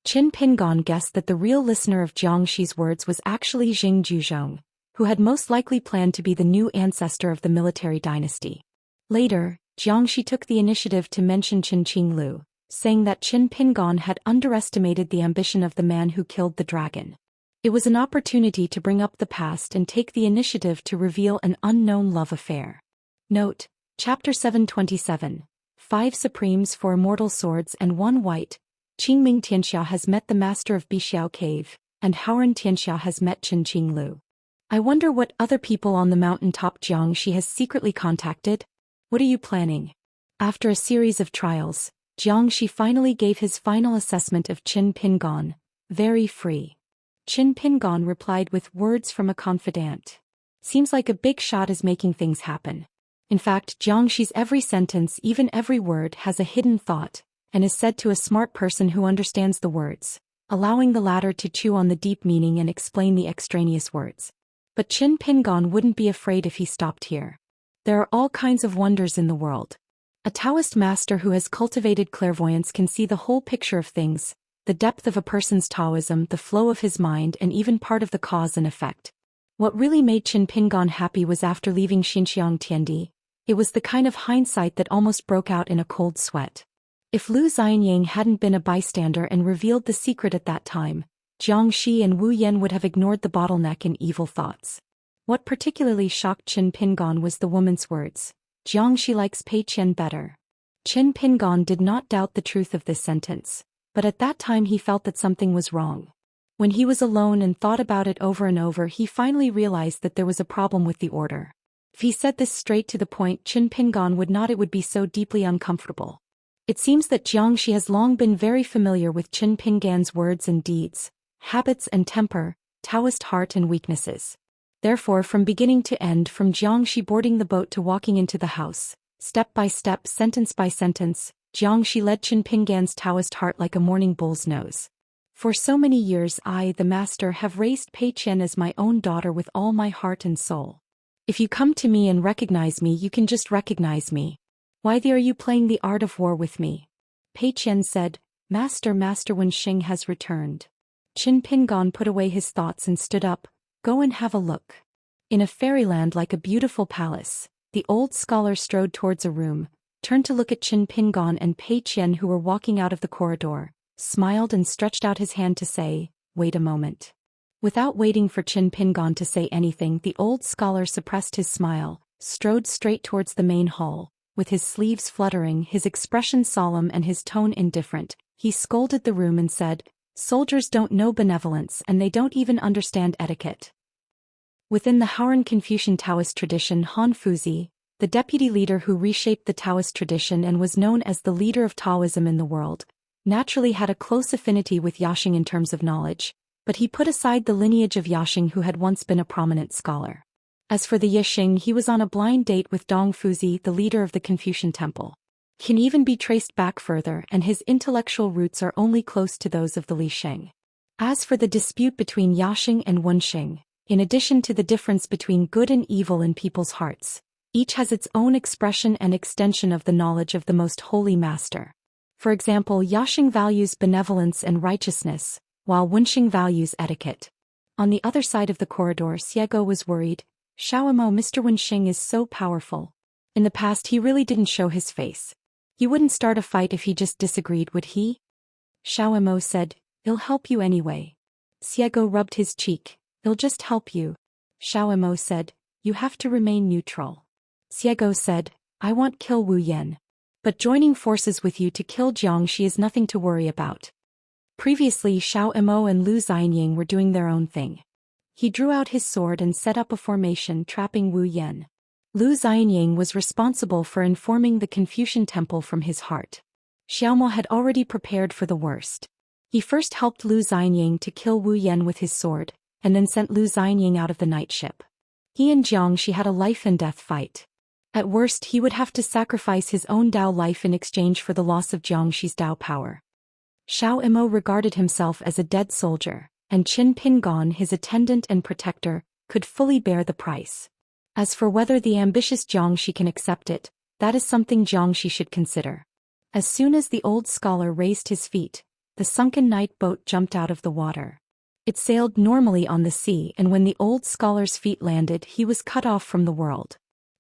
Speaker 1: Qin Pingon guessed that the real listener of Jiangxi's words was actually Jing Juzhong, who had most likely planned to be the new ancestor of the military dynasty. Later, Jiangxi took the initiative to mention Qin Qinglu, saying that Qin Pingon had underestimated the ambition of the man who killed the dragon. It was an opportunity to bring up the past and take the initiative to reveal an unknown love affair. Note, Chapter 727, 5 Supremes for Immortal Swords and 1 White, Qingming Tianxia has met the master of Bixiao Cave, and Haoran Tianxia has met Qin Qinglu. I wonder what other people on the mountaintop Jiangxi has secretly contacted? What are you planning? After a series of trials, Jiangxi finally gave his final assessment of Qin Pingon, very free. Qin Pingon replied with words from a confidant. Seems like a big shot is making things happen. In fact, Jiangxi's every sentence, even every word, has a hidden thought, and is said to a smart person who understands the words. allowing the latter to chew on the deep meaning and explain the extraneous words. But Qin Pingon wouldn't be afraid if he stopped here. There are all kinds of wonders in the world. A Taoist master who has cultivated clairvoyance can see the whole picture of things, the depth of a person's Taoism, the flow of his mind, and even part of the cause and effect. What really made Qin Pingon happy was after leaving Xinxiang Tiandi. It was the kind of hindsight that almost broke out in a cold sweat. If Lu Xianyang hadn't been a bystander and revealed the secret at that time, Xianxia and Wu Yan would have ignored the bottleneck in evil thoughts. What particularly shocked Qin Pingon was the woman's words, "Xianxia likes Pei Qian better." Qin Pingon did not doubt the truth of this sentence, but at that time he felt that something was wrong. When he was alone and thought about it over and over, he finally realized that there was a problem with the order. If he said this straight to the point, Qin Pingon would not, it would be so deeply uncomfortable. It seems that Xianxia has long been very familiar with Qin Pingon's words and deeds, habits and temper, Taoist heart and weaknesses. Therefore, from beginning to end, from Xianxia boarding the boat to walking into the house, step by step, sentence by sentence, Xianxia led Qin Pingon's Taoist heart like a morning bull's nose. For so many years I, the master, have raised Pei Qian as my own daughter with all my heart and soul. If you come to me and recognize me, you can just recognize me. Why are you playing the art of war with me? Pei Qian said, Master Wenxing has returned. Qin Pingon put away his thoughts and stood up. Go and have a look. In a fairyland like a beautiful palace, the old scholar strode towards a room, turned to look at Qin Pingon and Pei Qian, who were walking out of the corridor, smiled and stretched out his hand to say, wait a moment. Without waiting for Qin Pingon to say anything, the old scholar suppressed his smile, strode straight towards the main hall. With his sleeves fluttering, his expression solemn and his tone indifferent, he scolded the room and said, soldiers don't know benevolence and they don't even understand etiquette. Within the Haoran Confucian Taoist tradition, Han Fuzi, the deputy leader who reshaped the Taoist tradition and was known as the leader of Taoism in the world, naturally had a close affinity with Yaxing in terms of knowledge, but he put aside the lineage of Yaxing, who had once been a prominent scholar. As for the Yixing, he was on a blind date with Dong Fuzi, the leader of the Confucian temple. He can even be traced back further, and his intellectual roots are only close to those of the Li Sheng. As for the dispute between Yaxing and Wenxing, in addition to the difference between good and evil in people's hearts, each has its own expression and extension of the knowledge of the most holy master. For example, Yaxing values benevolence and righteousness, while Wenxing values etiquette. On the other side of the corridor, Xiego was worried. Xiaomo, Mr. Wenxing is so powerful. In the past he really didn't show his face. He wouldn't start a fight if he just disagreed, would he? Xiaomo said, I'll help you anyway. Xiego rubbed his cheek. I'll just help you. Xiaomo said, you have to remain neutral. Xiego said, I won't kill Wu Yan. But joining forces with you to kill Jiangxi is nothing to worry about. Previously, Xiaomo and Lu Xianyang were doing their own thing. He drew out his sword and set up a formation trapping Wu Yan. Lu Xianyang was responsible for informing the Confucian temple from his heart. Xiaomo had already prepared for the worst. He first helped Lu Xianyang to kill Wu Yan with his sword, and then sent Lu Xianyang out of the night ship. He and Jiangxi had a life and death fight. At worst, he would have to sacrifice his own Dao life in exchange for the loss of Jiangxi's Dao power. Xiaomo regarded himself as a dead soldier, and Qin Pingon, his attendant and protector, could fully bear the price. As for whether the ambitious Jiangxi can accept it, that is something Jiangxi should consider. As soon as the old scholar raised his feet, the sunken night boat jumped out of the water. It sailed normally on the sea, and when the old scholar's feet landed, he was cut off from the world.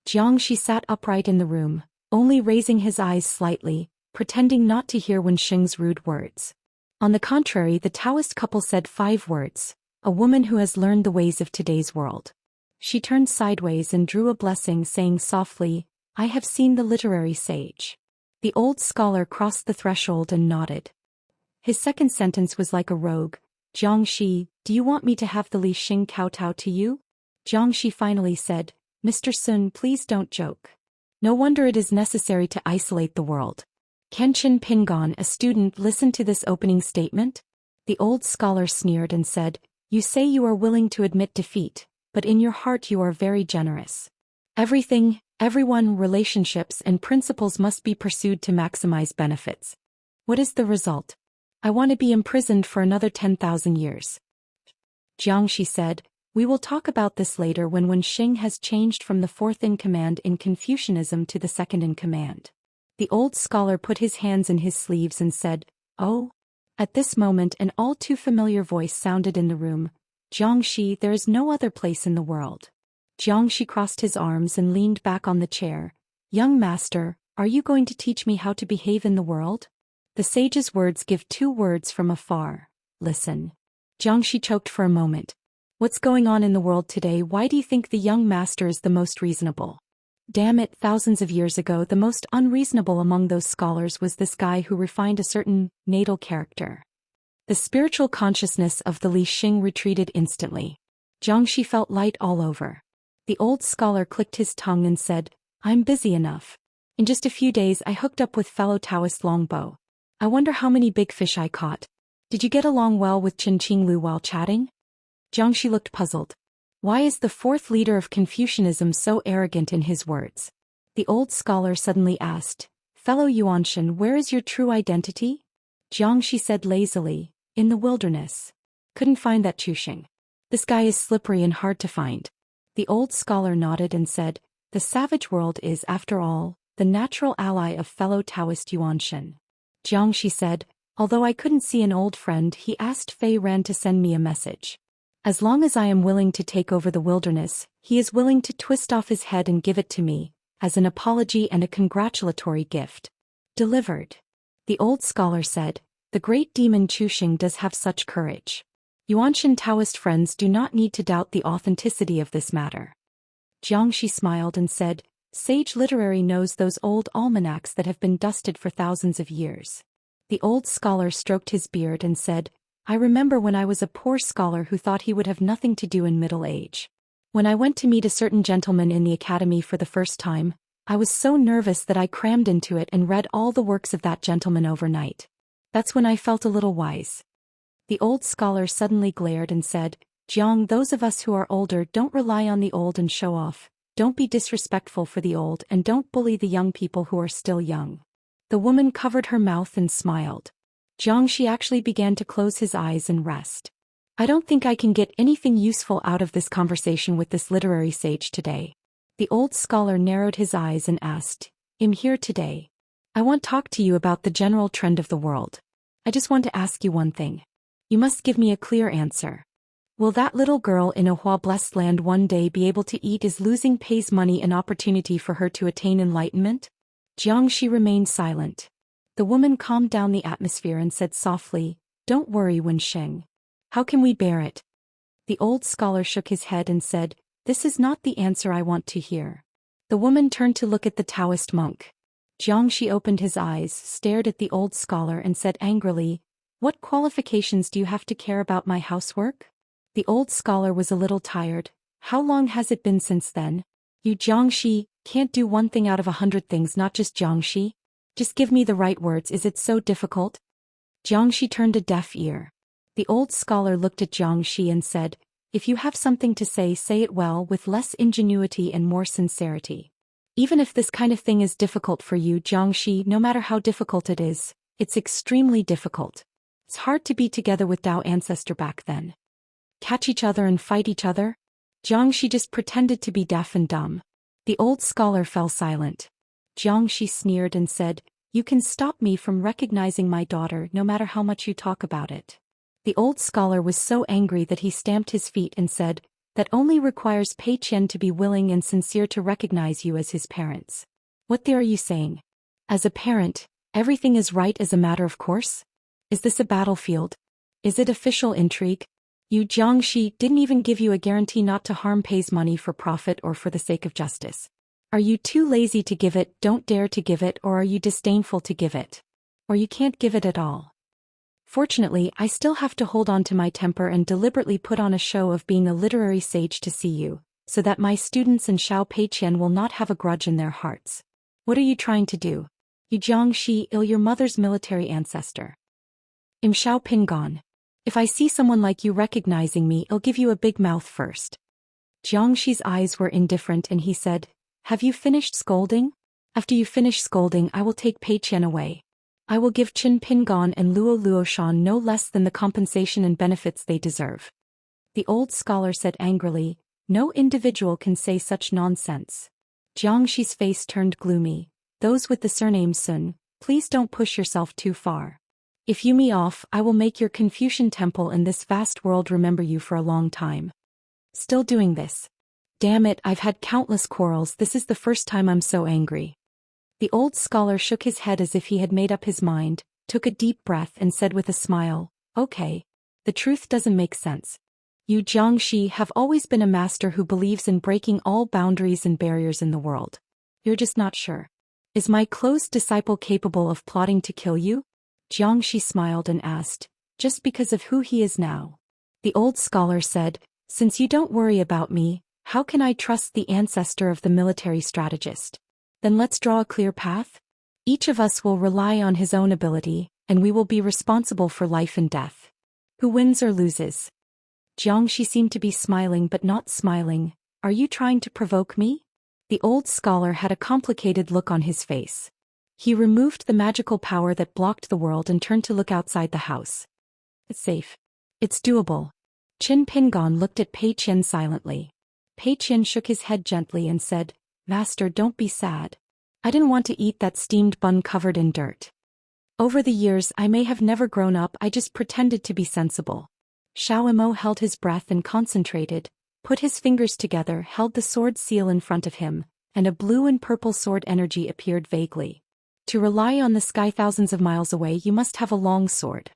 Speaker 1: Jiangxi sat upright in the room, only raising his eyes slightly, pretending not to hear Wenxing's rude words. On the contrary, the Taoist couple said 5 words, a woman who has learned the ways of today's world. She turned sideways and drew a blessing, saying softly, I have seen the literary sage. The old scholar crossed the threshold and nodded. His second sentence was like a rogue. Jiangxi, do you want me to have the Li Xing kowtow to you? Jiangxi finally said, Mr. Sun, please don't joke. No wonder it is necessary to isolate the world. Can Qin Pingon, a student, listen to this opening statement? The old scholar sneered and said, you say you are willing to admit defeat, but in your heart you are very generous. Everything, everyone, relationships and principles must be pursued to maximize benefits. What is the result? I want to be imprisoned for another 10,000 years. Xianxia said, we will talk about this later when Xing has changed from the fourth in command in Confucianism to the second in command. The old scholar put his hands in his sleeves and said, oh. At this moment an all too familiar voice sounded in the room, Xianxia, there is no other place in the world. Xianxia crossed his arms and leaned back on the chair. Young master, are you going to teach me how to behave in the world? The sage's words give 2 words from afar. Listen. Xianxia choked for a moment. What's going on in the world today? Why do you think the young master is the most reasonable? Damn it, thousands of years ago the most unreasonable among those scholars was this guy who refined a certain natal character. The spiritual consciousness of the Li Xing retreated instantly. Xianxia felt light all over. The old scholar clicked his tongue and said, I'm busy enough. In just a few days I hooked up with fellow Taoist longbow. I wonder how many big fish I caught. Did you get along well with Chen Qinglu while chatting? Xianxia looked puzzled. Why is the fourth leader of Confucianism so arrogant in his words? The old scholar suddenly asked, fellow Yuanshan, where is your true identity? Xianxia said lazily, in the wilderness. Couldn't find that Chuxing. This guy is slippery and hard to find. The old scholar nodded and said, the savage world is, after all, the natural ally of fellow Taoist Yuanshan. Xianxia said, although I couldn't see an old friend, he asked Fei Ran to send me a message. As long as I am willing to take over the wilderness, he is willing to twist off his head and give it to me, as an apology and a congratulatory gift. Delivered. The old scholar said, the great demon Chuxing does have such courage. Yuanshan Taoist friends do not need to doubt the authenticity of this matter. Xianxia smiled and said, sage literary knows those old almanacs that have been dusted for thousands of years. The old scholar stroked his beard and said, I remember when I was a poor scholar who thought he would have nothing to do in middle age. When I went to meet a certain gentleman in the academy for the first time, I was so nervous that I crammed into it and read all the works of that gentleman overnight. That's when I felt a little wise. The old scholar suddenly glared and said, Jiang, those of us who are older don't rely on the old and show off, don't be disrespectful for the old and don't bully the young people who are still young. The woman covered her mouth and smiled. Xianxia actually began to close his eyes and rest. I don't think I can get anything useful out of this conversation with this literary sage today. The old scholar narrowed his eyes and asked, I'm here today. I want to talk to you about the general trend of the world. I just want to ask you one thing. You must give me a clear answer. Will that little girl in a Hua-blessed land one day be able to eat is losing pays money an opportunity for her to attain enlightenment? Xianxia remained silent. The woman calmed down the atmosphere and said softly, don't worry, Wensheng. How can we bear it? The old scholar shook his head and said, this is not the answer I want to hear. The woman turned to look at the Taoist monk. Xianxia opened his eyes, stared at the old scholar and said angrily, what qualifications do you have to care about my housework? The old scholar was a little tired. How long has it been since then? You Xianxia can't do one thing out of 100 things, not just Xianxia. Just give me the right words, is it so difficult? Xianxia turned a deaf ear. The old scholar looked at Xianxia and said, if you have something to say it well with less ingenuity and more sincerity. Even if this kind of thing is difficult for you, Xianxia, no matter how difficult it is, it's extremely difficult. It's hard to be together with Dao ancestor back then. Catch each other and fight each other? Xianxia just pretended to be deaf and dumb. The old scholar fell silent. Xianxia sneered and said, you can stop me from recognizing my daughter no matter how much you talk about it. The old scholar was so angry that he stamped his feet and said, that only requires Pei Qian to be willing and sincere to recognize you as his parents. What are you saying? As a parent, everything is right as a matter of course? Is this a battlefield? Is it official intrigue? You Xianxia didn't even give you a guarantee not to harm Pei's money for profit or for the sake of justice. Are you too lazy to give it, don't dare to give it, or are you disdainful to give it? Or you can't give it at all? Fortunately, I still have to hold on to my temper and deliberately put on a show of being a literary sage to see you, so that my students and Xiao Peiqian will not have a grudge in their hearts. What are you trying to do? You Xianxia, your mother's military ancestor. I'm Xiao Pingon. If I see someone like you recognizing me, I'll give you a big mouth first. Xianxi's eyes were indifferent and he said, have you finished scolding? After you finish scolding, I will take Pei Qian away. I will give Qin Pingon and Luo Luoshan no less than the compensation and benefits they deserve. The old scholar said angrily, no individual can say such nonsense. Xianxi's face turned gloomy. Those with the surname Sun, please don't push yourself too far. If you me off, I will make your Confucian temple and this vast world remember you for a long time. Still doing this. Damn it, I've had countless quarrels, this is the first time I'm so angry. The old scholar shook his head as if he had made up his mind, took a deep breath and said with a smile, okay. The truth doesn't make sense. You Xianxi have always been a master who believes in breaking all boundaries and barriers in the world. You're just not sure. Is my closed disciple capable of plotting to kill you? Xianxi smiled and asked, just because of who he is now. The old scholar said, since you don't worry about me, how can I trust the ancestor of the military strategist? Then let's draw a clear path. Each of us will rely on his own ability, and we will be responsible for life and death. Who wins or loses? Xianxi seemed to be smiling but not smiling. Are you trying to provoke me? The old scholar had a complicated look on his face. He removed the magical power that blocked the world and turned to look outside the house. It's safe. It's doable. Qin Pingon looked at Pei Qian silently. Pei Qian shook his head gently and said, Master, don't be sad. I didn't want to eat that steamed bun covered in dirt. Over the years I may have never grown up, I just pretended to be sensible. Xiao Imo held his breath and concentrated, put his fingers together, held the sword seal in front of him, and a blue and purple sword energy appeared vaguely. To rely on the sky thousands of miles away you must have a long sword.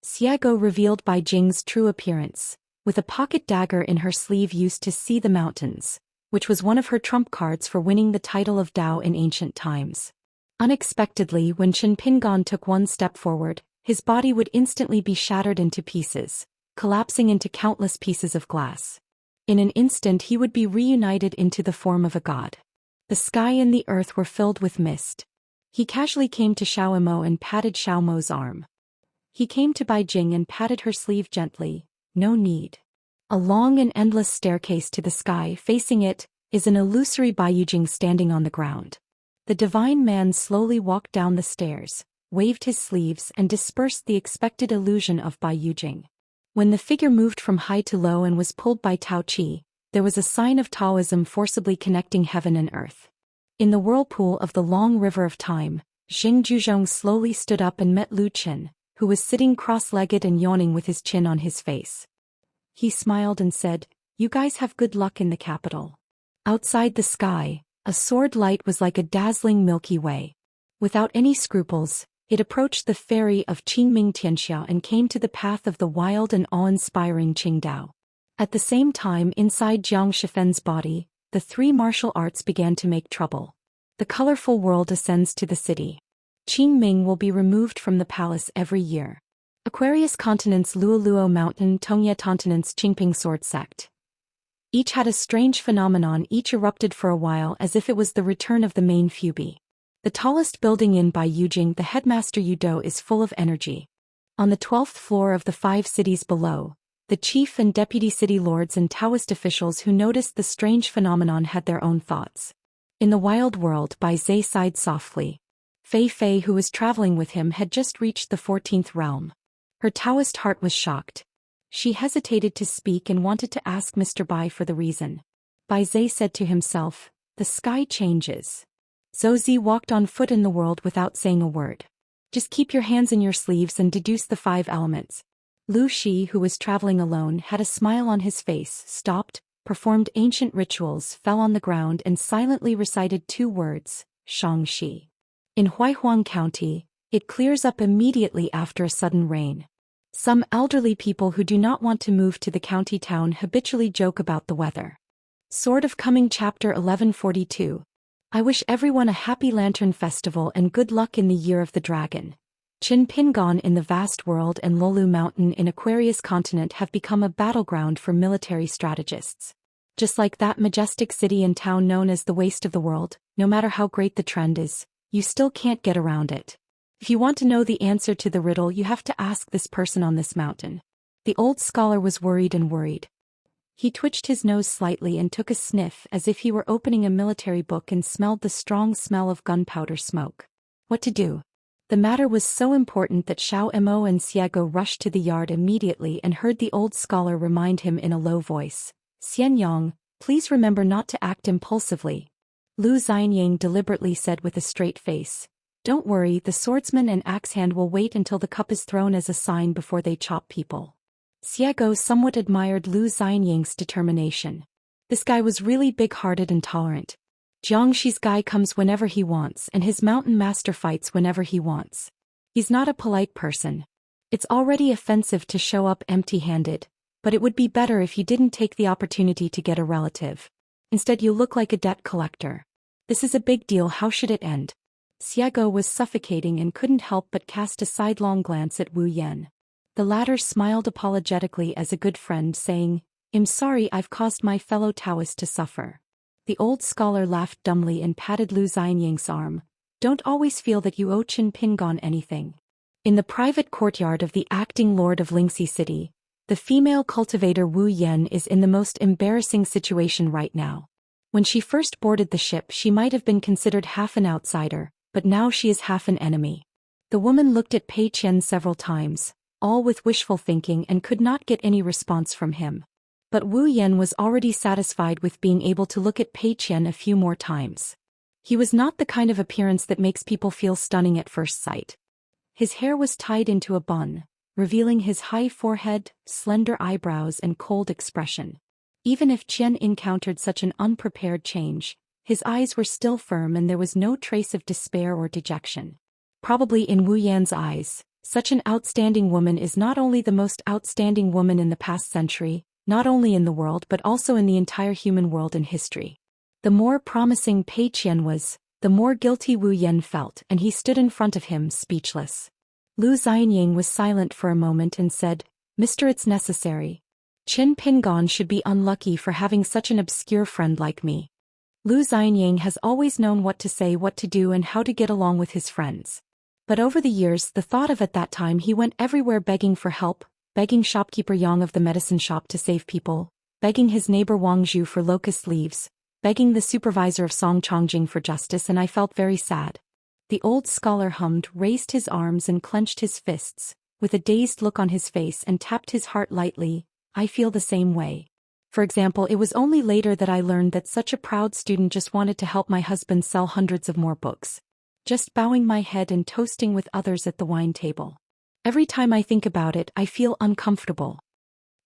Speaker 1: Xiago revealed Bai Jing's true appearance, with a pocket dagger in her sleeve used to see the mountains, which was one of her trump cards for winning the title of Dao in ancient times. Unexpectedly, when Qin Pingon took one step forward, his body would instantly be shattered into pieces, collapsing into countless pieces of glass. In an instant he would be reunited into the form of a god. The sky and the earth were filled with mist. He casually came to Xiao Imo and patted Xiao Mo's arm. He came to Bai Jing and patted her sleeve gently. No need. A long and endless staircase to the sky, facing it, is an illusory Bai Yujing standing on the ground. The divine man slowly walked down the stairs, waved his sleeves and dispersed the expected illusion of Bai Yujing. When the figure moved from high to low and was pulled by Tao Qi, there was a sign of Taoism forcibly connecting heaven and earth. In the whirlpool of the long river of time, Xing Juzhong slowly stood up and met Lu Qin, who was sitting cross-legged and yawning with his chin on his face. He smiled and said, You guys have good luck in the capital. Outside the sky, a sword light was like a dazzling Milky Way. Without any scruples, it approached the ferry of Qingming Tianxia and came to the path of the wild and awe-inspiring Qingdao. At the same time, inside Jiang Shifen's body, the three martial arts began to make trouble. The colorful world ascends to the city. Qingming will be removed from the palace every year. Aquarius Continent's Luoluo Mountain, Tongye Continent's Qingping Sword Sect. Each had a strange phenomenon, each erupted for a while as if it was the return of the main Fubi. The tallest building in Bai Yujing, the headmaster Yudo, is full of energy. On the 12th floor of the 5 cities below, the chief and deputy city lords and Taoist officials who noticed the strange phenomenon had their own thoughts. In the wild world, Bai Zhe sighed softly. Fei Fei, who was traveling with him, had just reached the 14th realm. Her Taoist heart was shocked. She hesitated to speak and wanted to ask Mr. Bai for the reason. Bai Zhe said to himself, The sky changes. Zhou Zi walked on foot in the world without saying a word. Just keep your hands in your sleeves and deduce the 5 elements. Lu Shi, who was traveling alone, had a smile on his face, stopped, performed ancient rituals, fell on the ground and silently recited 2 words, Shangxi. In Huaihuang County, it clears up immediately after a sudden rain. Some elderly people who do not want to move to the county town habitually joke about the weather. Sword of Coming Chapter 1142. I wish everyone a happy Lantern Festival and good luck in the Year of the Dragon. Qin Pingon in the vast world and Lolu Mountain in Aquarius Continent have become a battleground for military strategists. Just like that majestic city and town known as the waste of the world, no matter how great the trend is, you still can't get around it. If you want to know the answer to the riddle, you have to ask this person on this mountain. The old scholar was worried and worried. He twitched his nose slightly and took a sniff as if he were opening a military book and smelled the strong smell of gunpowder smoke. What to do? The matter was so important that Xiao Mo and Xiego rushed to the yard immediately and heard the old scholar remind him in a low voice, "Xianyang, please remember not to act impulsively." Lu Xianyang deliberately said with a straight face, "Don't worry, the swordsman and axe hand will wait until the cup is thrown as a sign before they chop people." Xiego somewhat admired Lu Xianyang's determination. This guy was really big-hearted and tolerant. Xianxi's guy comes whenever he wants and his mountain master fights whenever he wants. He's not a polite person. It's already offensive to show up empty-handed, but it would be better if you didn't take the opportunity to get a relative. Instead you look like a debt collector. This is a big deal, how should it end? Xiego was suffocating and couldn't help but cast a sidelong glance at Wu Yan. The latter smiled apologetically as a good friend, saying, "I'm sorry I've caused my fellow Taoist to suffer." The old scholar laughed dumbly and patted Lu Xianyang's arm. "Don't always feel that you owe Qin Pingon anything." In the private courtyard of the acting lord of Lingxi City, the female cultivator Wu Yan is in the most embarrassing situation right now. When she first boarded the ship, she might have been considered half an outsider, but now she is half an enemy. The woman looked at Pei Qian several times, all with wishful thinking, and could not get any response from him. But Wu Yan was already satisfied with being able to look at Pei Qian a few more times. He was not the kind of appearance that makes people feel stunning at first sight. His hair was tied into a bun, revealing his high forehead, slender eyebrows and cold expression. Even if Qian encountered such an unprepared change, his eyes were still firm and there was no trace of despair or dejection. Probably in Wu Yan's eyes, such an outstanding woman is not only the most outstanding woman in the past century, not only in the world but also in the entire human world in history. The more promising Pei Qian was, the more guilty Wu Yan felt, and he stood in front of him speechless. Lu Xianyang was silent for a moment and said, "Mister, it's necessary. Qin Pingon should be unlucky for having such an obscure friend like me." Lu Xianyang has always known what to say, what to do, and how to get along with his friends. But over the years, the thought of at that time he went everywhere begging for help, begging shopkeeper Yang of the medicine shop to save people, begging his neighbor Wang Zhu for locust leaves, begging the supervisor of Song Chongjing for justice, and I felt very sad. The old scholar hummed, raised his arms and clenched his fists, with a dazed look on his face, and tapped his heart lightly. "I feel the same way. For example, it was only later that I learned that such a proud student just wanted to help my husband sell hundreds of more books. Just bowing my head and toasting with others at the wine table. Every time I think about it, I feel uncomfortable."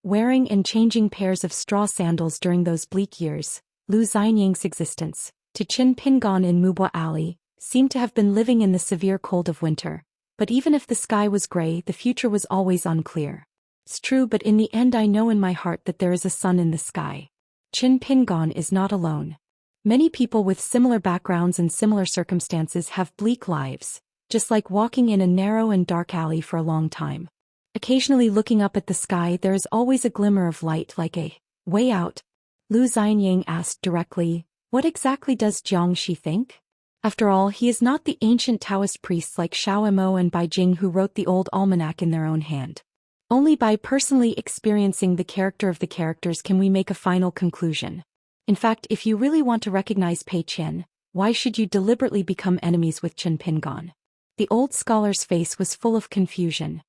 Speaker 1: Wearing and changing pairs of straw sandals during those bleak years, Lu Xianyang's existence, to Qin Pingon in Mubwa Alley, seemed to have been living in the severe cold of winter. But even if the sky was gray, the future was always unclear. It's true, but in the end I know in my heart that there is a sun in the sky. Qin Pingon is not alone. Many people with similar backgrounds and similar circumstances have bleak lives, just like walking in a narrow and dark alley for a long time. Occasionally looking up at the sky, there is always a glimmer of light, like a way out. Lu Xianyang asked directly, "What exactly does Xianxia think?" After all, he is not the ancient Taoist priests like Xiao Mo and Bai Jing who wrote the old almanac in their own hand. Only by personally experiencing the character of the characters can we make a final conclusion. In fact, if you really want to recognize Pei Qian, why should you deliberately become enemies with Qin Pingon? The old scholar's face was full of confusion.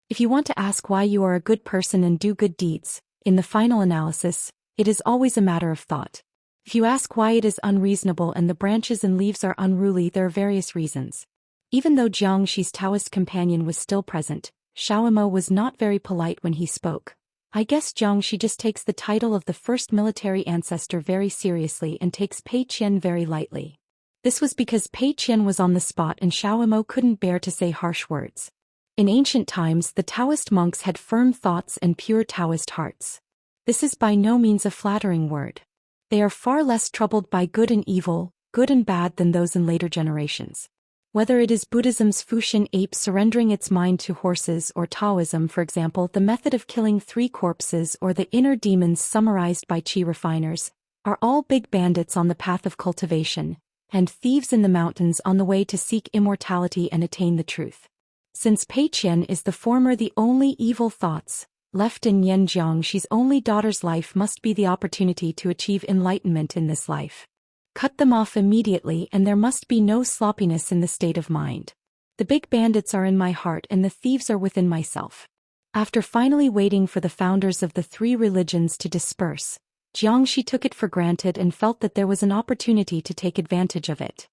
Speaker 1: If you want to ask why you are a good person and do good deeds, in the final analysis, it is always a matter of thought. If you ask why it is unreasonable and the branches and leaves are unruly, there are various reasons. Even though Jiangxi's Taoist companion was still present, Xiao Mo was not very polite when he spoke. "I guess Jiangxi just takes the title of the first military ancestor very seriously and takes Pei Qian very lightly." This was because Pei Qian was on the spot and Xiao Mo couldn't bear to say harsh words. In ancient times, the Taoist monks had firm thoughts and pure Taoist hearts. This is by no means a flattering word. They are far less troubled by good and evil, good and bad than those in later generations. Whether it is Buddhism's Fuxian ape surrendering its mind to horses, or Taoism, for example, the method of killing 3 corpses, or the inner demons summarized by qi refiners, are all big bandits on the path of cultivation, and thieves in the mountains on the way to seek immortality and attain the truth. Since Pei Qian is the former, the only evil thoughts left in Yan Jiangxi's only daughter's life must be the opportunity to achieve enlightenment in this life. Cut them off immediately and there must be no sloppiness in the state of mind. The big bandits are in my heart and the thieves are within myself. After finally waiting for the founders of the three religions to disperse, Xianxia took it for granted and felt that there was an opportunity to take advantage of it.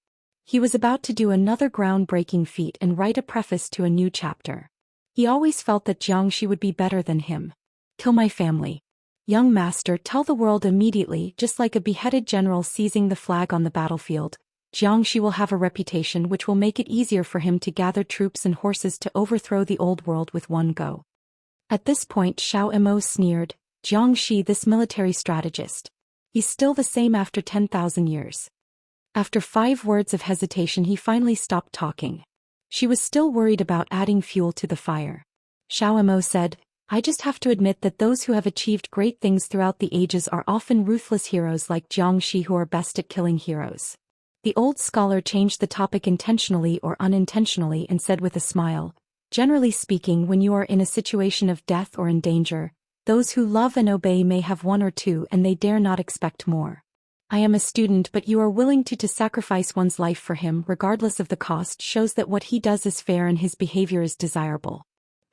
Speaker 1: He was about to do another groundbreaking feat and write a preface to a new chapter. He always felt that Xianxia would be better than him. Kill my family. Young master, tell the world immediately, just like a beheaded general seizing the flag on the battlefield. Xianxia will have a reputation which will make it easier for him to gather troops and horses to overthrow the old world with one go. At this point Xiao Mo sneered, Xianxia, this military strategist. He's still the same after 10,000 years. After 5 words of hesitation he finally stopped talking. She was still worried about adding fuel to the fire. Xiao Mo said, I just have to admit that those who have achieved great things throughout the ages are often ruthless heroes like Xianxia who are best at killing heroes. The old scholar changed the topic intentionally or unintentionally and said with a smile, generally speaking, when you are in a situation of death or in danger, those who love and obey may have 1 or 2 and they dare not expect more. I am a student, but you are willing to sacrifice one's life for him regardless of the cost shows that what he does is fair and his behavior is desirable.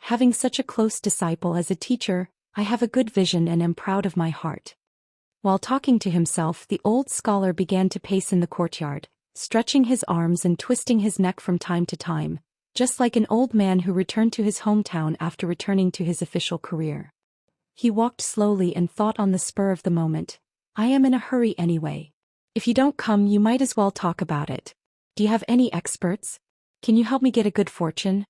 Speaker 1: Having such a close disciple as a teacher, I have a good vision and am proud of my heart. While talking to himself, the old scholar began to pace in the courtyard, stretching his arms and twisting his neck from time to time, just like an old man who returned to his hometown after returning to his official career. He walked slowly and thought on the spur of the moment, I am in a hurry anyway. If you don't come, you might as well talk about it. Do you have any experts? Can you help me get a good fortune?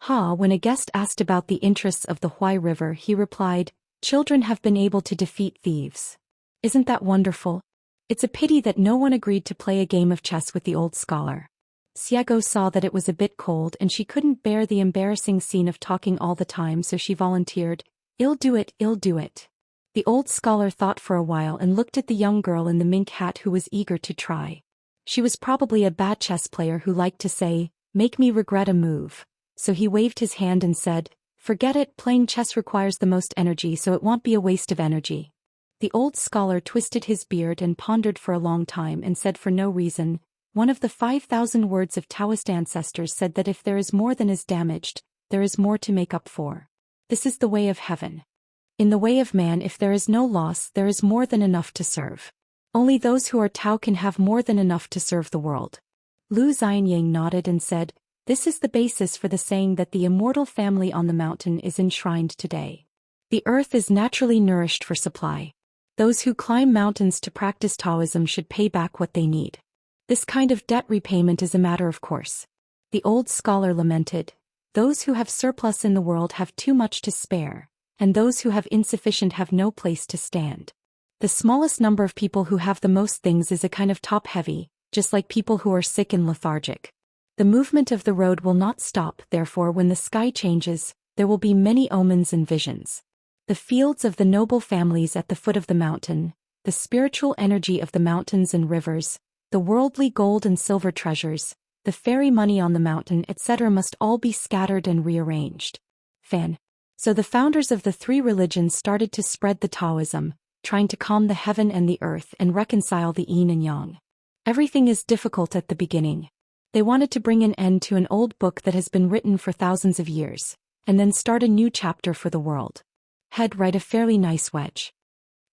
Speaker 1: When a guest asked about the interests of the Huai River, he replied, children have been able to defeat thieves. Isn't that wonderful? It's a pity that no one agreed to play a game of chess with the old scholar. Xiago saw that it was a bit cold and she couldn't bear the embarrassing scene of talking all the time, so she volunteered, I'll do it. The old scholar thought for a while and looked at the young girl in the mink hat who was eager to try. She was probably a bad chess player who liked to say, make me regret a move. So he waved his hand and said, forget it, playing chess requires the most energy, so it won't be a waste of energy. The old scholar twisted his beard and pondered for a long time and said for no reason, one of the 5,000 words of Taoist ancestors said that if there is more than is damaged, there is more to make up for. This is the way of heaven. In the way of man, if there is no loss, there is more than enough to serve. Only those who are Tao can have more than enough to serve the world. Lu Xianyang nodded and said, this is the basis for the saying that the immortal family on the mountain is enshrined today. The earth is naturally nourished for supply. Those who climb mountains to practice Taoism should pay back what they need. This kind of debt repayment is a matter of course. The old scholar lamented, those who have surplus in the world have too much to spare, and those who have insufficient have no place to stand. The smallest number of people who have the most things is a kind of top-heavy, just like people who are sick and lethargic. The movement of the road will not stop, therefore when the sky changes, there will be many omens and visions. The fields of the noble families at the foot of the mountain, the spiritual energy of the mountains and rivers, the worldly gold and silver treasures, the fairy money on the mountain, etc. must all be scattered and rearranged. So the founders of the three religions started to spread the Taoism, trying to calm the heaven and the earth and reconcile the yin and yang. Everything is difficult at the beginning. They wanted to bring an end to an old book that has been written for thousands of years, and then start a new chapter for the world. Write a fairly nice wedge.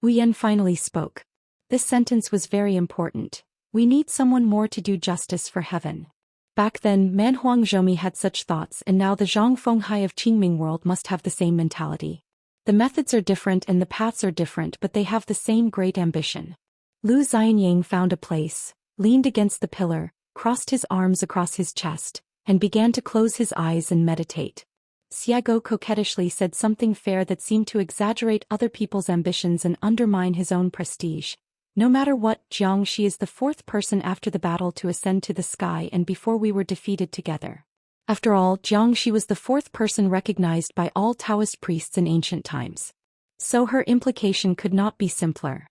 Speaker 1: Wu Yan finally spoke. This sentence was very important. We need someone more to do justice for heaven. Back then, Man Huang Zhomi had such thoughts, and now the Zhang Fenghai of Qingming world must have the same mentality. The methods are different and the paths are different, but they have the same great ambition. Lu Xianyang found a place, leaned against the pillar, crossed his arms across his chest, and began to close his eyes and meditate. Xiago coquettishly said something fair that seemed to exaggerate other people's ambitions and undermine his own prestige. No matter what, Xianxia is the 4th person after the battle to ascend to the sky and before we were defeated together. After all, Xianxia was the 4th person recognized by all Taoist priests in ancient times. So her implication could not be simpler.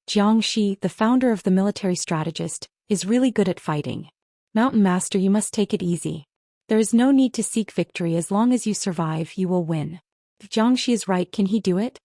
Speaker 1: Xianxia, the founder of the military strategist, is really good at fighting. Mountain Master, you must take it easy. There is no need to seek victory. As long as you survive, you will win. If Xianxia is right, can he do it?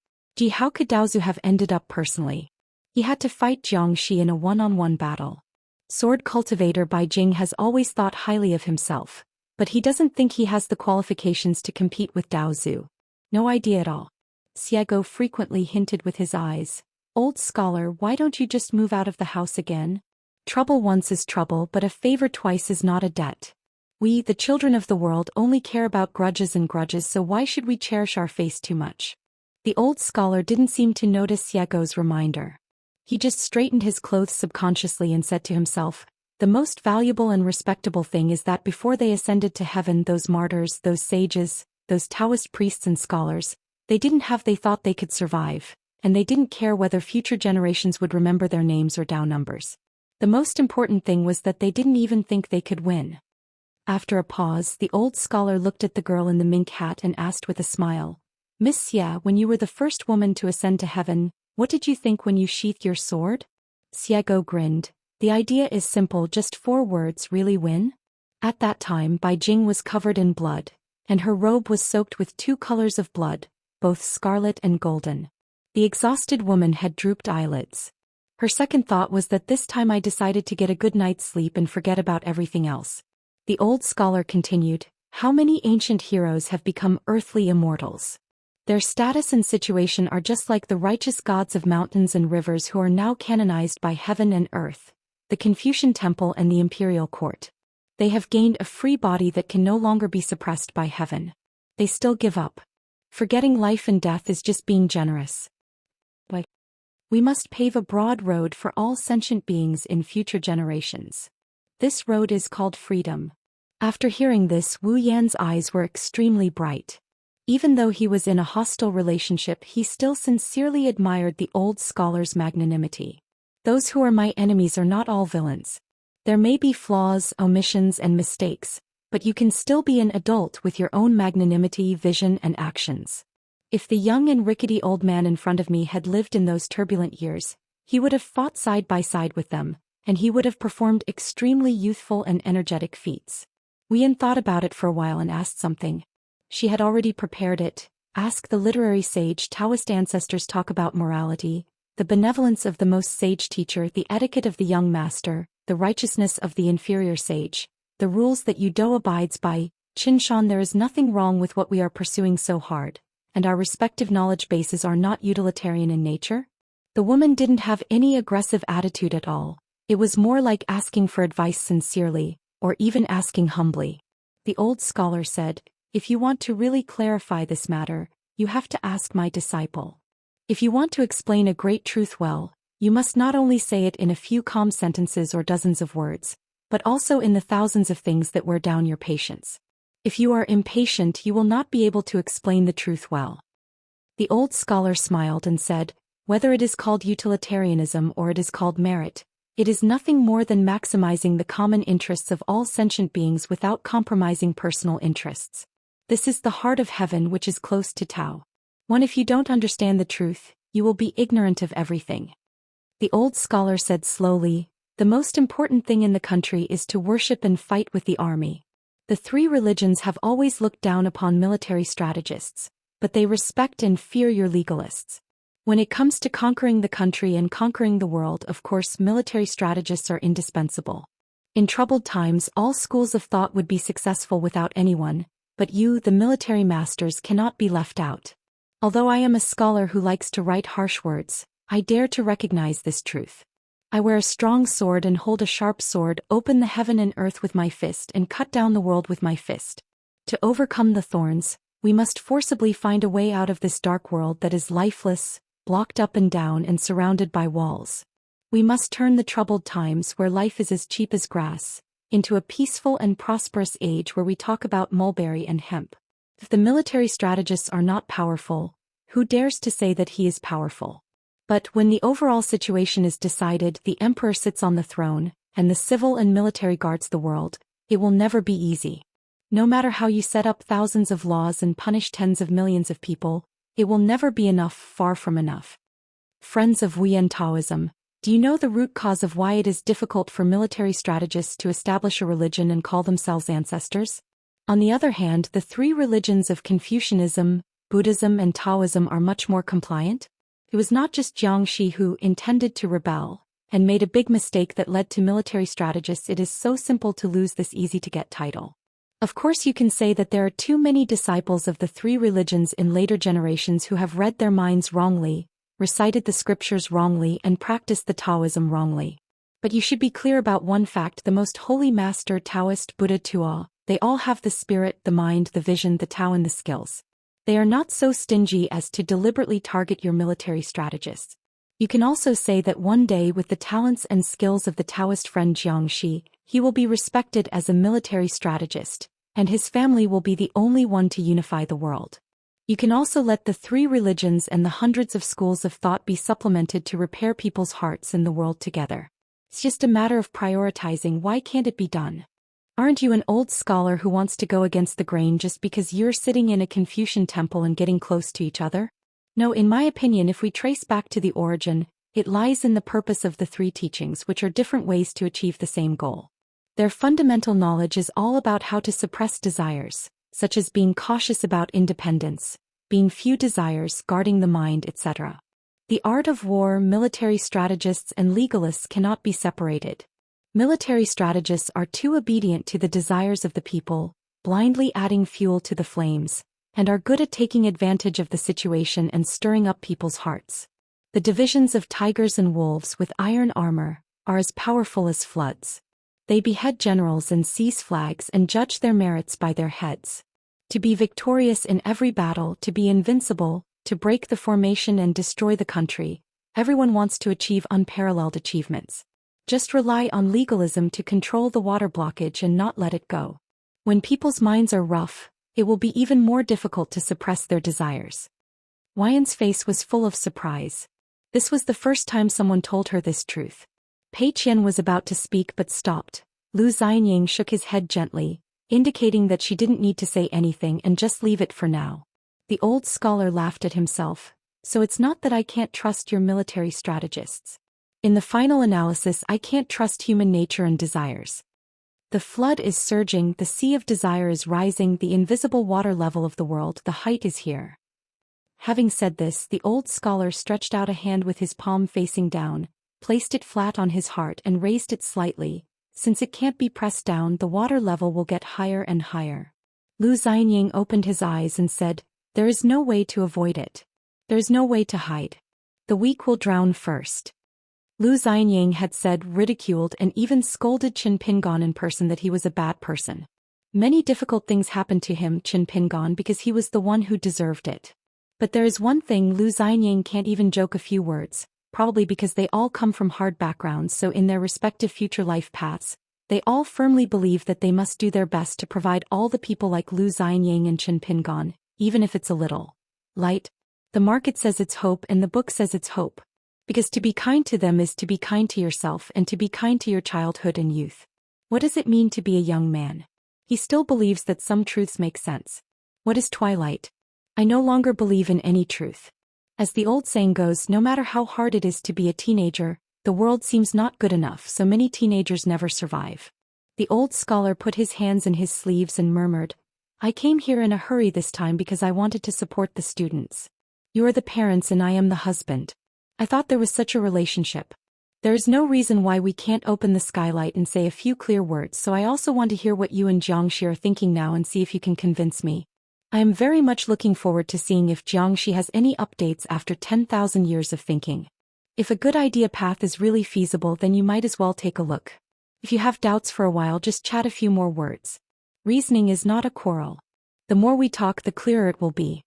Speaker 1: How could Daozu have ended up personally? He had to fight Xianxia in a one-on-one battle. Sword Cultivator Bai Jing has always thought highly of himself, but he doesn't think he has the qualifications to compete with Dao Zhu. No idea at all. Xiego frequently hinted with his eyes. Old scholar, why don't you just move out of the house again? Trouble once is trouble, but a favor twice is not a debt. We, the children of the world, only care about grudges, so why should we cherish our face too much? The old scholar didn't seem to notice Xiego's reminder. He just straightened his clothes subconsciously and said to himself, the most valuable and respectable thing is that before they ascended to heaven, those martyrs, those sages, those Taoist priests and scholars, they thought they could survive, and they didn't care whether future generations would remember their names or Dao numbers. The most important thing was that they didn't even think they could win. After a pause, the old scholar looked at the girl in the mink hat and asked with a smile, Miss Xia, when you were the first woman to ascend to heaven, what did you think when you sheathed your sword? Xiego grinned. The idea is simple, just 4 words, really win? At that time, Bai Jing was covered in blood, and her robe was soaked with 2 colors of blood, both scarlet and golden. The exhausted woman had drooped eyelids. Her second thought was that this time I decided to get a good night's sleep and forget about everything else. The old scholar continued, how many ancient heroes have become earthly immortals? Their status and situation are just like the righteous gods of mountains and rivers who are now canonized by heaven and earth, the Confucian temple and the imperial court. They have gained a free body that can no longer be suppressed by heaven. They still give up. Forgetting life and death is just being generous. But we must pave a broad road for all sentient beings in future generations. This road is called freedom. After hearing this, Wu Yan's eyes were extremely bright. Even though he was in a hostile relationship, he still sincerely admired the old scholar's magnanimity. Those who are my enemies are not all villains. There may be flaws, omissions, and mistakes, but you can still be an adult with your own magnanimity, vision, and actions. If the young and rickety old man in front of me had lived in those turbulent years, he would have fought side by side with them, and he would have performed extremely youthful and energetic feats. Wuyan thought about it for a while and asked something. She had already prepared it. Ask the literary sage. Taoist ancestors talk about morality, the benevolence of the most sage teacher, the etiquette of the young master, the righteousness of the inferior sage, the rules that Dao abides by. Qinshan, there is nothing wrong with what we are pursuing so hard, and our respective knowledge bases are not utilitarian in nature. The woman didn't have any aggressive attitude at all. It was more like asking for advice sincerely, or even asking humbly. The old scholar said, if you want to really clarify this matter, you have to ask my disciple. If you want to explain a great truth well, you must not only say it in a few calm sentences or dozens of words, but also in the thousands of things that wear down your patience. If you are impatient, you will not be able to explain the truth well. The old scholar smiled and said, whether it is called utilitarianism or it is called merit, it is nothing more than maximizing the common interests of all sentient beings without compromising personal interests. This is the heart of heaven, which is close to Tao. If you don't understand the truth, you will be ignorant of everything. The old scholar said slowly, the most important thing in the country is to worship and fight with the army. The 3 religions have always looked down upon military strategists, but they respect and fear your legalists. When it comes to conquering the country and conquering the world, of course, military strategists are indispensable. In troubled times, all schools of thought would be successful without anyone, but you, the military masters, cannot be left out. Although I am a scholar who likes to write harsh words, I dare to recognize this truth. I wear a strong sword and hold a sharp sword, open the heaven and earth with my fist and cut down the world with my fist. To overcome the thorns, we must forcibly find a way out of this dark world that is lifeless, blocked up and down and surrounded by walls. We must turn the troubled times where life is as cheap as grass, into a peaceful and prosperous age where we talk about mulberry and hemp. If the military strategists are not powerful, who dares to say that he is powerful? But when the overall situation is decided, the emperor sits on the throne, and the civil and military guards the world, it will never be easy. No matter how you set up thousands of laws and punish tens of millions of people, it will never be enough, far from enough. Friends of Wuyan Taoism, do you know the root cause of why it is difficult for military strategists to establish a religion and call themselves ancestors? On the other hand, the 3 religions of Confucianism, Buddhism and Taoism are much more compliant. It was not just Xianxia who intended to rebel, and made a big mistake that led to military strategists. It is so simple to lose this easy-to-get title. Of course you can say that there are too many disciples of the three religions in later generations who have read their minds wrongly, recited the scriptures wrongly and practiced the Taoism wrongly. But you should be clear about one fact: the most holy master Taoist Buddha Tuo, they all have the spirit, the mind, the vision, the Tao and the skills. They are not so stingy as to deliberately target your military strategists. You can also say that one day with the talents and skills of the Taoist friend Xianxia, he will be respected as a military strategist, and his family will be the only one to unify the world. You can also let the three religions and the hundreds of schools of thought be supplemented to repair people's hearts in the world together. It's just a matter of prioritizing. Why can't it be done? Aren't you an old scholar who wants to go against the grain just because you're sitting in a Confucian temple and getting close to each other? No, in my opinion, if we trace back to the origin, it lies in the purpose of the three teachings, which are different ways to achieve the same goal. Their fundamental knowledge is all about how to suppress desires, such as being cautious about independence, being few desires, guarding the mind, etc. The art of war, military strategists and legalists cannot be separated. Military strategists are too obedient to the desires of the people, blindly adding fuel to the flames, and are good at taking advantage of the situation and stirring up people's hearts. The divisions of tigers and wolves with iron armor are as powerful as floods. They behead generals and seize flags and judge their merits by their heads. To be victorious in every battle, to be invincible, to break the formation and destroy the country, everyone wants to achieve unparalleled achievements. Just rely on legalism to control the water blockage and not let it go. When people's minds are rough, it will be even more difficult to suppress their desires. Yuan's face was full of surprise. This was the first time someone told her this truth. Pei Qian was about to speak but stopped. Lu Xianying shook his head gently, indicating that she didn't need to say anything and just leave it for now. The old scholar laughed at himself. So it's not that I can't trust your military strategists. In the final analysis, I can't trust human nature and desires. The flood is surging, the sea of desire is rising, the invisible water level of the world, the height is here. Having said this, the old scholar stretched out a hand with his palm facing down, placed it flat on his heart and raised it slightly. Since it can't be pressed down, the water level will get higher and higher. Lu Xianying opened his eyes and said, "There is no way to avoid it. There is no way to hide. The weak will drown first." Lu Xianying had said, ridiculed and even scolded Qin Pingon in person that he was a bad person. Many difficult things happened to him, Qin Pingon, because he was the one who deserved it. But there is one thing: Lu Xianying can't even joke a few words, probably because they all come from hard backgrounds, so in their respective future life paths, they all firmly believe that they must do their best to provide all the people like Lu Xianying and Qin Pingon, even if it's a little light. The market says it's hope and the book says it's hope. Because to be kind to them is to be kind to yourself and to be kind to your childhood and youth. What does it mean to be a young man? He still believes that some truths make sense. What is twilight? I no longer believe in any truth. As the old saying goes, no matter how hard it is to be a teenager, the world seems not good enough, so many teenagers never survive. The old scholar put his hands in his sleeves and murmured, "I came here in a hurry this time because I wanted to support the students. You are the parents and I am the husband. I thought there was such a relationship. There is no reason why we can't open the skylight and say a few clear words, so I also want to hear what you and Xianxia are thinking now and see if you can convince me. I am very much looking forward to seeing if Xianxia has any updates after 10,000 years of thinking. If a good idea path is really feasible, then you might as well take a look. If you have doubts for a while, just chat a few more words. Reasoning is not a quarrel. The more we talk, the clearer it will be."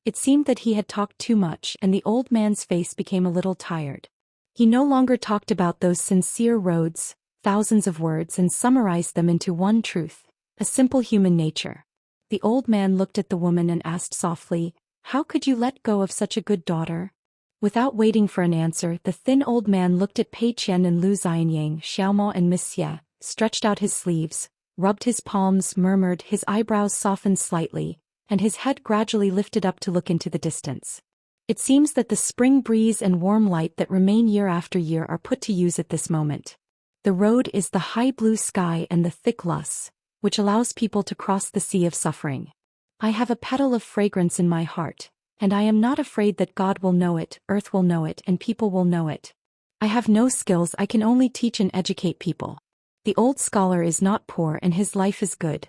Speaker 1: It seemed that he had talked too much, and the old man's face became a little tired. He no longer talked about those sincere roads, thousands of words, and summarized them into one truth: a simple human nature. The old man looked at the woman and asked softly, "How could you let go of such a good daughter?" Without waiting for an answer, the thin old man looked at Pei Qian and Lu Xianying, Xiaomao and Miss Xie, stretched out his sleeves, rubbed his palms, murmured, his eyebrows softened slightly, and his head gradually lifted up to look into the distance. It seems that the spring breeze and warm light that remain year after year are put to use at this moment. The road is the high blue sky and the thick lush, which allows people to cross the sea of suffering. I have a petal of fragrance in my heart, and I am not afraid that God will know it, earth will know it, and people will know it. I have no skills, I can only teach and educate people. The old scholar is not poor and his life is good.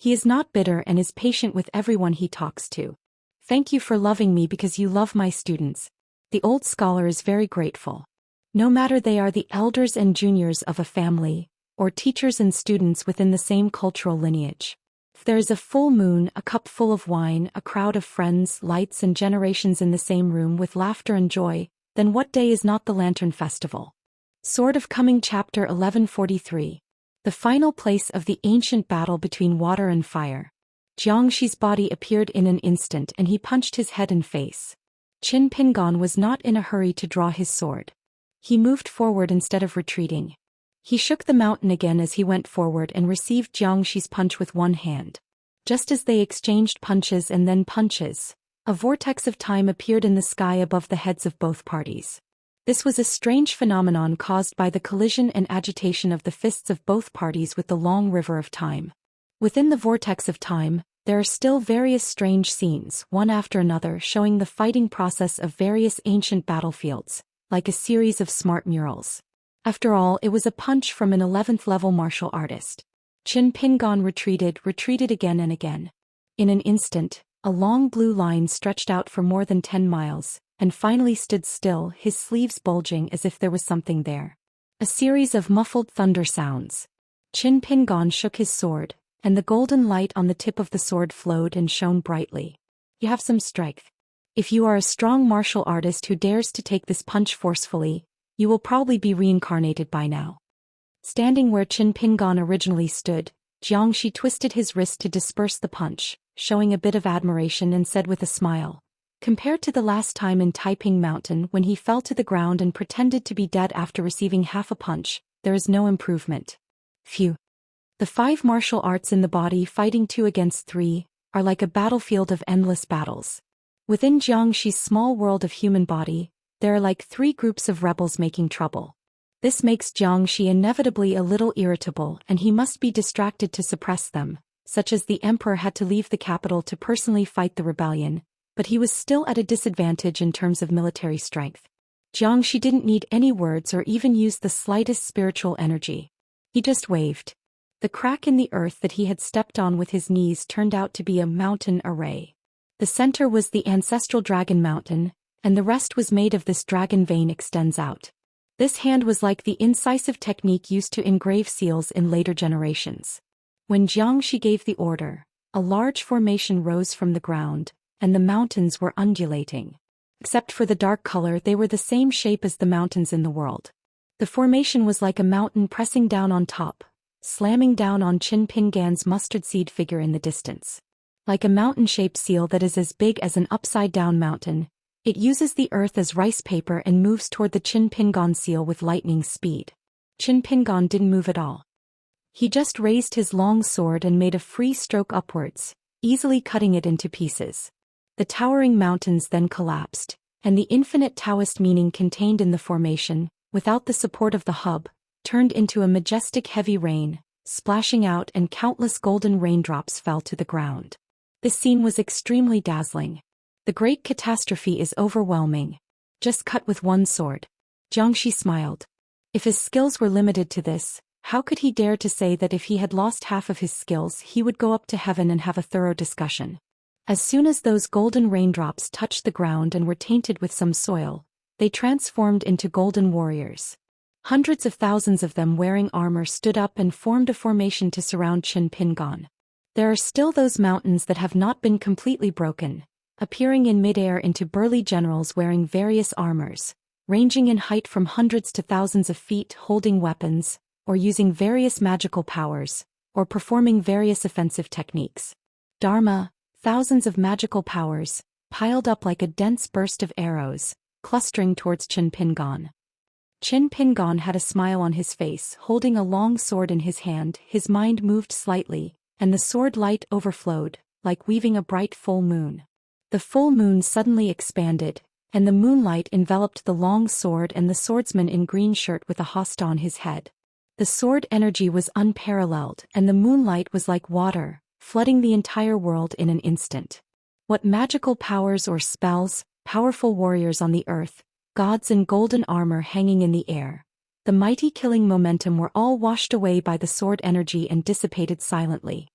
Speaker 1: He is not bitter and is patient with everyone he talks to. Thank you for loving me because you love my students. The old scholar is very grateful. No matter they are the elders and juniors of a family, or teachers and students within the same cultural lineage. If there is a full moon, a cup full of wine, a crowd of friends, lights and generations in the same room with laughter and joy, then what day is not the Lantern Festival? Sword of Coming Chapter 1143. The final place of the ancient battle between water and fire. Xianxi's body appeared in an instant and he punched his head and face. Qin Pingon was not in a hurry to draw his sword. He moved forward instead of retreating. He shook the mountain again as he went forward and received Xianxi's punch with one hand. Just as they exchanged punches and then punches, a vortex of time appeared in the sky above the heads of both parties. This was a strange phenomenon caused by the collision and agitation of the fists of both parties with the long river of time. Within the vortex of time, there are still various strange scenes, one after another, showing the fighting process of various ancient battlefields, like a series of smart murals. After all, it was a punch from an 11th level martial artist. Qin Pingon retreated again and again. In an instant, a long blue line stretched out for more than 10 miles, and finally stood still, his sleeves bulging as if there was something there. A series of muffled thunder sounds. Qin Pingon shook his sword, and the golden light on the tip of the sword flowed and shone brightly. You have some strength. If you are a strong martial artist who dares to take this punch forcefully, you will probably be reincarnated by now. Standing where Qin Pingon originally stood, Xianxia twisted his wrist to disperse the punch, showing a bit of admiration and said with a smile, compared to the last time in Taiping Mountain when he fell to the ground and pretended to be dead after receiving half a punch, there is no improvement. Phew. The 5 martial arts in the body fighting 2 against 3, are like a battlefield of endless battles. Within Xianxi's small world of human body, there are like 3 groups of rebels making trouble. This makes Xianxia inevitably a little irritable and he must be distracted to suppress them, such as the emperor had to leave the capital to personally fight the rebellion, but he was still at a disadvantage in terms of military strength. Xianxia didn't need any words or even use the slightest spiritual energy. He just waved. The crack in the earth that he had stepped on with his knees turned out to be a mountain array. The center was the ancestral dragon mountain, and the rest was made of this dragon vein extends out. This hand was like the incisive technique used to engrave seals in later generations. When Xianxia gave the order, a large formation rose from the ground, and the mountains were undulating. Except for the dark color, they were the same shape as the mountains in the world. The formation was like a mountain pressing down on top, slamming down on Qin Pingon's mustard seed figure in the distance. Like a mountain-shaped seal that is as big as an upside-down mountain, it uses the earth as rice paper and moves toward the Qin Pingon seal with lightning speed. Qin Pingon didn't move at all. He just raised his long sword and made a free stroke upwards, easily cutting it into pieces. The towering mountains then collapsed, and the infinite Taoist meaning contained in the formation, without the support of the hub, turned into a majestic heavy rain, splashing out, and countless golden raindrops fell to the ground. This scene was extremely dazzling. The great catastrophe is overwhelming. Just cut with one sword. Xianxia smiled. If his skills were limited to this, how could he dare to say that if he had lost half of his skills he would go up to heaven and have a thorough discussion? As soon as those golden raindrops touched the ground and were tainted with some soil, they transformed into golden warriors. Hundreds of thousands of them wearing armor stood up and formed a formation to surround Qin Pingon. There are still those mountains that have not been completely broken, appearing in midair into burly generals wearing various armors, ranging in height from hundreds to thousands of feet, holding weapons, or using various magical powers, or performing various offensive techniques. Dharma, thousands of magical powers, piled up like a dense burst of arrows, clustering towards Qin Pingon. Qin Pingon had a smile on his face, holding a long sword in his hand. His mind moved slightly, and the sword light overflowed, like weaving a bright full moon. The full moon suddenly expanded, and the moonlight enveloped the long sword and the swordsman in green shirt with a hosta on his head. The sword energy was unparalleled, and the moonlight was like water, flooding the entire world in an instant. What magical powers or spells, powerful warriors on the earth, gods in golden armor hanging in the air. The mighty killing momentum were all washed away by the sword energy and dissipated silently.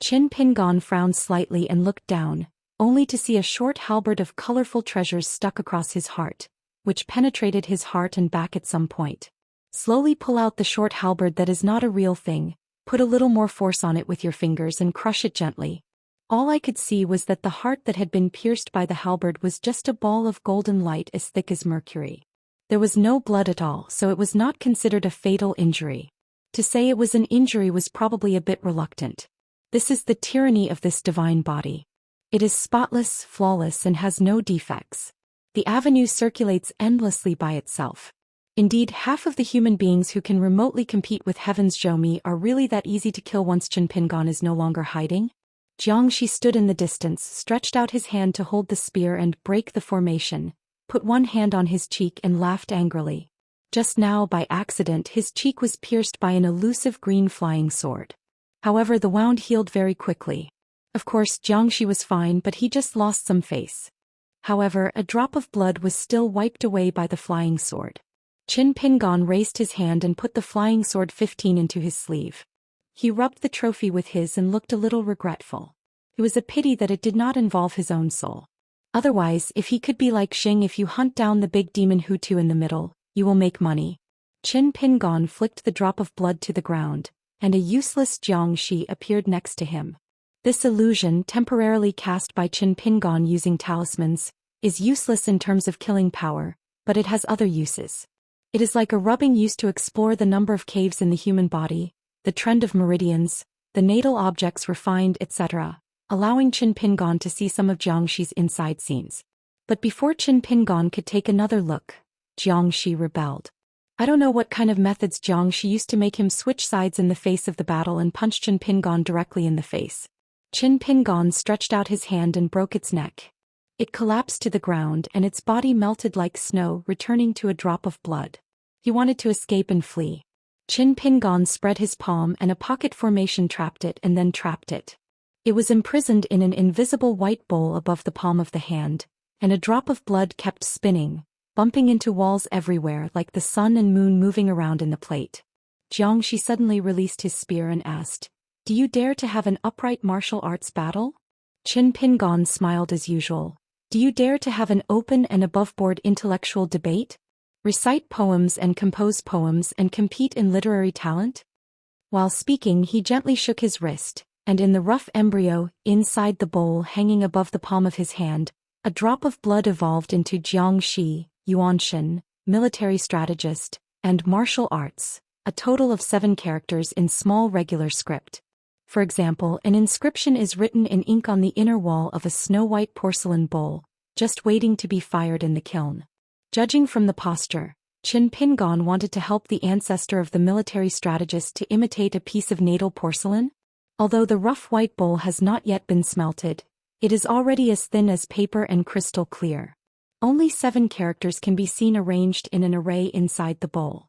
Speaker 1: Qin Pingon frowned slightly and looked down, only to see a short halberd of colorful treasures stuck across his heart, which penetrated his heart and back at some point. Slowly pull out the short halberd that is not a real thing, put a little more force on it with your fingers and crush it gently. All I could see was that the heart that had been pierced by the halberd was just a ball of golden light as thick as mercury. There was no blood at all, so it was not considered a fatal injury. To say it was an injury was probably a bit reluctant. This is the tyranny of this divine body. It is spotless, flawless, and has no defects. The avenue circulates endlessly by itself. Indeed, half of the human beings who can remotely compete with Heaven's Zhou are really that easy to kill once Qin Pingon is no longer hiding. Xianxia stood in the distance, stretched out his hand to hold the spear and break the formation, put one hand on his cheek and laughed angrily. Just now, by accident, his cheek was pierced by an elusive green flying sword. However, the wound healed very quickly. Of course, Xianxia was fine, but he just lost some face. However, a drop of blood was still wiped away by the flying sword. Qin Pingon raised his hand and put the flying sword 15 into his sleeve. He rubbed the trophy with his and looked a little regretful. It was a pity that it did not involve his own soul. Otherwise, if he could be like Xing, if you hunt down the big demon Hutu in the middle, you will make money. Qin Pingon flicked the drop of blood to the ground, and a useless Xianxia appeared next to him. This illusion, temporarily cast by Qin Pingon using talismans, is useless in terms of killing power, but it has other uses. It is like a rubbing used to explore the number of caves in the human body, the trend of meridians, the natal objects refined, etc., allowing Qin Pingon to see some of Xianxia's inside scenes. But before Qin Pingon could take another look, Xianxia rebelled. I don't know what kind of methods Xianxia used to make him switch sides in the face of the battle and punch Qin Pingon directly in the face. Qin Pingon stretched out his hand and broke its neck. It collapsed to the ground and its body melted like snow, returning to a drop of blood. He wanted to escape and flee. Qin Pingon spread his palm and a pocket formation trapped it and then trapped it. It was imprisoned in an invisible white bowl above the palm of the hand, and a drop of blood kept spinning, bumping into walls everywhere like the sun and moon moving around in the plate. Xianxia suddenly released his spear and asked, "Do you dare to have an upright martial arts battle?" Qin Pingon smiled as usual. "Do you dare to have an open and above-board intellectual debate? Recite poems and compose poems and compete in literary talent?" While speaking, he gently shook his wrist, and in the rough embryo, inside the bowl hanging above the palm of his hand, a drop of blood evolved into Xianxia, Yuanshan, military strategist, and martial arts, a total of 7 characters in small regular script. For example, an inscription is written in ink on the inner wall of a snow-white porcelain bowl, just waiting to be fired in the kiln. Judging from the posture, Qin Pingon wanted to help the ancestor of the military strategist to imitate a piece of natal porcelain. Although the rough white bowl has not yet been smelted, it is already as thin as paper and crystal clear. Only 7 characters can be seen arranged in an array inside the bowl.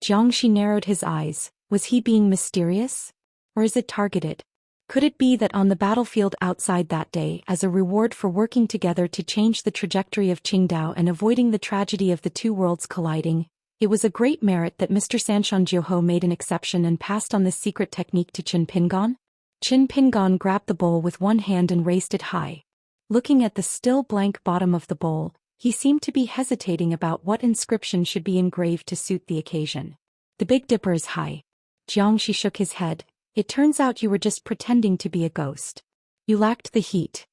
Speaker 1: Xianxia narrowed his eyes. Was he being mysterious? Or is it targeted? Could it be that on the battlefield outside that day, as a reward for working together to change the trajectory of Qingdao and avoiding the tragedy of the 2 worlds colliding, it was a great merit that Mr. Sanshan Jiuho made an exception and passed on this secret technique to Qin Pingon? Qin Pingon grabbed the bowl with one hand and raised it high. Looking at the still blank bottom of the bowl, he seemed to be hesitating about what inscription should be engraved to suit the occasion. "The Big Dipper is high." Xianxia shook his head. "It turns out you were just pretending to be a ghost. You lacked the heat.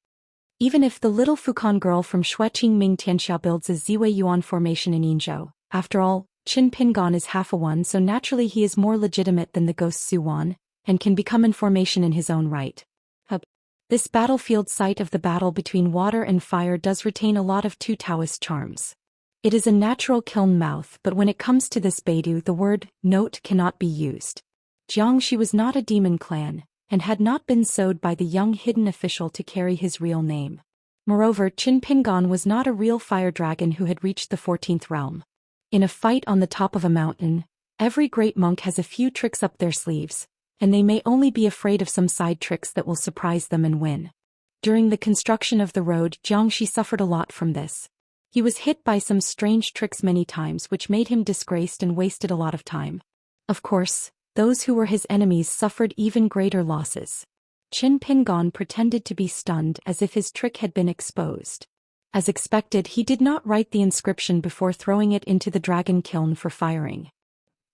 Speaker 1: Even if the little Fukan girl from Shueqing Ming Tianxia builds a Ziwei Yuan formation in Yinzhou, after all, Qin Pingon is half a one, so naturally he is more legitimate than the ghost Su Wan, and can become in formation in his own right. This battlefield site of the battle between water and fire does retain a lot of two Taoist charms. It is a natural kiln mouth, but when it comes to this Beidou, the word note cannot be used. Xianxia was not a demon clan, and had not been sewed by the young hidden official to carry his real name. Moreover, Qin Pingon was not a real fire dragon who had reached the 14th realm. In a fight on the top of a mountain, every great monk has a few tricks up their sleeves, and they may only be afraid of some side tricks that will surprise them and win. During the construction of the road, Xianxia suffered a lot from this. He was hit by some strange tricks many times, which made him disgraced and wasted a lot of time. Of course, those who were his enemies suffered even greater losses. Qin Pingon pretended to be stunned as if his trick had been exposed. As expected, he did not write the inscription before throwing it into the dragon kiln for firing.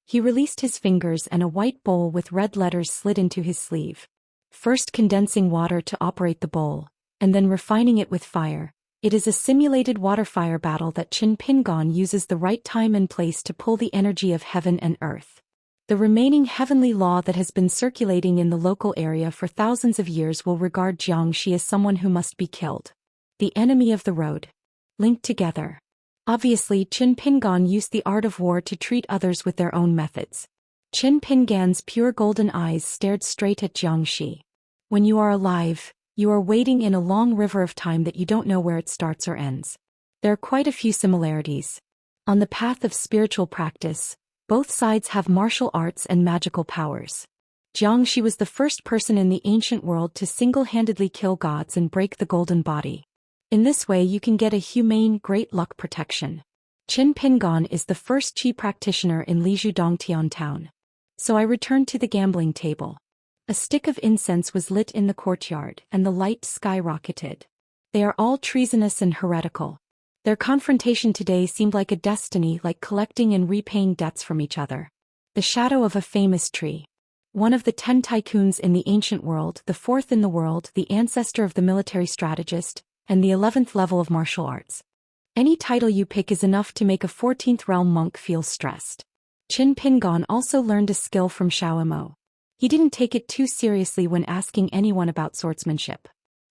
Speaker 1: He released his fingers and a white bowl with red letters slid into his sleeve. First condensing water to operate the bowl, and then refining it with fire. It is a simulated water-fire battle that Qin Pingon uses the right time and place to pull the energy of heaven and earth. The remaining heavenly law that has been circulating in the local area for thousands of years will regard Xianxia as someone who must be killed. The enemy of the road. Linked together. Obviously, Qin Pingon used the art of war to treat others with their own methods. Qin Pingan's pure golden eyes stared straight at Xianxia. When you are alive, you are wading in a long river of time that you don't know where it starts or ends. There are quite a few similarities. On the path of spiritual practice, both sides have martial arts and magical powers. Xianxia was the first person in the ancient world to single-handedly kill gods and break the golden body. In this way you can get a humane great luck protection. Qin Pingon is the first qi practitioner in Lizhu Dongtian town. So I returned to the gambling table. A stick of incense was lit in the courtyard and the light skyrocketed. They are all treasonous and heretical. Their confrontation today seemed like a destiny, like collecting and repaying debts from each other. The shadow of a famous tree. One of the 10 tycoons in the ancient world, the 4th in the world, the ancestor of the military strategist, and the 11th level of martial arts. Any title you pick is enough to make a 14th realm monk feel stressed. Qin Pingon also learned a skill from Xiaomo. He didn't take it too seriously when asking anyone about swordsmanship.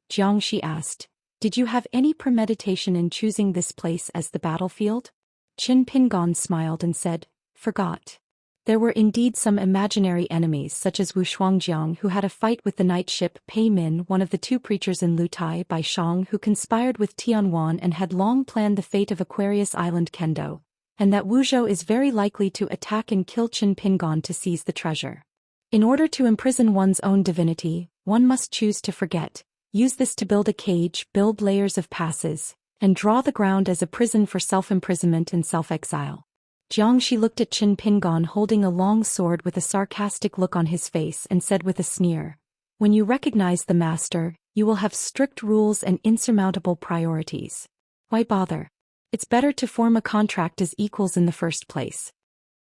Speaker 1: Xianxia asked, "Did you have any premeditation in choosing this place as the battlefield?" Qin Pingon smiled and said, "Forgot." There were indeed some imaginary enemies such as Wu Shuangjiang, who had a fight with the night ship Pei Min, one of the 2 preachers in Lutai, Bai Shang, who conspired with Tianwan and had long planned the fate of Aquarius Island Kendo, and that Wu Zhou is very likely to attack and kill Qin Pingon to seize the treasure. In order to imprison one's own divinity, one must choose to forget, use this to build a cage, build layers of passes, and draw the ground as a prison for self-imprisonment and self-exile. Xianxia looked at Qin Pingon holding a long sword with a sarcastic look on his face and said with a sneer, "When you recognize the master, you will have strict rules and insurmountable priorities. Why bother? It's better to form a contract as equals in the first place."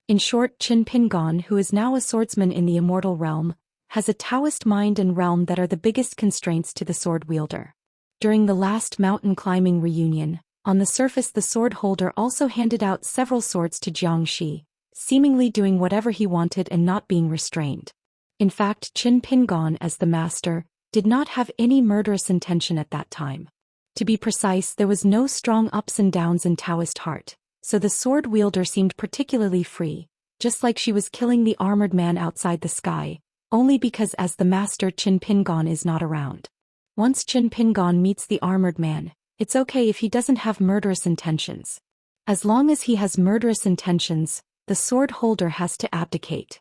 Speaker 1: In short, Qin Pingon, who is now a swordsman in the immortal realm, has a Taoist mind and realm that are the biggest constraints to the sword wielder. During the last mountain climbing reunion, on the surface the sword holder also handed out several swords to Xianxia, seemingly doing whatever he wanted and not being restrained. In fact, Qin Pingon, as the master, did not have any murderous intention at that time. To be precise, there was no strong ups and downs in Taoist heart, so the sword wielder seemed particularly free, just like she was killing the armored man outside the sky, only because as the master Qin Pingon is not around. Once Qin Pingon meets the armored man, it's okay if he doesn't have murderous intentions. As long as he has murderous intentions, the sword holder has to abdicate.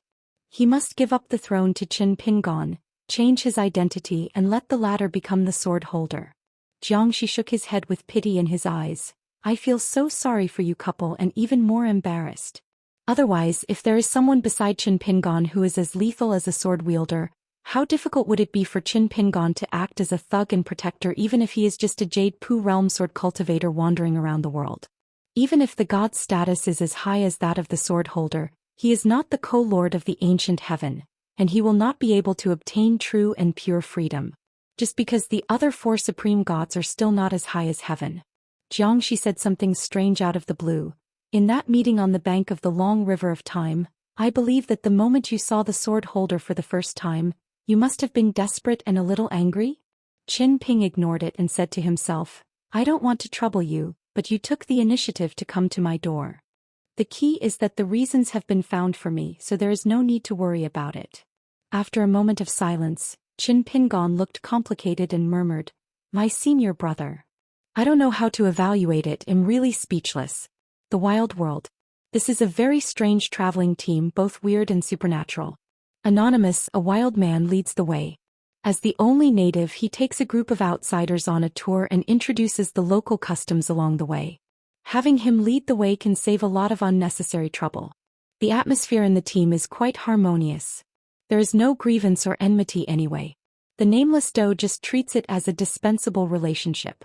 Speaker 1: He must give up the throne to Qin Pingon, change his identity and let the latter become the sword holder. Xianxia shook his head with pity in his eyes. "I feel so sorry for you couple and even more embarrassed. Otherwise, if there is someone beside Qin Pingon who is as lethal as a sword wielder, how difficult would it be for Qin Pingon to act as a thug and protector even if he is just a Jade Pu realm sword cultivator wandering around the world? Even if the god's status is as high as that of the sword holder, he is not the co-lord of the ancient heaven, and he will not be able to obtain true and pure freedom, just because the other 4 supreme gods are still not as high as heaven." Xianxia said something strange out of the blue. "In that meeting on the bank of the long river of time, I believe that the moment you saw the sword holder for the first time, you must have been desperate and a little angry?" Qin Ping ignored it and said to himself, "I don't want to trouble you, but you took the initiative to come to my door. The key is that the reasons have been found for me, so there is no need to worry about it." After a moment of silence, Qin Pingon looked complicated and murmured, "My senior brother. I don't know how to evaluate it, am really speechless. The wild world. This is a very strange traveling team, both weird and supernatural. Anonymous, a wild man, leads the way. As the only native, he takes a group of outsiders on a tour and introduces the local customs along the way. Having him lead the way can save a lot of unnecessary trouble. The atmosphere in the team is quite harmonious. There is no grievance or enmity anyway. The nameless Dou just treats it as a dispensable relationship.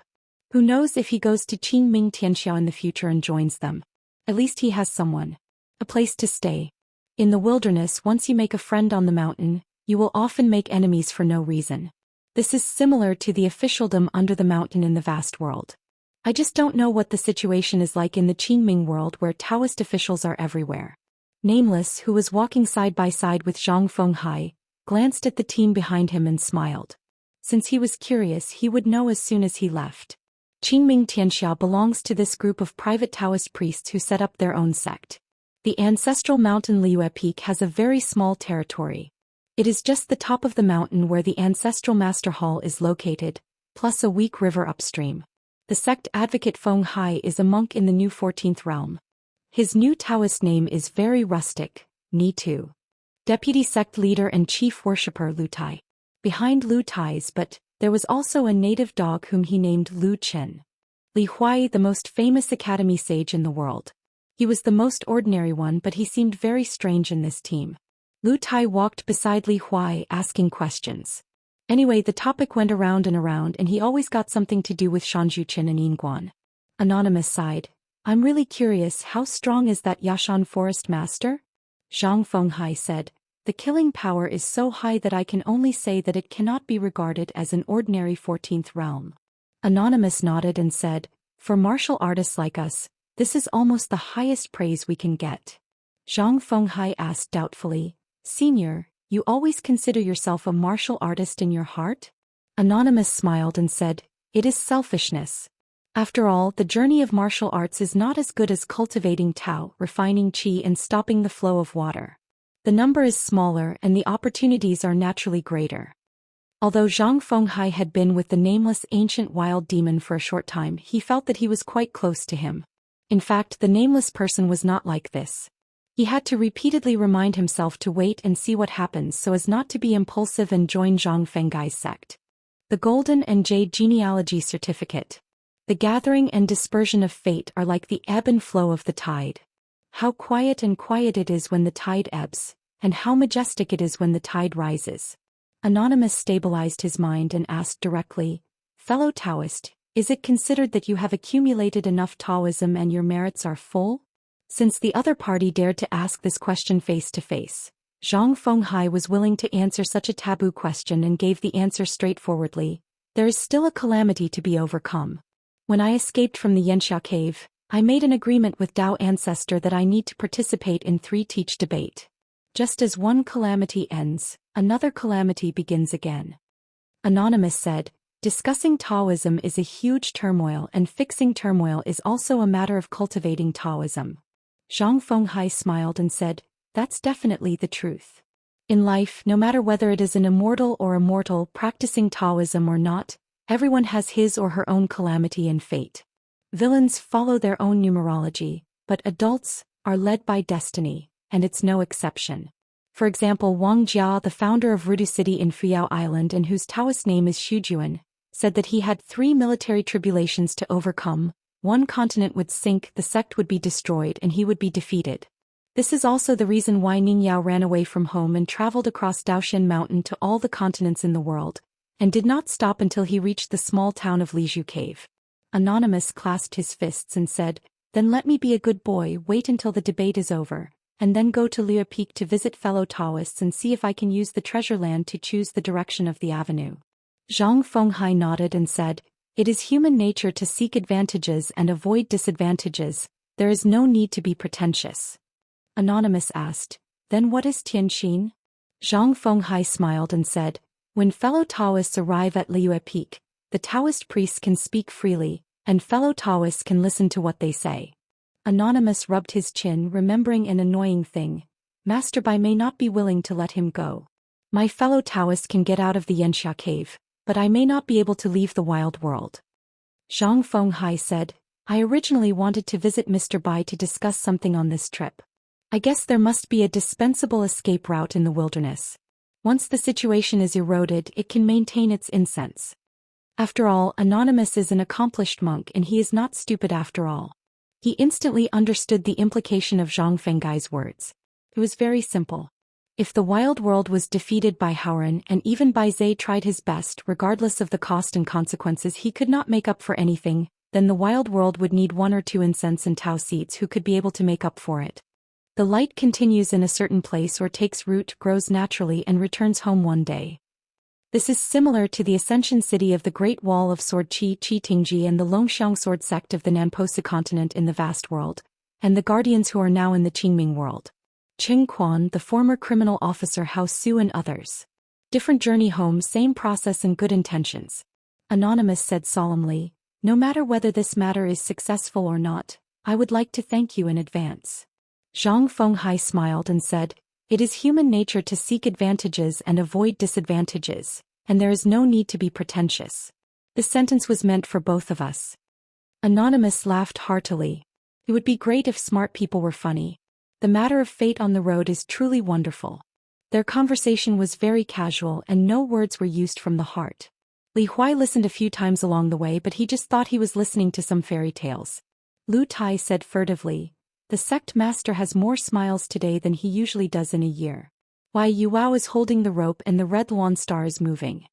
Speaker 1: Who knows if he goes to Qingming Tianxia in the future and joins them. At least he has someone. A place to stay. In the wilderness, once you make a friend on the mountain, you will often make enemies for no reason. This is similar to the officialdom under the mountain in the vast world. I just don't know what the situation is like in the Qingming world where Taoist officials are everywhere. Nameless, who was walking side by side with Zhang Fenghai, glanced at the team behind him and smiled. Since he was curious, he would know as soon as he left. Qingming Tianxia belongs to this group of private Taoist priests who set up their own sect. The ancestral mountain Liue Peak has a very small territory. It is just the top of the mountain where the ancestral master hall is located, plus a weak river upstream. The sect advocate Feng Hai is a monk in the new 14th realm. His new Taoist name is very rustic, Ni Tu. Deputy sect leader and chief worshipper Lu Tai. Behind Lu Tai's but, there was also a native dog whom he named Lu Chen. Li Huai, the most famous academy sage in the world. He was the most ordinary one, but he seemed very strange in this team. Lu Tai walked beside Li Huai asking questions. Anyway, the topic went around and he always got something to do with Shanjuchen and Yinguan. Anonymous sighed. I'm really curious, how strong is that Yashan forest master? Zhang Fenghai said. The killing power is so high that I can only say that it cannot be regarded as an ordinary 14th realm. Anonymous nodded and said, for martial artists like us, this is almost the highest praise we can get. Zhang Fenghai asked doubtfully, Senior, you always consider yourself a martial artist in your heart? Anonymous smiled and said, it is selfishness. After all, the journey of martial arts is not as good as cultivating Tao, refining Qi and stopping the flow of water. The number is smaller and the opportunities are naturally greater. Although Zhang Fenghai had been with the nameless ancient wild demon for a short time, he felt that he was quite close to him. In fact, the nameless person was not like this. He had to repeatedly remind himself to wait and see what happens so as not to be impulsive and join Zhang Fenghai's sect. The Golden and Jade Genealogy Certificate. The gathering and dispersion of fate are like the ebb and flow of the tide. How quiet it is when the tide ebbs, and how majestic it is when the tide rises. Anonymous stabilized his mind and asked directly, Fellow Taoist, is it considered that you have accumulated enough Taoism and your merits are full? Since the other party dared to ask this question face to face, Zhang Fenghai was willing to answer such a taboo question and gave the answer straightforwardly. There is still a calamity to be overcome. When I escaped from the Xianxia cave, I made an agreement with Dao ancestor that I need to participate in 3 teach debate. Just as one calamity ends, another calamity begins again. Anonymous said, discussing Taoism is a huge turmoil and fixing turmoil is also a matter of cultivating Taoism. Zhang Fenghai smiled and said, that's definitely the truth. In life, no matter whether it is an immortal or immortal practicing Taoism or not, everyone has his or her own calamity and fate. Villains follow their own numerology, but adults are led by destiny, and it's no exception. For example, Wang Jia, the founder of Rudu City in Fuyao Island and whose Taoist name is Shujuan, said that he had 3 military tribulations to overcome. 1 continent would sink, the sect would be destroyed, and he would be defeated. This is also the reason why Ningyao ran away from home and traveled across Dao Xian Mountain to all the continents in the world, and did not stop until he reached the small town of Liju Cave. Anonymous clasped his fists and said, then let me be a good boy, wait until the debate is over, and then go to Liu Peak to visit fellow Taoists and see if I can use the treasure land to choose the direction of the avenue. Zhang Fenghai nodded and said, it is human nature to seek advantages and avoid disadvantages, there is no need to be pretentious. Anonymous asked, then what is Tianxin? Zhang Fenghai smiled and said, when fellow Taoists arrive at Liu Peak, the Taoist priests can speak freely, and fellow Taoists can listen to what they say. Anonymous rubbed his chin, remembering an annoying thing. Master Bai may not be willing to let him go. My fellow Taoists can get out of the Xianxia cave, but I may not be able to leave the wild world. Zhang Fenghai said, I originally wanted to visit Mr. Bai to discuss something on this trip. I guess there must be a dispensable escape route in the wilderness. Once the situation is eroded, it can maintain its incense. After all, Anonymous is an accomplished monk and he is not stupid after all. He instantly understood the implication of Zhang Fenghai's words. It was very simple. If the wild world was defeated by Howren and even Bai Zhe tried his best regardless of the cost and consequences he could not make up for anything, then the wild world would need 1 or 2 incense and Tao seeds who could be able to make up for it. The light continues in a certain place or takes root, grows naturally and returns home one day. This is similar to the Ascension City of the Great Wall of Sword Qi Tingji and the Longxiang Sword Sect of the Nanposi continent in the vast world, and the Guardians who are now in the Qingming world. Qing Quan, the former criminal officer Hao Su and others. Different journey home, same process and good intentions. Anonymous said solemnly, "No matter whether this matter is successful or not, I would like to thank you in advance." Zhang Fenghai smiled and said, "It is human nature to seek advantages and avoid disadvantages, and there is no need to be pretentious. This sentence was meant for both of us." Anonymous laughed heartily. It would be great if smart people were funny. The matter of fate on the road is truly wonderful. Their conversation was very casual and no words were used from the heart. Li Huai listened a few times along the way, but he just thought he was listening to some fairy tales. Lu Tai said furtively, "The sect master has more smiles today than he usually does in a year. Why, Yuao is holding the rope and the red Luan star is moving."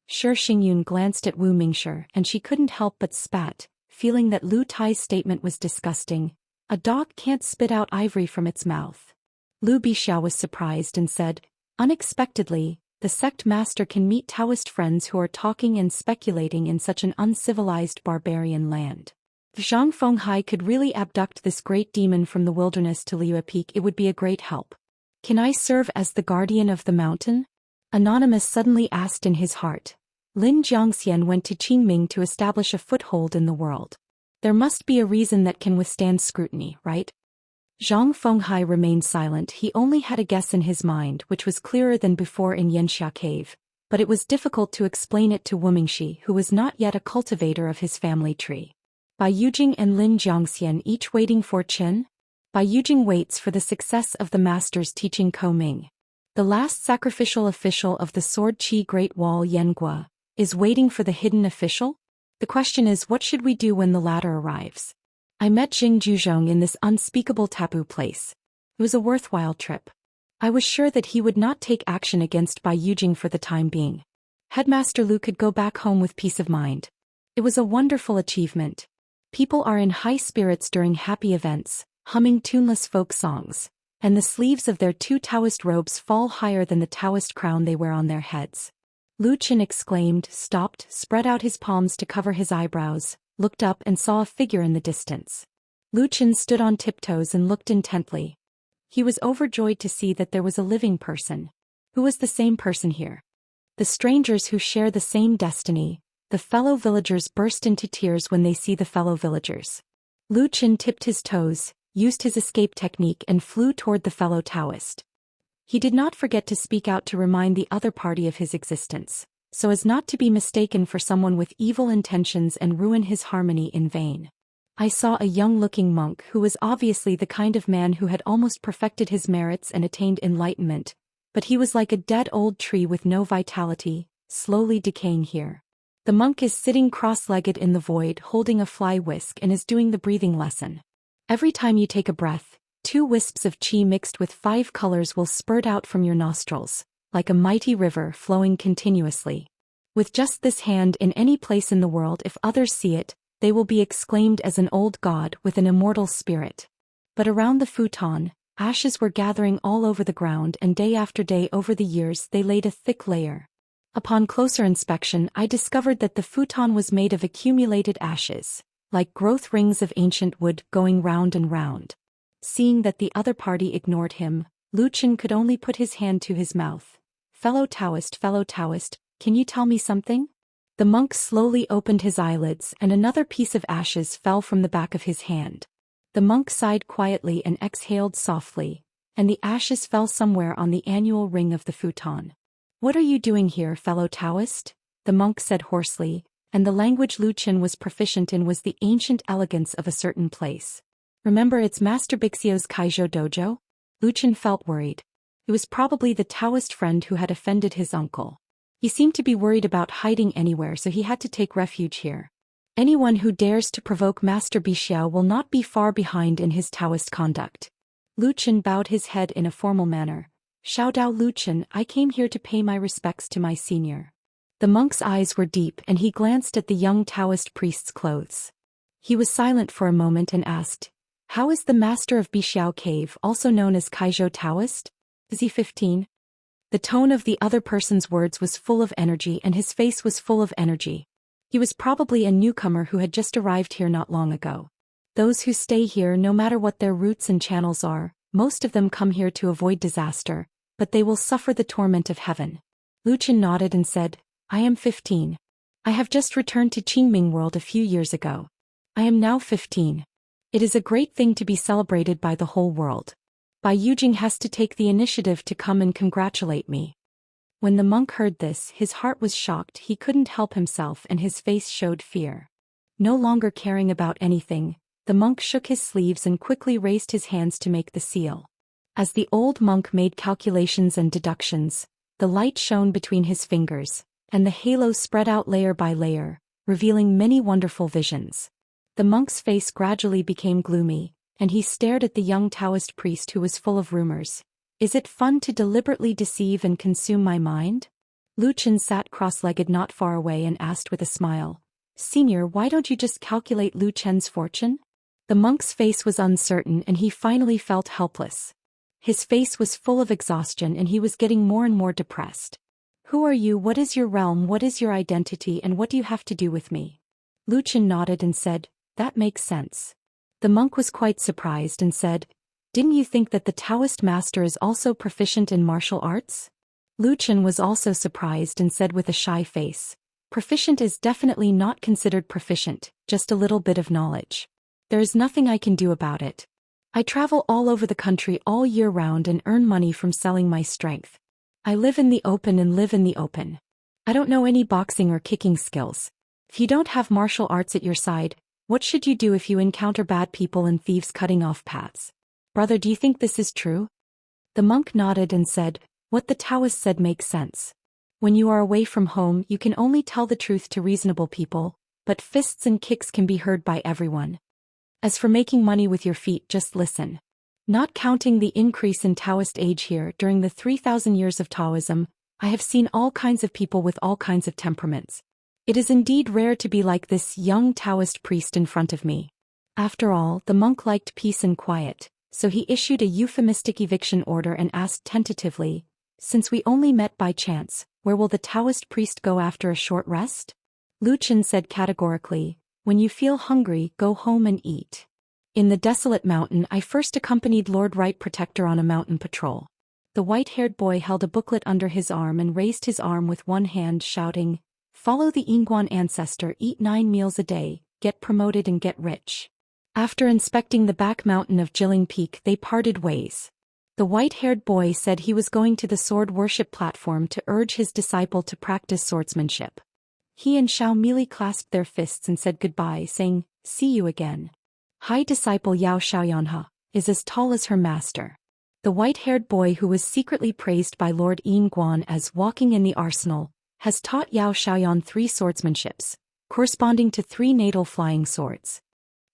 Speaker 1: Shi Xingyun glanced at Wu Mingshi and she couldn't help but spat, feeling that Lu Tai's statement was disgusting. A dog can't spit out ivory from its mouth. Lu Bixiao was surprised and said, "Unexpectedly, the sect master can meet Taoist friends who are talking and speculating in such an uncivilized barbarian land. If Zhang Fenghai could really abduct this great demon from the wilderness to Liu Peak, it would be a great help. Can I serve as the guardian of the mountain?" Anonymous suddenly asked in his heart. Lin Jiangxian went to Qingming to establish a foothold in the world. There must be a reason that can withstand scrutiny, right? Zhang Fenghai remained silent. He only had a guess in his mind, which was clearer than before in Xianxia cave, but it was difficult to explain it to Wu Mingshi, who was not yet a cultivator of his family tree. Bai Yujing and Lin Jiangxian each waiting for Qin? Bai Yujing waits for the success of the master's teaching Koming. The last sacrificial official of the Sword Qi Great Wall Yengua is waiting for the hidden official? The question is, what should we do when the latter arrives? I met Jing Juzhong in this unspeakable taboo place. It was a worthwhile trip. I was sure that he would not take action against Bai Yujing for the time being. Headmaster Lu could go back home with peace of mind. It was a wonderful achievement. People are in high spirits during happy events, humming tuneless folk songs, and the sleeves of their 2 Taoist robes fall higher than the Taoist crown they wear on their heads. Lu Qin exclaimed, stopped, spread out his palms to cover his eyebrows, looked up and saw a figure in the distance. Lu Qin stood on tiptoes and looked intently. He was overjoyed to see that there was a living person. Who was the same person here? The strangers who share the same destiny. The fellow villagers burst into tears when they see the fellow villagers. Lu Qin tipped his toes, used his escape technique and flew toward the fellow Taoist. He did not forget to speak out to remind the other party of his existence, so as not to be mistaken for someone with evil intentions and ruin his harmony in vain. I saw a young-looking monk who was obviously the kind of man who had almost perfected his merits and attained enlightenment, but he was like a dead old tree with no vitality, slowly decaying here. The monk is sitting cross-legged in the void holding a fly whisk and is doing the breathing lesson. Every time you take a breath, 2 wisps of qi mixed with 5 colors will spurt out from your nostrils, like a mighty river flowing continuously. With just this hand in any place in the world, if others see it, they will be exclaimed as an old god with an immortal spirit. But around the futon, ashes were gathering all over the ground, and day after day over the years they laid a thick layer. Upon closer inspection I discovered that the futon was made of accumulated ashes, like growth rings of ancient wood going round and round. Seeing that the other party ignored him, Lu Qin could only put his hand to his mouth. Fellow Taoist, can you tell me something?" The monk slowly opened his eyelids and another piece of ashes fell from the back of his hand. The monk sighed quietly and exhaled softly, and the ashes fell somewhere on the annual ring of the futon. "What are you doing here, fellow Taoist?" the monk said hoarsely, and the language Lu Qin was proficient in was the ancient elegance of a certain place. "Remember it's Master Bixio's Kaijo dojo?" Lu Qin felt worried. It was probably the Taoist friend who had offended his uncle. He seemed to be worried about hiding anywhere, so he had to take refuge here. Anyone who dares to provoke Master Bixiao will not be far behind in his Taoist conduct. Lu Qin bowed his head in a formal manner. Xiaodao Luchan, I came here to pay my respects to my senior. The monk's eyes were deep and he glanced at the young Taoist priest's clothes. He was silent for a moment and asked, how is the master of Bixiao Cave, also known as Kaizhou Taoist? Is he 15? The tone of the other person's words was full of energy and his face was full of energy. He was probably a newcomer who had just arrived here not long ago. Those who stay here, no matter what their routes and channels are, most of them come here to avoid disaster, but they will suffer the torment of heaven. Luchan nodded and said, I am 15. I have just returned to Qingming World a few years ago. I am now 15. It is a great thing to be celebrated by the whole world. Bai Yujing has to take the initiative to come and congratulate me. When the monk heard this, his heart was shocked, he couldn't help himself and his face showed fear. No longer caring about anything, the monk shook his sleeves and quickly raised his hands to make the seal. As the old monk made calculations and deductions, the light shone between his fingers, and the halo spread out layer by layer, revealing many wonderful visions. The monk's face gradually became gloomy, and he stared at the young Taoist priest who was full of rumors. Is it fun to deliberately deceive and consume my mind? Luchan sat cross-legged not far away and asked with a smile, Senior, why don't you just calculate Lu Chen's fortune? The monk's face was uncertain and he finally felt helpless. His face was full of exhaustion and he was getting more and more depressed. Who are you? What is your realm? What is your identity? And what do you have to do with me? Luchan nodded and said, that makes sense. The monk was quite surprised and said, didn't you think that the Taoist master is also proficient in martial arts? Luchan was also surprised and said with a shy face, proficient is definitely not considered proficient, just a little bit of knowledge. There is nothing I can do about it. I travel all over the country all year round and earn money from selling my strength. I live in the open and live in the open. I don't know any boxing or kicking skills. If you don't have martial arts at your side, what should you do if you encounter bad people and thieves cutting off paths? Brother, do you think this is true? The monk nodded and said, what the Taoist said makes sense. When you are away from home, you can only tell the truth to reasonable people, but fists and kicks can be heard by everyone. As for making money with your feet, just listen. Not counting the increase in Taoist age here during the 3,000 years of Taoism, I have seen all kinds of people with all kinds of temperaments. It is indeed rare to be like this young Taoist priest in front of me. After all, the monk liked peace and quiet, so he issued a euphemistic eviction order and asked tentatively, since we only met by chance, where will the Taoist priest go after a short rest? Luchan said categorically, when you feel hungry, go home and eat. In the desolate mountain, I first accompanied Lord Right Protector on a mountain patrol. The white-haired boy held a booklet under his arm and raised his arm with one hand, shouting, follow the Yinguan ancestor, eat 9 meals a day, get promoted and get rich. After inspecting the back mountain of Jilling Peak, they parted ways. The white-haired boy said he was going to the sword worship platform to urge his disciple to practice swordsmanship. He and Xiao merely clasped their fists and said goodbye, saying, see you again. High disciple Yao Xiaoyanhe is as tall as her master. The white-haired boy who was secretly praised by Lord Yinguan as walking in the arsenal, has taught Yao Xiaoyan 3 swordsmanships, corresponding to 3 natal flying swords.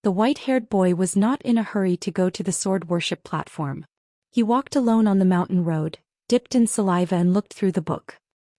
Speaker 1: The white-haired boy was not in a hurry to go to the sword worship platform. He walked alone on the mountain road, dipped in saliva and looked through the book.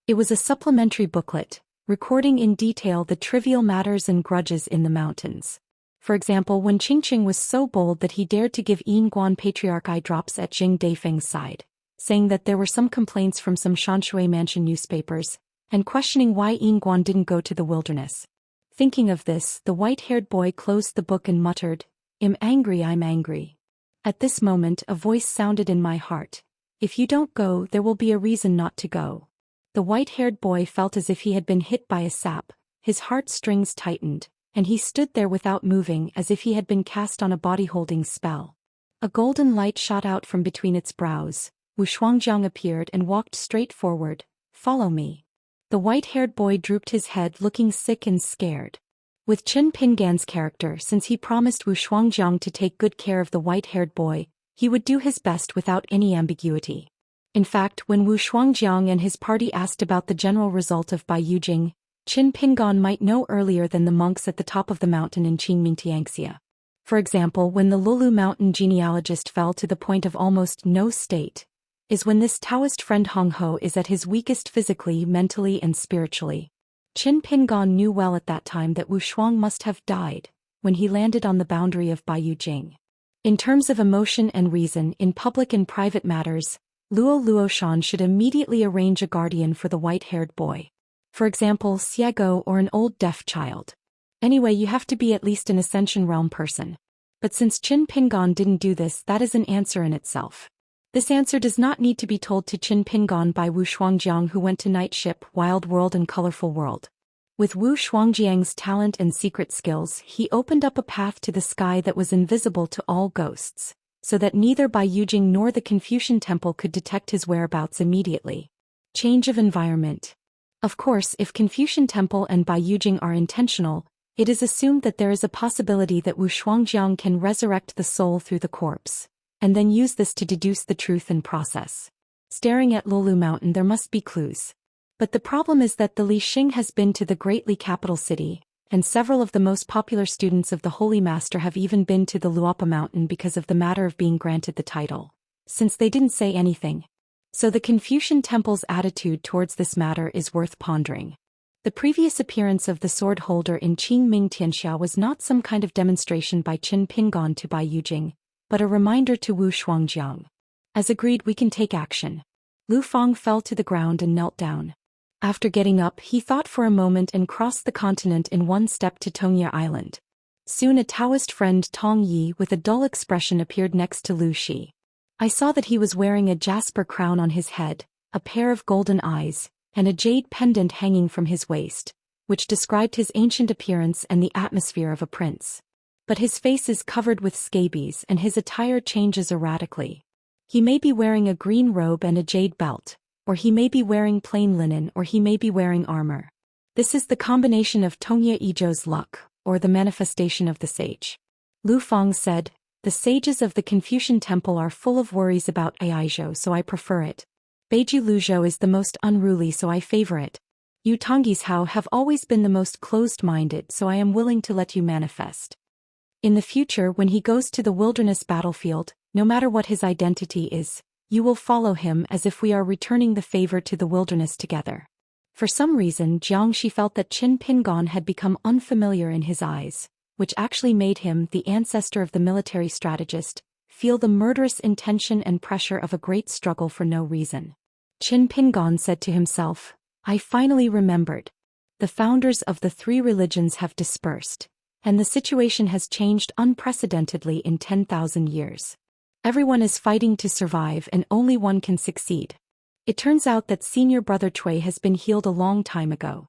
Speaker 1: It was a supplementary booklet, recording in detail the trivial matters and grudges in the mountains. For example, when Qingqing was so bold that he dared to give Yinguan patriarch eye drops at Jing Daifeng's side, saying that there were some complaints from some Shanshui mansion newspapers, and questioning why Yinguan didn't go to the wilderness. Thinking of this, the white-haired boy closed the book and muttered, I'm angry. At this moment, a voice sounded in my heart. If you don't go, there will be a reason not to go. The white-haired boy felt as if he had been hit by a sap, his heartstrings tightened, and he stood there without moving as if he had been cast on a body-holding spell. A golden light shot out from between its brows. Wu Shuangjiang appeared and walked straight forward. Follow me. The white-haired boy drooped his head, looking sick and scared. With Chen Pingan's character, since he promised Wu Shuangjiang to take good care of the white-haired boy, he would do his best without any ambiguity. In fact, when Wu Shuangjiang and his party asked about the general result of Bai Yujing, Qin Pingan might know earlier than the monks at the top of the mountain in Qingming Xianxia. For example, when the Lulu mountain genealogist fell to the point of almost no state, is when this Taoist friend Hong Ho is at his weakest physically, mentally and spiritually. Qin Pingon knew well at that time that Wu Shuang must have died when he landed on the boundary of Baiyu Jing. In terms of emotion and reason in public and private matters, Luo Luoshan should immediately arrange a guardian for the white-haired boy. For example, Xiego or an old deaf child. Anyway, you have to be at least an Ascension Realm person. But since Qin Pingon didn't do this, that is an answer in itself. This answer does not need to be told to Qin Pingon by Wu Shuangjiang, who went to Night Ship, Wild World and Colorful World. With Wu Shuangjiang's talent and secret skills, he opened up a path to the sky that was invisible to all ghosts, so that neither Baiyu Jing nor the Confucian Temple could detect his whereabouts immediately. Change of environment. Of course, if Confucian Temple and Baiyu Jing are intentional, it is assumed that there is a possibility that Wu Shuangjiang can resurrect the soul through the corpse, and then use this to deduce the truth in process. Staring at Lulu Mountain, there must be clues. But the problem is that the Li Xing has been to the great Li capital city, and several of the most popular students of the Holy Master have even been to the Luopa Mountain because of the matter of being granted the title, since they didn't say anything. So the Confucian Temple's attitude towards this matter is worth pondering. The previous appearance of the sword holder in Qingming Tianxia was not some kind of demonstration by Qin Pingon to Baiyu Jing, but a reminder to Wu Shuangjiang. As agreed, we can take action. Lu Fang fell to the ground and knelt down. After getting up, he thought for a moment and crossed the continent in one step to Tongye Island. Soon a Taoist friend Tong Yi with a dull expression appeared next to Lu Shi. I saw that he was wearing a jasper crown on his head, a pair of golden eyes, and a jade pendant hanging from his waist, which described his ancient appearance and the atmosphere of a prince. But his face is covered with scabies and his attire changes erratically. He may be wearing a green robe and a jade belt, or he may be wearing plain linen, or he may be wearing armor. This is the combination of Tongye Ijo's luck, or the manifestation of the sage. Lu Fang said, "The sages of the Confucian Temple are full of worries about Aijo, so I prefer it. Beiju Luzhou is the most unruly, so I favor it. You Tongyi's Hao have always been the most closed-minded, so I am willing to let you manifest." In the future, when he goes to the wilderness battlefield, no matter what his identity is, you will follow him as if we are returning the favor to the wilderness together. For some reason, Jiangxi felt that Qin Pingon had become unfamiliar in his eyes, which actually made him, the ancestor of the military strategist, feel the murderous intention and pressure of a great struggle for no reason. Qin Pingon said to himself, "I finally remembered. The founders of the three religions have dispersed, and the situation has changed unprecedentedly in 10,000 years. Everyone is fighting to survive and only one can succeed. It turns out that senior brother Cui has been healed a long time ago.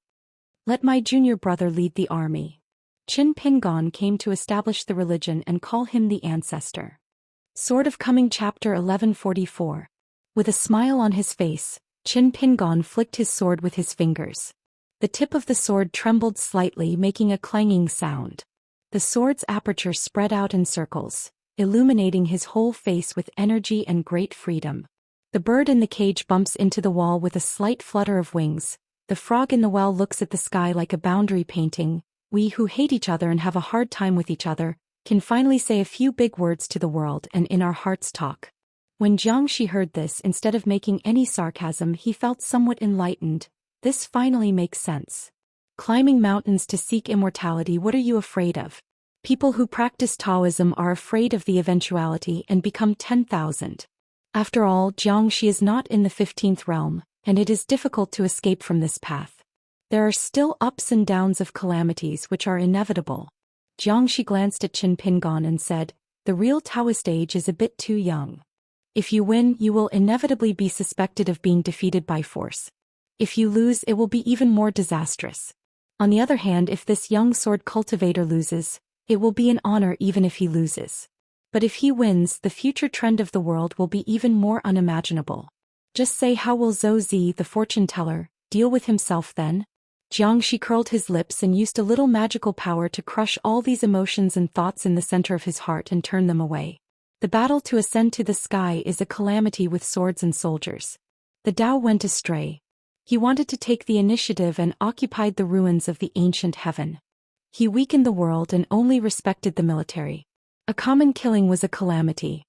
Speaker 1: Let my junior brother lead the army." Qin Pingon came to establish the religion and call him the ancestor. Sword of Coming Chapter 1144. With a smile on his face, Qin Pingon flicked his sword with his fingers. The tip of the sword trembled slightly, making a clanging sound. The sword's aperture spread out in circles, illuminating his whole face with energy and great freedom. The bird in the cage bumps into the wall with a slight flutter of wings. The frog in the well looks at the sky like a boundary painting. We who hate each other and have a hard time with each other can finally say a few big words to the world and in our hearts talk. When Jiangxi heard this, instead of making any sarcasm, he felt somewhat enlightened. This finally makes sense. Climbing mountains to seek immortality, what are you afraid of? People who practice Taoism are afraid of the eventuality and become 10,000. After all, Jiangxi is not in the 15th realm, and it is difficult to escape from this path. There are still ups and downs of calamities which are inevitable. Jiangxi glanced at Qin Pingon and said, "The real Taoist age is a bit too young. If you win, you will inevitably be suspected of being defeated by force. If you lose, it will be even more disastrous. On the other hand, if this young sword cultivator loses, it will be an honor even if he loses. But if he wins, the future trend of the world will be even more unimaginable. Just say, how will Zhou Zi, the fortune teller, deal with himself then?" Jiangxi curled his lips and used a little magical power to crush all these emotions and thoughts in the center of his heart and turn them away. The battle to ascend to the sky is a calamity with swords and soldiers. The Tao went astray. He wanted to take the initiative and occupied the ruins of the ancient heaven. He weakened the world and only respected the military. A common killing was a calamity.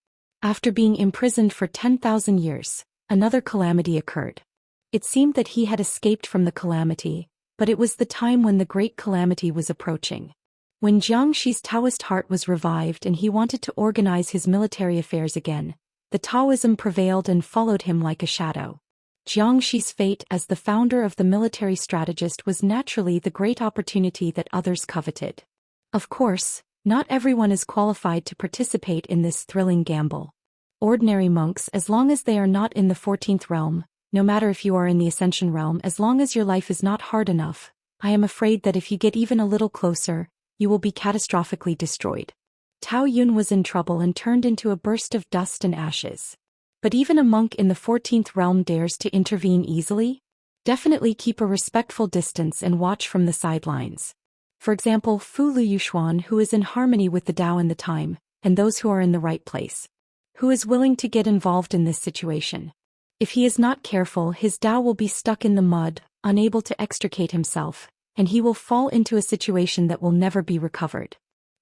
Speaker 1: After being imprisoned for 10,000 years, Another calamity occurred. It seemed that he had escaped from the calamity, but it was the time when the great calamity was approaching. When Xianxi's Taoist heart was revived and he wanted to organize his military affairs again, the Taoism prevailed and followed him like a shadow. Xianxi's fate as the founder of the military strategist was naturally the great opportunity that others coveted. Of course, not everyone is qualified to participate in this thrilling gamble. Ordinary monks, as long as they are not in the 14th realm, no matter if you are in the Ascension realm, as long as your life is not hard enough, I am afraid that if you get even a little closer, you will be catastrophically destroyed. Tao Yun was in trouble and turned into a burst of dust and ashes. But even a monk in the 14th realm dares to intervene easily? Definitely keep a respectful distance and watch from the sidelines. For example, Fu Luyuxuan, who is in harmony with the Tao and the time, and those who are in the right place. Who is willing to get involved in this situation. If he is not careful, his Tao will be stuck in the mud, unable to extricate himself, and he will fall into a situation that will never be recovered.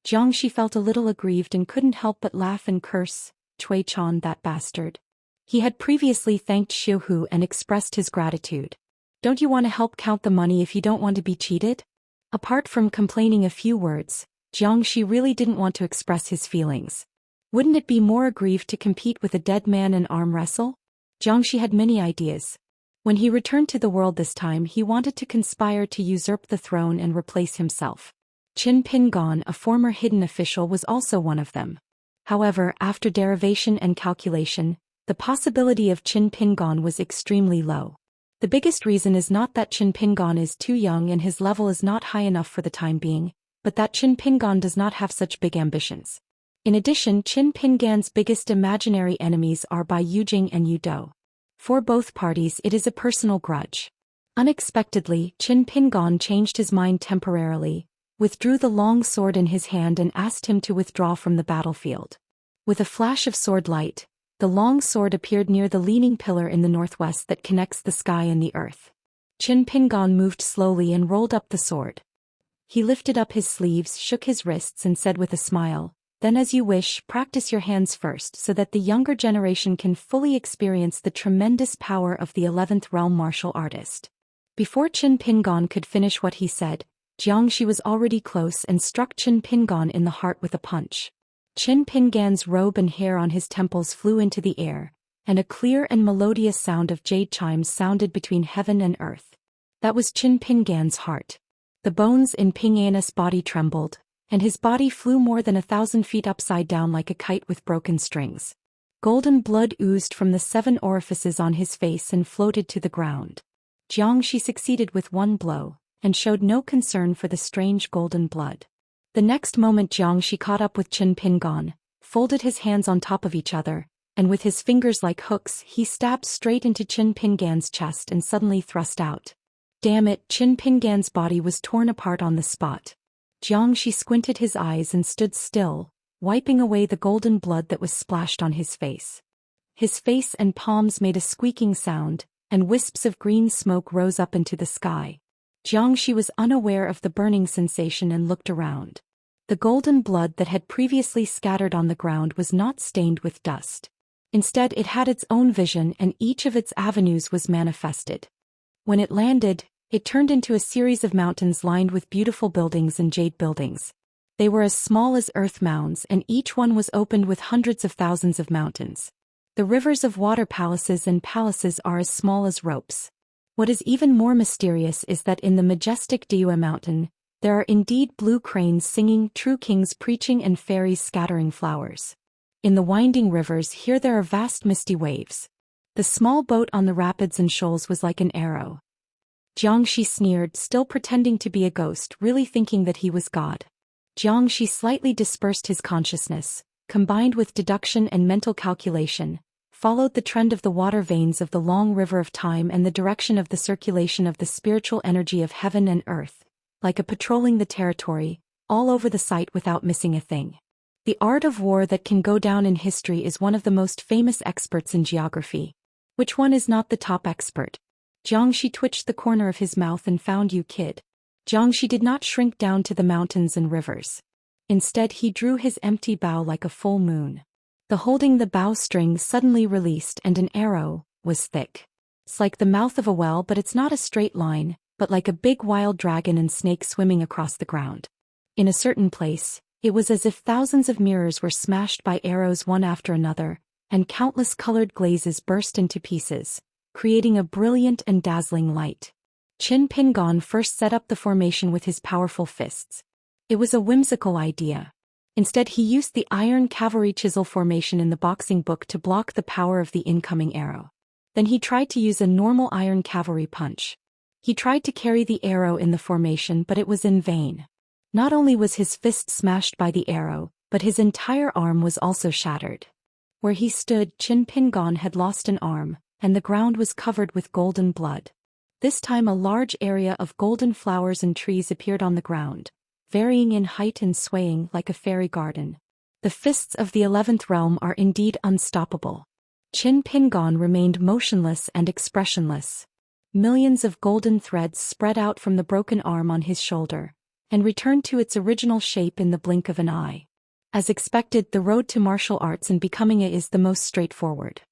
Speaker 1: Xianxia felt a little aggrieved and couldn't help but laugh and curse, Cui Chan, that bastard. He had previously thanked Xiu Hu and expressed his gratitude. Don't you want to help count the money if you don't want to be cheated? Apart from complaining a few words, Xianxia really didn't want to express his feelings. Wouldn't it be more aggrieved to compete with a dead man and arm wrestle? Xianxia had many ideas. When he returned to the world this time, he wanted to conspire to usurp the throne and replace himself. Qin Pingon, a former hidden official, was also one of them. However, after derivation and calculation, the possibility of Qin Pingon was extremely low. The biggest reason is not that Qin Pingon is too young and his level is not high enough for the time being, but that Qin Pingon does not have such big ambitions. In addition, Qin Pingan's biggest imaginary enemies are Bai Yujing and Yu Dou. For both parties, it is a personal grudge. Unexpectedly, Qin Pingon changed his mind temporarily, withdrew the long sword in his hand and asked him to withdraw from the battlefield. With a flash of sword light, the long sword appeared near the leaning pillar in the northwest that connects the sky and the earth. Qin Pingon moved slowly and rolled up the sword. He lifted up his sleeves, shook his wrists and said with a smile, "Then as you wish, practice your hands first so that the younger generation can fully experience the tremendous power of the 11th realm martial artist." Before Qin Pingon could finish what he said, Xianxia was already close and struck Qin Pingon in the heart with a punch. Qin Pingan's robe and hair on his temples flew into the air, and a clear and melodious sound of jade chimes sounded between heaven and earth. That was Qin Pingan's heart. The bones in Pingan's body trembled, and his body flew more than 1,000 feet upside down like a kite with broken strings. Golden blood oozed from the 7 orifices on his face and floated to the ground. Xianxia succeeded with one blow, and showed no concern for the strange golden blood. The next moment Xianxia caught up with Qin Pingon, folded his hands on top of each other, and with his fingers like hooks he stabbed straight into Qin Pingan's chest and suddenly thrust out. Damn it, Qin Pingan's body was torn apart on the spot. Xianxia squinted his eyes and stood still, wiping away the golden blood that was splashed on his face. His face and palms made a squeaking sound, and wisps of green smoke rose up into the sky. Xianxia was unaware of the burning sensation and looked around. The golden blood that had previously scattered on the ground was not stained with dust. Instead, it had its own vision and each of its avenues was manifested. When it landed, it turned into a series of mountains lined with beautiful buildings and jade buildings. They were as small as earth mounds and each one was opened with hundreds of thousands of mountains. The rivers of water palaces and palaces are as small as ropes. What is even more mysterious is that in the majestic Diua mountain, there are indeed blue cranes singing, true kings preaching and fairies scattering flowers. In the winding rivers here there are vast misty waves. The small boat on the rapids and shoals was like an arrow. Xianxia sneered, still pretending to be a ghost, really thinking that he was God. Xianxia slightly dispersed his consciousness, combined with deduction and mental calculation, followed the trend of the water veins of the long river of time and the direction of the circulation of the spiritual energy of heaven and earth, like a patrolling the territory, all over the site without missing a thing. The art of war that can go down in history is one of the most famous experts in geography. Which one is not the top expert? Xianxia twitched the corner of his mouth and found you, kid. Xianxia did not shrink down to the mountains and rivers. Instead he drew his empty bow like a full moon. The holding the bow string suddenly released and an arrow, was thick. It's like the mouth of a well, but it's not a straight line, but like a big wild dragon and snake swimming across the ground. In a certain place, it was as if thousands of mirrors were smashed by arrows one after another, and countless colored glazes burst into pieces, creating a brilliant and dazzling light. Qin Pingon first set up the formation with his powerful fists. It was a whimsical idea. Instead, he used the iron cavalry chisel formation in the boxing book to block the power of the incoming arrow. Then he tried to use a normal iron cavalry punch. He tried to carry the arrow in the formation, but it was in vain. Not only was his fist smashed by the arrow, but his entire arm was also shattered. Where he stood, Qin Pingon had lost an arm, and the ground was covered with golden blood. This time a large area of golden flowers and trees appeared on the ground, varying in height and swaying like a fairy garden. The fists of the 11th realm are indeed unstoppable. Qin Pingon remained motionless and expressionless. Millions of golden threads spread out from the broken arm on his shoulder, and returned to its original shape in the blink of an eye. As expected, the road to martial arts and becoming it is the most straightforward.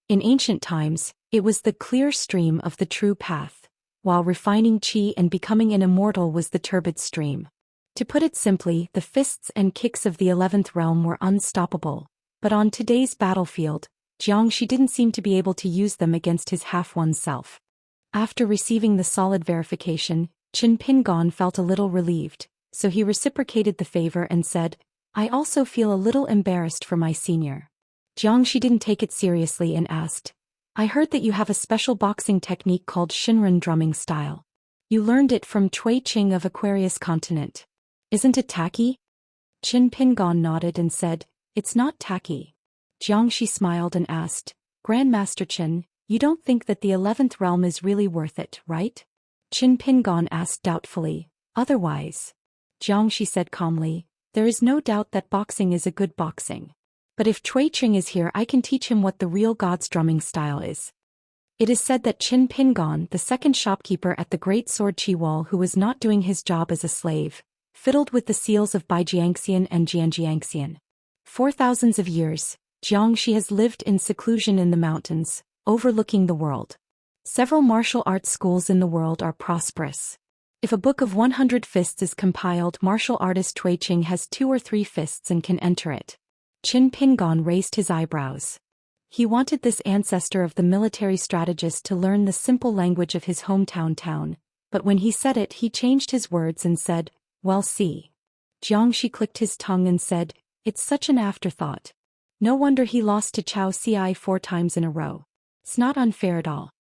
Speaker 1: In ancient times, it was the clear stream of the true path, while refining qi and becoming an immortal was the turbid stream. To put it simply, the fists and kicks of the 11th realm were unstoppable, but on today's battlefield, Xianxia didn't seem to be able to use them against his half-won self. After receiving the solid verification, Qin Pingon felt a little relieved, so he reciprocated the favor and said, "I also feel a little embarrassed for my senior." Xianxia didn't take it seriously and asked, "I heard that you have a special boxing technique called Shinran drumming style. You learned it from Cui Qing of Aquarius continent. Isn't it tacky?" Qin Pingon nodded and said, "It's not tacky." Xianxia smiled and asked, "Grandmaster Qin, you don't think that the 11th realm is really worth it, right?" Qin Pingon asked doubtfully, "Otherwise?" Xianxia said calmly, "There is no doubt that boxing is a good boxing. But if Cui Qing is here, I can teach him what the real god's drumming style is." It is said that Qin Pingon, the second shopkeeper at the Great Sword Qi Wall who was not doing his job as a slave, fiddled with the seals of Bai Jiangxian and Jian Jiangxian. For thousands of years, Xianxia has lived in seclusion in the mountains, overlooking the world. Several martial arts schools in the world are prosperous. If a book of 100 fists is compiled, martial artist Cui Qing has 2 or 3 fists and can enter it. Qin Pingon raised his eyebrows. He wanted this ancestor of the military strategist to learn the simple language of his hometown town, but when he said it, he changed his words and said, "Well, see." Xianxia clicked his tongue and said, "It's such an afterthought. No wonder he lost to Chao Ci 4 times in a row. It's not unfair at all."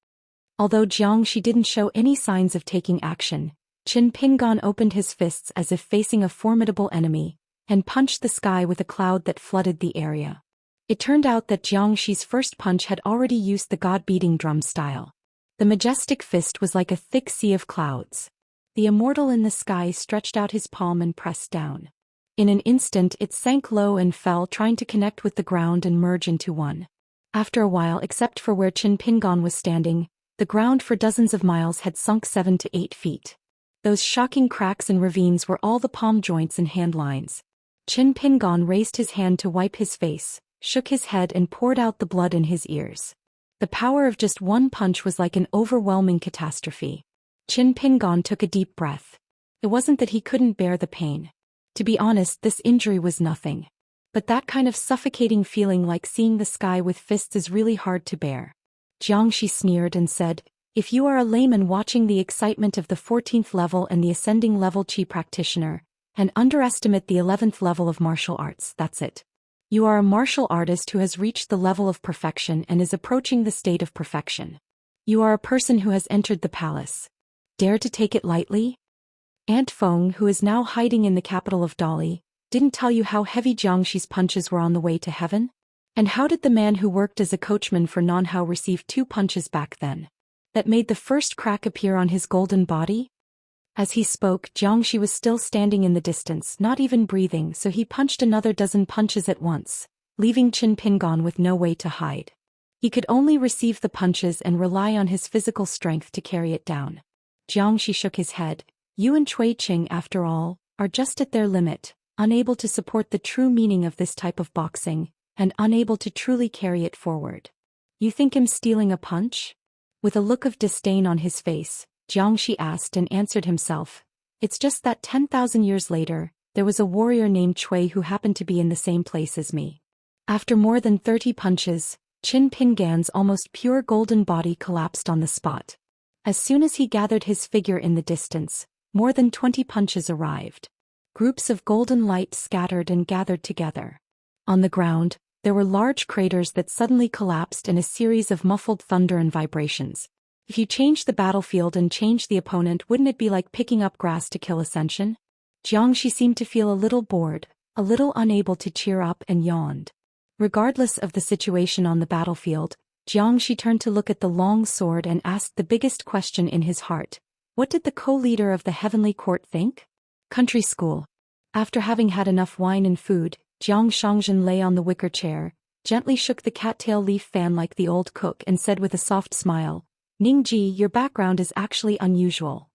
Speaker 1: Although Xianxia didn't show any signs of taking action, Qin Pingon opened his fists as if facing a formidable enemy, and punched the sky with a cloud that flooded the area. It turned out that Xianxia's first punch had already used the god-beating drum style. The majestic fist was like a thick sea of clouds. The immortal in the sky stretched out his palm and pressed down. In an instant it sank low and fell, trying to connect with the ground and merge into one. After a while, except for where Qin Pingon was standing, the ground for dozens of miles had sunk 7 to 8 feet. Those shocking cracks and ravines were all the palm joints and hand lines. Qin Pingon raised his hand to wipe his face, shook his head and poured out the blood in his ears. The power of just one punch was like an overwhelming catastrophe. Qin Pingon took a deep breath. It wasn't that he couldn't bear the pain. To be honest, this injury was nothing. But that kind of suffocating feeling like seeing the sky with fists is really hard to bear. Xianxia sneered and said, "If you are a layman watching the excitement of the 14th level and the ascending level Qi practitioner, and underestimate the 11th level of martial arts, that's it. You are a martial artist who has reached the level of perfection and is approaching the state of perfection. You are a person who has entered the palace. Dare to take it lightly?" Aunt Feng, who is now hiding in the capital of Dali, didn't tell you how heavy Jiangxi's punches were on the way to heaven? And how did the man who worked as a coachman for Nanhao receive 2 punches back then? That made the first crack appear on his golden body? As he spoke, Xianxia was still standing in the distance, not even breathing, so he punched another dozen punches at once, leaving Qin Pingon with no way to hide. He could only receive the punches and rely on his physical strength to carry it down. Xianxia shook his head. "You and Cui Qing, after all, are just at their limit, unable to support the true meaning of this type of boxing, and unable to truly carry it forward." You think him stealing a punch? With a look of disdain on his face, Xianxia asked and answered himself. It's just that 10,000 years later, there was a warrior named Cui who happened to be in the same place as me. After more than 30 punches, Qin Pingan's almost pure golden body collapsed on the spot. As soon as he gathered his figure in the distance, more than 20 punches arrived. Groups of golden light scattered and gathered together. On the ground, there were large craters that suddenly collapsed in a series of muffled thunder and vibrations. If you change the battlefield and change the opponent, wouldn't it be like picking up grass to kill Ascension? Xianxia seemed to feel a little bored, a little unable to cheer up, and yawned. Regardless of the situation on the battlefield, Xianxia turned to look at the long sword and asked the biggest question in his heart. What did the co-leader of the Heavenly Court think? Country school. After having had enough wine and food, Xianxia lay on the wicker chair, gently shook the cattail leaf fan like the old cook and said with a soft smile, Ningji, your background is actually unusual.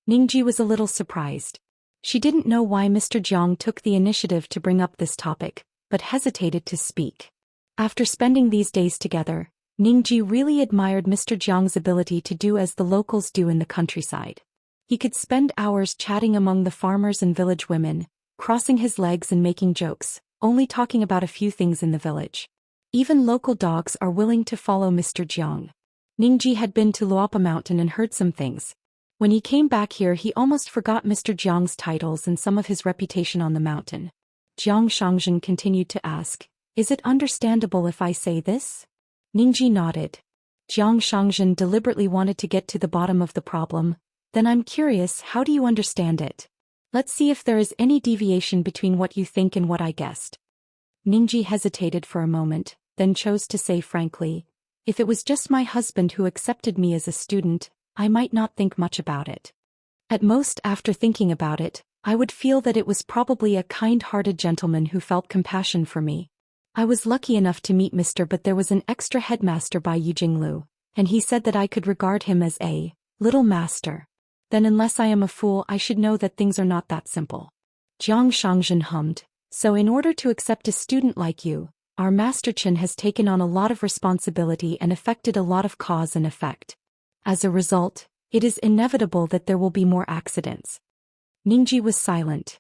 Speaker 1: Ningji was a little surprised. She didn't know why Mr. Jiang took the initiative to bring up this topic, but hesitated to speak. After spending these days together, Ningji really admired Mr. Jiang's ability to do as the locals do in the countryside. He could spend hours chatting among the farmers and village women, crossing his legs and making jokes, only talking about a few things in the village. Even local dogs are willing to follow Mr. Jiang. Ningji had been to Luopa Mountain and heard some things. When he came back here, he almost forgot Mr. Jiang's titles and some of his reputation on the mountain. Xianxia continued to ask, Is it understandable if I say this? Ningji nodded. Xianxia deliberately wanted to get to the bottom of the problem. Then I'm curious, how do you understand it? Let's see if there is any deviation between what you think and what I guessed. Ningji hesitated for a moment, then chose to say frankly, If it was just my husband who accepted me as a student, I might not think much about it. At most, after thinking about it, I would feel that it was probably a kind-hearted gentleman who felt compassion for me. I was lucky enough to meet but there was an extra headmaster by Yujinglu, and he said that I could regard him as a little master. Then unless I am a fool, I should know that things are not that simple. Xianxia hummed. So in order to accept a student like you, our Master Qin has taken on a lot of responsibility and affected a lot of cause and effect. As a result, it is inevitable that there will be more accidents. Ningji was silent.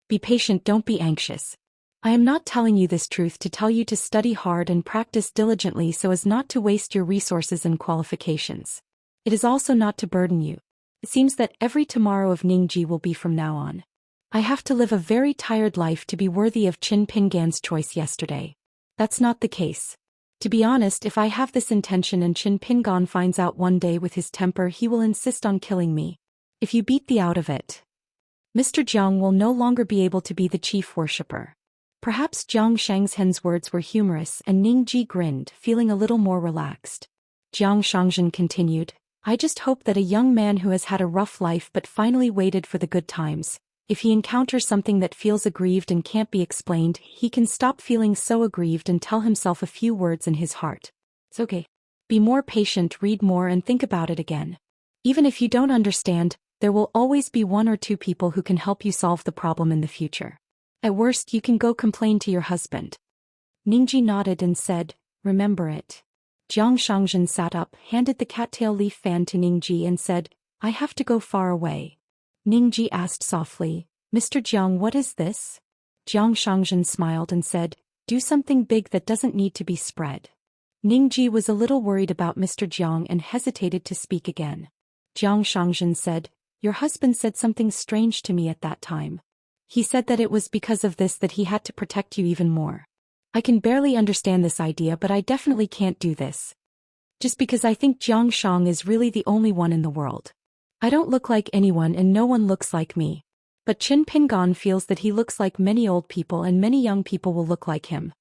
Speaker 1: Be patient, don't be anxious. I am not telling you this truth to tell you to study hard and practice diligently so as not to waste your resources and qualifications. It is also not to burden you. It seems that every tomorrow of Ningji will be from now on. I have to live a very tired life to be worthy of Qin Pingan's choice yesterday. That's not the case. To be honest, if I have this intention and Qin Pingan finds out one day with his temper, he will insist on killing me. If you beat the out of it, Mr. Jiang will no longer be able to be the chief worshipper. Perhaps Jiang Shangzhen's words were humorous and Ningji grinned, feeling a little more relaxed. Jiang Shangzhen continued, I just hope that a young man who has had a rough life but finally waited for the good times, if he encounters something that feels aggrieved and can't be explained, he can stop feeling so aggrieved and tell himself a few words in his heart. It's okay. Be more patient, read more and think about it again. Even if you don't understand, there will always be one or two people who can help you solve the problem in the future. At worst, you can go complain to your husband. Ningji nodded and said, Remember it. Jiang Shangzhen sat up, handed the cattail leaf fan to Ningji and said, I have to go far away. Ningji asked softly, Mr. Jiang, what is this? Jiang Shangzhen smiled and said, Do something big that doesn't need to be spread. Ningji was a little worried about Mr. Jiang and hesitated to speak again. Jiang Shangzhen said, Your husband said something strange to me at that time. He said that it was because of this that he had to protect you even more. I can barely understand this idea, but I definitely can't do this. Just because I think Jiang Shang is really the only one in the world. I don't look like anyone and no one looks like me. But Qin Pingan feels that he looks like many old people and many young people will look like him.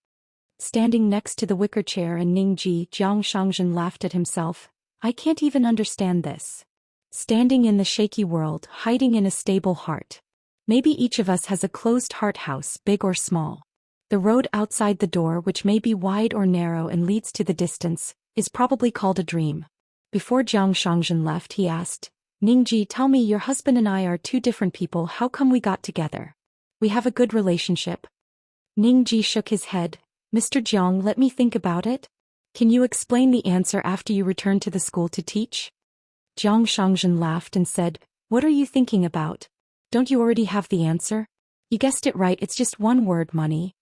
Speaker 1: Standing next to the wicker chair and Ningji, Jiang Shangzhen laughed at himself. I can't even understand this. Standing in the shaky world, hiding in a stable heart. Maybe each of us has a closed heart house, big or small. The road outside the door, which may be wide or narrow and leads to the distance, is probably called a dream. Before Jiang Shangzhen left, he asked, Ningji, tell me, your husband and I are two different people, how come we got together? We have a good relationship. Ningji shook his head. Mr. Jiang, let me think about it. Can you explain the answer after you return to the school to teach? Jiang Shangzhen laughed and said, What are you thinking about? Don't you already have the answer? You guessed it right, it's just one word, money.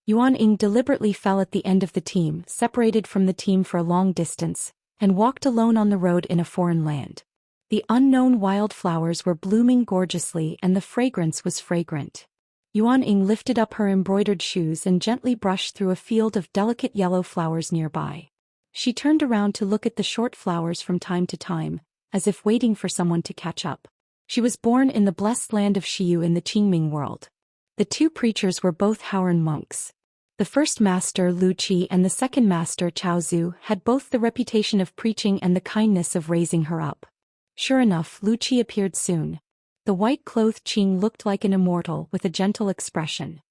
Speaker 1: Yuan Ying deliberately fell at the end of the team, separated from the team for a long distance, and walked alone on the road in a foreign land. The unknown wildflowers were blooming gorgeously and the fragrance was fragrant. Yuan Ying lifted up her embroidered shoes and gently brushed through a field of delicate yellow flowers nearby. She turned around to look at the short flowers from time to time, as if waiting for someone to catch up. She was born in the blessed land of Xiyu in the Qingming world. The two preachers were both Haoran monks. The first master Lu Qi and the second master Chao Zhu had both the reputation of preaching and the kindness of raising her up. Sure enough, Lu Qi appeared soon. The white-clothed Qing looked like an immortal with a gentle expression.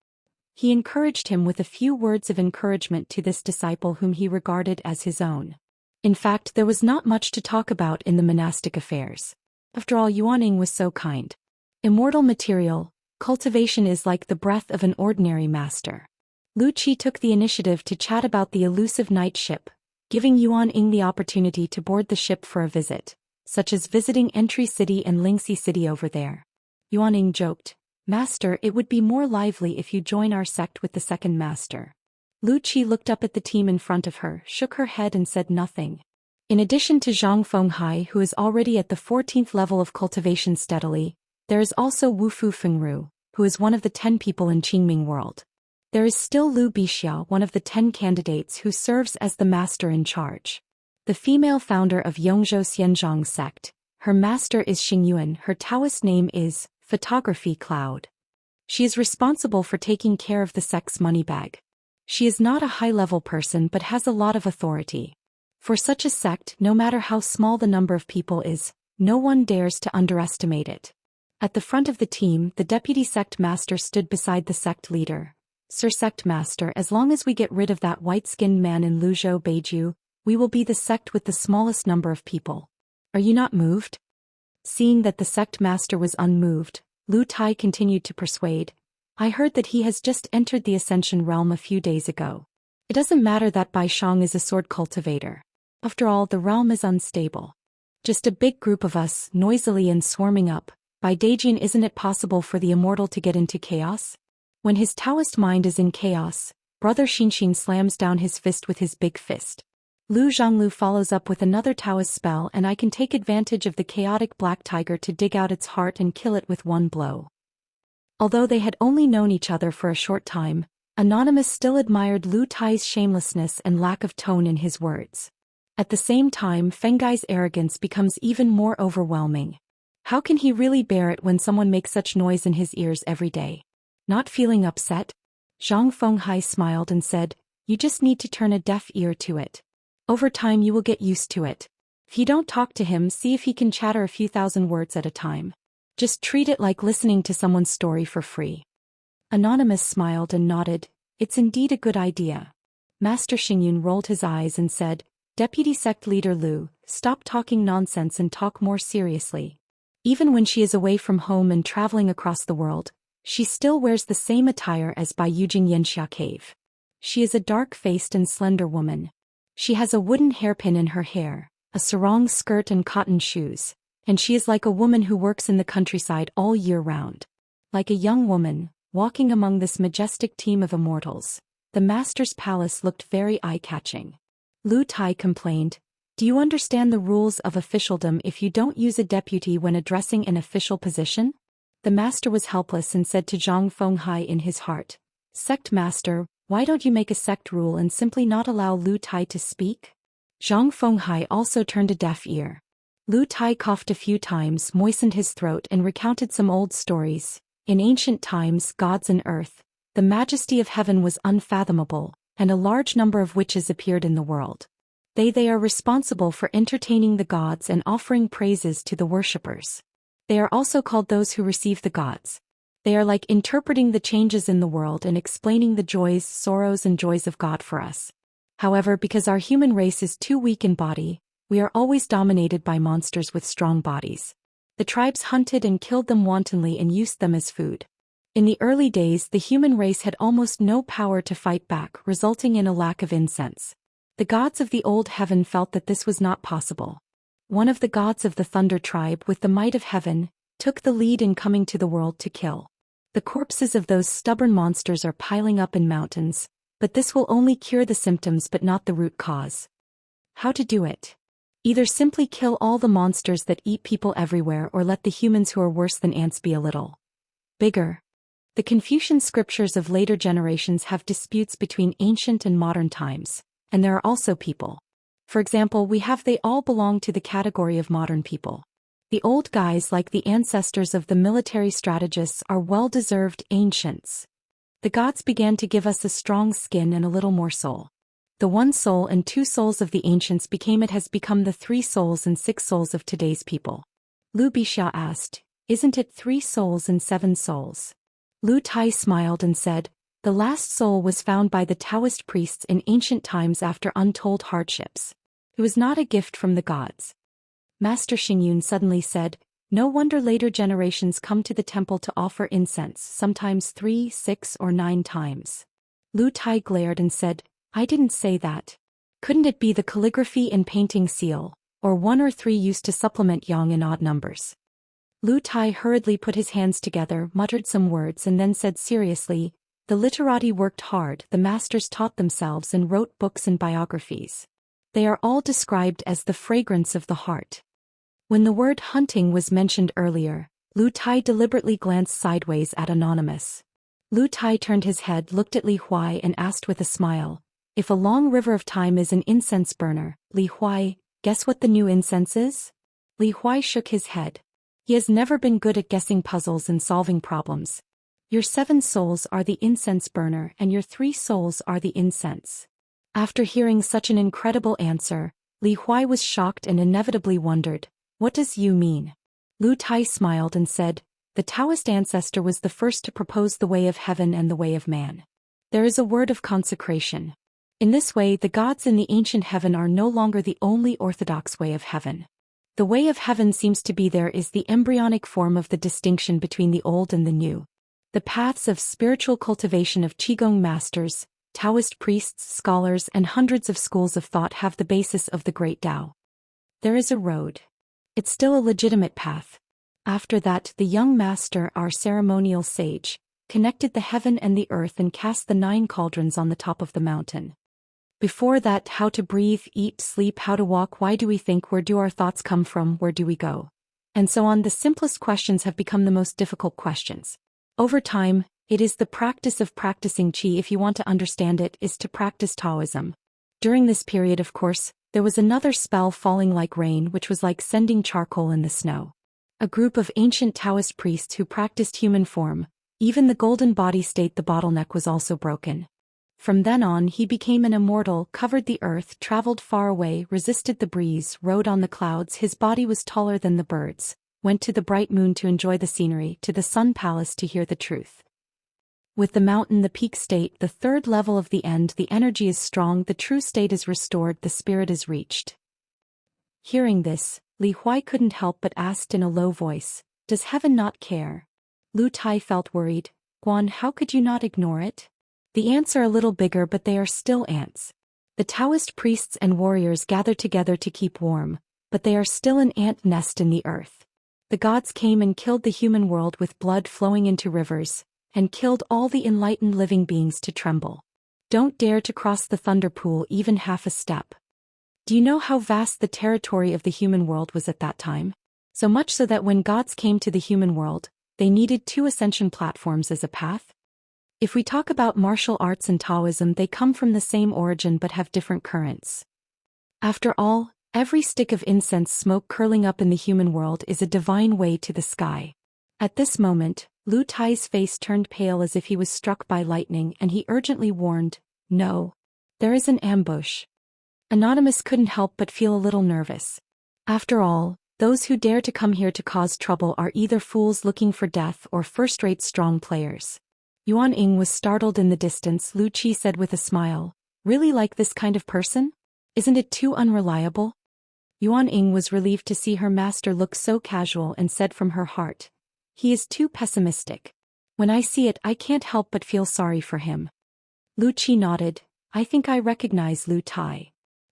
Speaker 1: He encouraged him with a few words of encouragement to this disciple whom he regarded as his own. In fact, there was not much to talk about in the monastic affairs. After all, Yuan Ying was so kind. Immortal material, cultivation is like the breath of an ordinary master. Lu Qi took the initiative to chat about the elusive night ship, giving Yuan Ying the opportunity to board the ship for a visit, such as visiting Entry City and Lingxi City over there. Yuan Ying joked, Master, it would be more lively if you join our sect with the second master. Lu Qi looked up at the team in front of her, shook her head and said nothing. In addition to Zhang Fenghai, who is already at the 14th level of cultivation steadily, there is also Wu Fu Fengru, who is one of the 10 people in Qingming world. There is still Lu Bixia, one of the 10 candidates who serves as the master in charge. The female founder of Yongzhou Xianzhang sect, her master is Xingyuan, her Taoist name is Photography Cloud. She is responsible for taking care of the sect's money bag. She is not a high-level person but has a lot of authority. For such a sect, no matter how small the number of people is, no one dares to underestimate it. At the front of the team, the deputy sect master stood beside the sect leader. Sir Sect Master, as long as we get rid of that white-skinned man in Luzhou Beiju, we will be the sect with the smallest number of people. Are you not moved? Seeing that the sect master was unmoved, Lu Tai continued to persuade. I heard that he has just entered the Ascension realm a few days ago. It doesn't matter that Bai Shang is a sword cultivator. After all, the realm is unstable. Just a big group of us, noisily and swarming up. By Daijin, isn't it possible for the Immortal to get into chaos? When his Taoist mind is in chaos, Brother Xinxin slams down his fist with his big fist. Lu Zhanglu follows up with another Taoist spell and I can take advantage of the chaotic black tiger to dig out its heart and kill it with one blow. Although they had only known each other for a short time, Anonymous still admired Lu Tai's shamelessness and lack of tone in his words. At the same time, Fenggai's arrogance becomes even more overwhelming. How can he really bear it when someone makes such noise in his ears every day? Not feeling upset? Zhang Fenghai smiled and said, You just need to turn a deaf ear to it. Over time you will get used to it. If you don't talk to him, see if he can chatter a few thousand words at a time. Just treat it like listening to someone's story for free. Anonymous smiled and nodded. It's indeed a good idea. Master Xingyun rolled his eyes and said, Deputy Sect Leader Lu, stop talking nonsense and talk more seriously. Even when she is away from home and traveling across the world, she still wears the same attire as by Yujing Yanxia Cave. She is a dark-faced and slender woman. She has a wooden hairpin in her hair, a sarong skirt and cotton shoes, and she is like a woman who works in the countryside all year round. Like a young woman, walking among this majestic team of immortals, the master's palace looked very eye-catching. Lu Tai complained, Do you understand the rules of officialdom if you don't use a deputy when addressing an official position? The master was helpless and said to Zhang Fenghai in his heart, Sect Master, why don't you make a sect rule and simply not allow Lu Tai to speak? Zhang Fenghai also turned a deaf ear. Lu Tai coughed a few times, moistened his throat and recounted some old stories. In ancient times, gods and earth, the majesty of heaven was unfathomable, and a large number of witches appeared in the world. They are responsible for entertaining the gods and offering praises to the worshippers. They are also called those who receive the gods. They are like interpreting the changes in the world and explaining the joys, sorrows and joys of God for us. However, because our human race is too weak in body, we are always dominated by monsters with strong bodies. The tribes hunted and killed them wantonly and used them as food. In the early days, the human race had almost no power to fight back, resulting in a lack of incense. The gods of the old heaven felt that this was not possible. One of the gods of the thunder tribe, with the might of heaven, took the lead in coming to the world to kill. The corpses of those stubborn monsters are piling up in mountains, but this will only cure the symptoms but not the root cause. How to do it? Either simply kill all the monsters that eat people everywhere, or let the humans who are worse than ants be a little bigger. The Confucian scriptures of later generations have disputes between ancient and modern times, and there are also people. For example, we have they all belong to the category of modern people. The old guys, like the ancestors of the military strategists, are well-deserved ancients. The gods began to give us a strong skin and a little more soul. The 1 soul and 2 souls of the ancients has become the 3 souls and 6 souls of today's people. Lu Bixia asked, "Isn't it 3 souls and 7 souls?" Lu Tai smiled and said, "The last soul was found by the Daoist priests in ancient times after untold hardships. It was not a gift from the gods." Master Xingyun suddenly said, "No wonder later generations come to the temple to offer incense, sometimes 3, 6, or 9 times. Lu Tai glared and said, "I didn't say that. Couldn't it be the calligraphy and painting seal, or 1 or 3 used to supplement yang in odd numbers?" Lu Tai hurriedly put his hands together, muttered some words, and then said seriously, "The literati worked hard, the masters taught themselves and wrote books and biographies. They are all described as the fragrance of the heart." When the word hunting was mentioned earlier, Lu Tai deliberately glanced sideways at Anonymous. Lu Tai turned his head, looked at Li Huai, and asked with a smile, "If a long river of time is an incense burner, Li Huai, guess what the new incense is?" Li Huai shook his head. He has never been good at guessing puzzles and solving problems. "Your 7 souls are the incense burner and your 3 souls are the incense." After hearing such an incredible answer, Li Huai was shocked and inevitably wondered, "What does you mean?" Lu Tai smiled and said, "The Taoist ancestor was the first to propose the way of heaven and the way of man. There is a word of consecration. In this way, the gods in the ancient heaven are no longer the only orthodox way of heaven. The way of heaven seems to be there is the embryonic form of the distinction between the old and the new. The paths of spiritual cultivation of Qigong masters, Taoist priests, scholars, and hundreds of schools of thought have the basis of the great Tao. There is a road. It's still a legitimate path. After that, the young master, our ceremonial sage, connected the heaven and the earth and cast the 9 cauldrons on the top of the mountain. Before that, how to breathe, eat, sleep, how to walk, why do we think, where do our thoughts come from, where do we go? And so on. The simplest questions have become the most difficult questions. Over time, it is the practice of practicing Qi, if you want to understand it, is to practice Taoism. During this period, of course, there was another spell falling like rain, which was like sending charcoal in the snow. A group of ancient Taoist priests who practiced human form, even the golden body state, the bottleneck was also broken. From then on he became an immortal, covered the earth, traveled far away, resisted the breeze, rode on the clouds, his body was taller than the birds, went to the bright moon to enjoy the scenery, to the sun palace to hear the truth. With the mountain, the peak state, the 3rd level of the end, the energy is strong, the true state is restored, the spirit is reached. Hearing this, Li Huai couldn't help but asked in a low voice, "Does heaven not care?" Lu Tai felt worried. "Guan, how could you not ignore it?" The ants are a little bigger, but they are still ants. The Taoist priests and warriors gather together to keep warm, but they are still an ant nest in the earth. The gods came and killed the human world with blood flowing into rivers, and killed all the enlightened living beings to tremble. Don't dare to cross the thunder pool even half a step. Do you know how vast the territory of the human world was at that time? So much so that when gods came to the human world, they needed 2 ascension platforms as a path. If we talk about martial arts and Taoism, they come from the same origin but have different currents. After all, every stick of incense smoke curling up in the human world is a divine way to the sky. At this moment, Lu Tai's face turned pale as if he was struck by lightning, and he urgently warned, "No. There is an ambush." Anonymous couldn't help but feel a little nervous. After all, those who dare to come here to cause trouble are either fools looking for death or first-rate strong players. Yuan Ying was startled in the distance. Lu Qi said with a smile, "Really like this kind of person? Isn't it too unreliable?" Yuan Ying was relieved to see her master look so casual and said from her heart, "He is too pessimistic. When I see it, I can't help but feel sorry for him." Lu Qi nodded. "I think I recognize Lu Tai.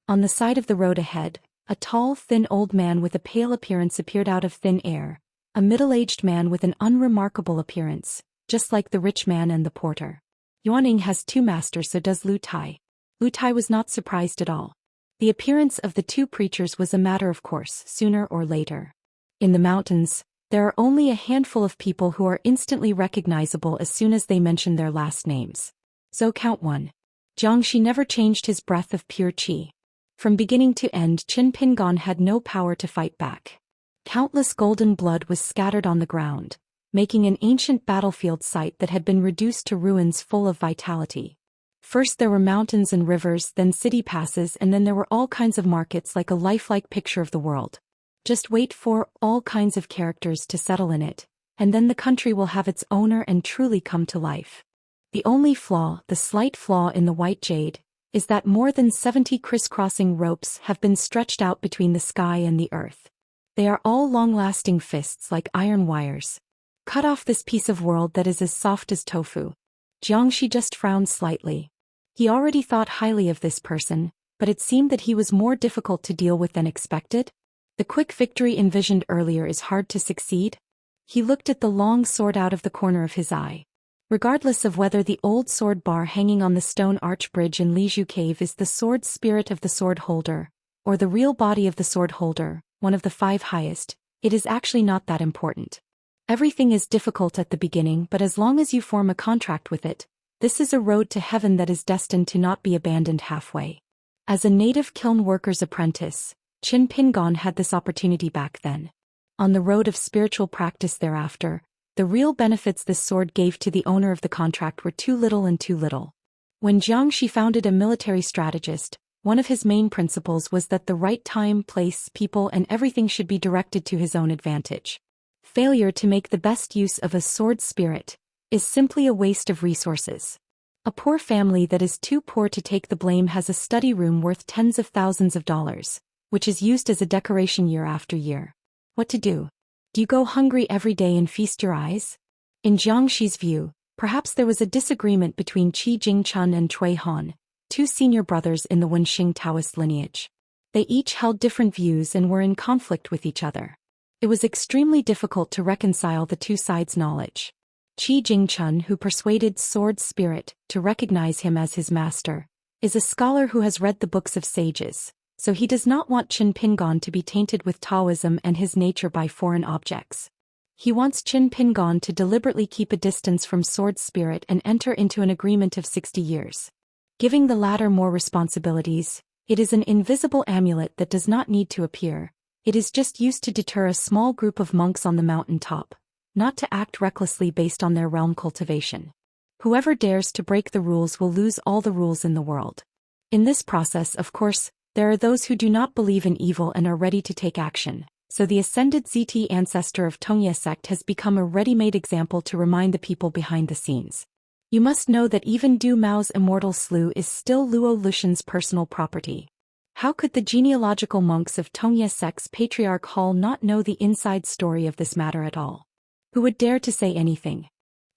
Speaker 1: On the side of the road ahead, a tall, thin old man with a pale appearance appeared out of thin air, a middle-aged man with an unremarkable appearance, just like the rich man and the porter. Yuaning has two masters, so does Lu Tai. Lu Tai was not surprised at all. The appearance of the two preachers was a matter of course, sooner or later. In the mountains, there are only a handful of people who are instantly recognizable as soon as they mention their last names. So count one. Xianxia never changed his breath of pure qi. From beginning to end, Qin Pingon had no power to fight back. Countless golden blood was scattered on the ground, making an ancient battlefield site that had been reduced to ruins full of vitality. First there were mountains and rivers, then city passes, and then there were all kinds of markets, like a lifelike picture of the world. Just wait for all kinds of characters to settle in it, and then the country will have its owner and truly come to life. The only flaw, the slight flaw in the white jade, is that more than 70 crisscrossing ropes have been stretched out between the sky and the earth. They are all long-lasting fists like iron wires. Cut off this piece of world that is as soft as tofu. Xianxia just frowned slightly. He already thought highly of this person, but it seemed that he was more difficult to deal with than expected. The quick victory envisioned earlier is hard to succeed. He looked at the long sword out of the corner of his eye. Regardless of whether the old sword bar hanging on the stone arch bridge in Liju Cave is the sword spirit of the sword holder, or the real body of the sword holder, one of the 5 highest, it is actually not that important. Everything is difficult at the beginning, but as long as you form a contract with it, this is a road to heaven that is destined to not be abandoned halfway. As a native kiln worker's apprentice, Qin Pingon had this opportunity back then. On the road of spiritual practice thereafter, the real benefits this sword gave to the owner of the contract were too little and too little. When Xianxia founded a military strategist, one of his main principles was that the right time, place, people and everything should be directed to his own advantage. Failure to make the best use of a sword spirit is simply a waste of resources. A poor family that is too poor to take the blame has a study room worth tens of thousands of dollars, which is used as a decoration year after year. What to do? Do you go hungry every day and feast your eyes? In Jiangxi's view, perhaps there was a disagreement between Qi Jingchun and Cui Han, 2 senior brothers in the Wenxing Taoist lineage. They each held different views and were in conflict with each other. It was extremely difficult to reconcile the two sides' knowledge. Qi Jingchun, who persuaded Sword Spirit to recognize him as his master, is a scholar who has read the books of sages, so he does not want Qin Pingon to be tainted with Taoism and his nature by foreign objects. He wants Qin Pingon to deliberately keep a distance from Sword Spirit and enter into an agreement of 60 years. Giving the latter more responsibilities, it is an invisible amulet that does not need to appear. It is just used to deter a small group of monks on the mountain top, not to act recklessly based on their realm cultivation. Whoever dares to break the rules will lose all the rules in the world. In this process, of course, there are those who do not believe in evil and are ready to take action, so the ascended ZT ancestor of Tongye sect has become a ready-made example to remind the people behind the scenes. You must know that even Du Mao's Immortal slough is still Luo Lushan's personal property. How could the genealogical monks of Tongye sect's Patriarch Hall not know the inside story of this matter at all? Who would dare to say anything?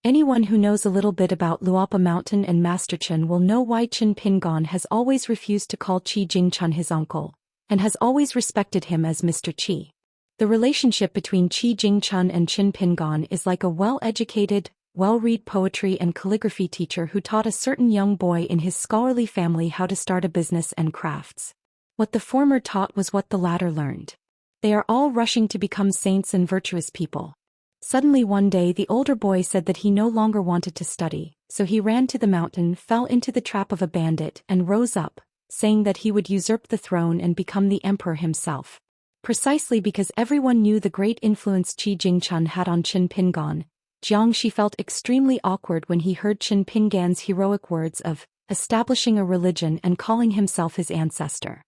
Speaker 1: Anyone who knows a little bit about Luopa Mountain and Master Chen will know why Qin Pingon has always refused to call Qi Jingchun his uncle, and has always respected him as Mr. Qi. The relationship between Qi Jingchun and Qin Pingon is like a well-educated, well-read poetry and calligraphy teacher who taught a certain young boy in his scholarly family how to start a business and crafts. What the former taught was what the latter learned. They are all rushing to become saints and virtuous people. Suddenly one day the older boy said that he no longer wanted to study, so he ran to the mountain, fell into the trap of a bandit, and rose up, saying that he would usurp the throne and become the emperor himself. Precisely because everyone knew the great influence Qi Jingchun had on Qin Pingon, Jiangxia felt extremely awkward when he heard Qin Pingan's heroic words of establishing a religion and calling himself his ancestor.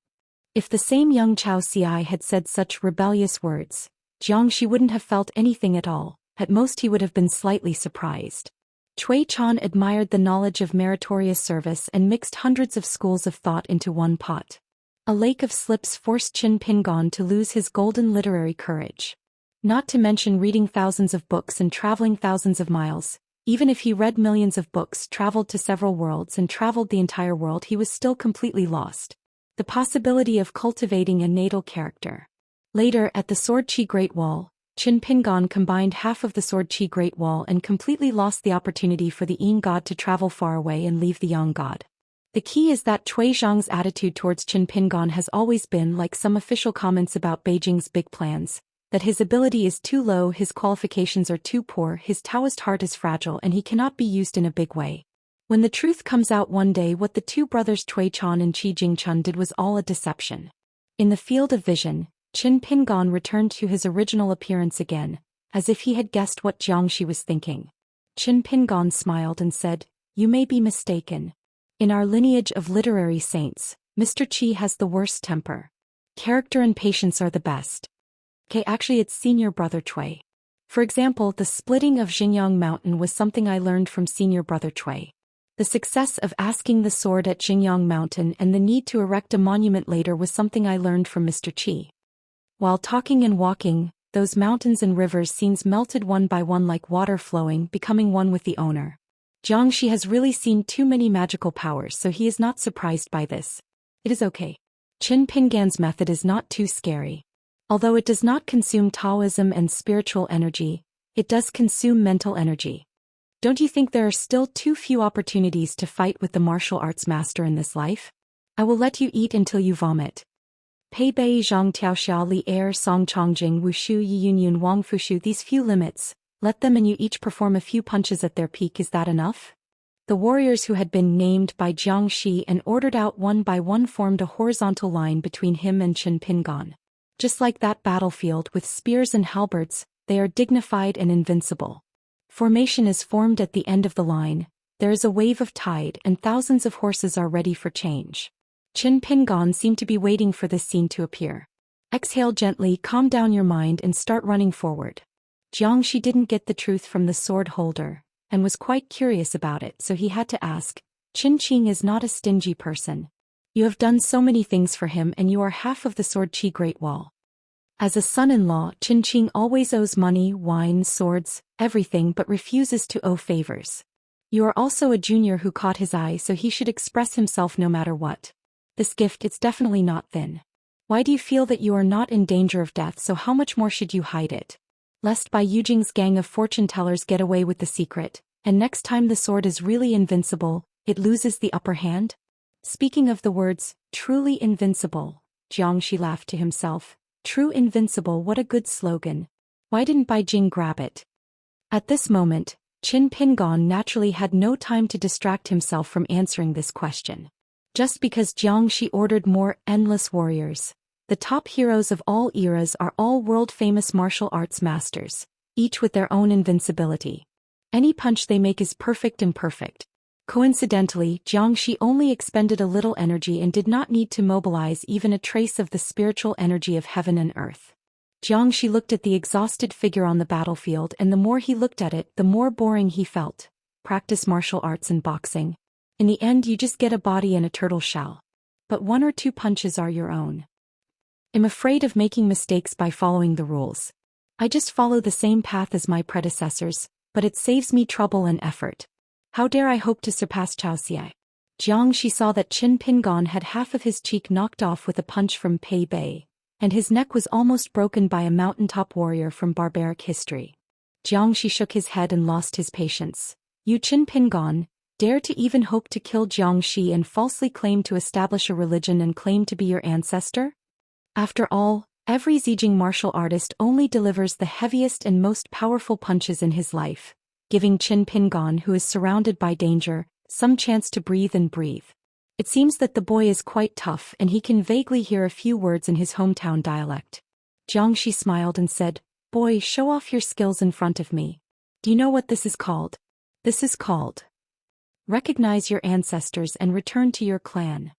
Speaker 1: If the same young Chao Ci had said such rebellious words, Jiangxia wouldn't have felt anything at all. At most he would have been slightly surprised. Cui Chan admired the knowledge of meritorious service and mixed hundreds of schools of thought into one pot. A lake of slips forced Qin Pingon to lose his golden literary courage. Not to mention reading thousands of books and traveling thousands of miles. Even if he read millions of books, traveled to several worlds and traveled the entire world, he was still completely lost. the possibility of cultivating a natal character. Later, at the Sword Chi Great Wall, Qin Pingon combined half of the Sword Chi Great Wall and completely lost the opportunity for the Yin god to travel far away and leave the Yang god. The key is that Cui Zhang's attitude towards Qin Pingon has always been like some official comments about Beijing's big plans, that his ability is too low, his qualifications are too poor, his Taoist heart is fragile and he cannot be used in a big way. When the truth comes out one day, what the two brothers Cui Chan and Qi Jingchun did was all a deception. In the field of vision, Qin Pingon returned to his original appearance again, as if he had guessed what Xianxia was thinking. Qin Pingon smiled and said, "You may be mistaken. In our lineage of literary saints, Mr. Qi has the worst temper. Character and patience are the best." Okay, actually it's senior brother Cui. For example, the splitting of Xingyang Mountain was something I learned from senior brother Cui. The success of asking the sword at Xingyang Mountain and the need to erect a monument later was something I learned from Mr. Qi. While talking and walking, those mountains and rivers scenes melted one by one like water flowing, becoming one with the owner. Xianxia has really seen too many magical powers, so he is not surprised by this. It is okay. Qin Pingan's method is not too scary. Although it does not consume Taoism and spiritual energy, it does consume mental energy. Don't you think there are still too few opportunities to fight with the martial arts master in this life? I will let you eat until you vomit. Pei Bei Zhang Tiaoxia Li Er Song Chongjing Wushu Yi Yunyun Wang Fushu. These few limits, let them and you each perform a few punches at their peak. Is that enough? The warriors who had been named by Xianxia and ordered out one by one formed a horizontal line between him and Qin Pingon. Just like that battlefield with spears and halberds, they are dignified and invincible. Formation is formed at the end of the line, there is a wave of tide and thousands of horses are ready for change. Qin Pingon seemed to be waiting for this scene to appear. Exhale gently, calm down your mind and start running forward. Xianxia didn't get the truth from the sword holder, and was quite curious about it, so he had to ask. Qin Qing is not a stingy person. You have done so many things for him and you are half of the Sword Chi Great Wall. As a son-in-law, Qin Qing always owes money, wine, swords, everything, but refuses to owe favors. You are also a junior who caught his eye, so he should express himself no matter what. This gift, it's definitely not thin. Why do you feel that you are not in danger of death, so how much more should you hide it? Lest by Yujing's gang of fortune-tellers get away with the secret, and next time the sword is really invincible, it loses the upper hand? Speaking of the words, truly invincible, Xianxia laughed to himself. True invincible, what a good slogan. Why didn't Beijing grab it? At this moment, Qin Pingon naturally had no time to distract himself from answering this question. Just because Xianxia ordered more endless warriors, the top heroes of all eras are all world-famous martial arts masters, each with their own invincibility. Any punch they make is perfect and perfect. Coincidentally, Xianxia only expended a little energy and did not need to mobilize even a trace of the spiritual energy of heaven and earth. Xianxia looked at the exhausted figure on the battlefield, and the more he looked at it, the more boring he felt. Practice martial arts and boxing. In the end, you just get a body and a turtle shell. But one or two punches are your own. I'm afraid of making mistakes by following the rules. I just follow the same path as my predecessors, but it saves me trouble and effort. How dare I hope to surpass Xiaoxia? Xianxia saw that Qin Pingon had half of his cheek knocked off with a punch from Pei Bei, and his neck was almost broken by a mountaintop warrior from barbaric history. Xianxia shook his head and lost his patience. You Qin Pingon, dare to even hope to kill Xianxia and falsely claim to establish a religion and claim to be your ancestor? After all, every Zijing martial artist only delivers the heaviest and most powerful punches in his life, giving Qin Pingon, who is surrounded by danger, some chance to breathe and breathe. It seems that the boy is quite tough and he can vaguely hear a few words in his hometown dialect. Xianxia smiled and said, "Boy, show off your skills in front of me. Do you know what this is called? This is called. Recognize your ancestors and return to your clan."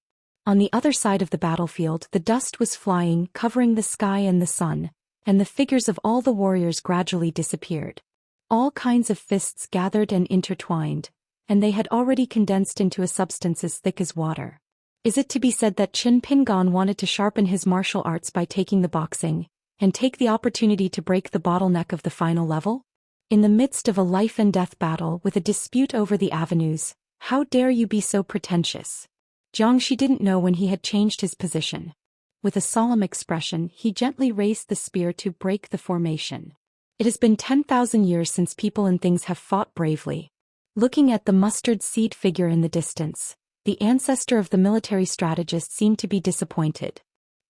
Speaker 1: On the other side of the battlefield, the dust was flying, covering the sky and the sun, and the figures of all the warriors gradually disappeared. All kinds of fists gathered and intertwined, and they had already condensed into a substance as thick as water. Is it to be said that Qin Pingon wanted to sharpen his martial arts by taking the boxing, and take the opportunity to break the bottleneck of the final level? In the midst of a life-and-death battle with a dispute over the avenues, how dare you be so pretentious? Xianxia didn't know when he had changed his position. With a solemn expression, he gently raised the spear to break the formation. It has been 10,000 years since people and things have fought bravely. Looking at the mustard seed figure in the distance, the ancestor of the military strategist seemed to be disappointed.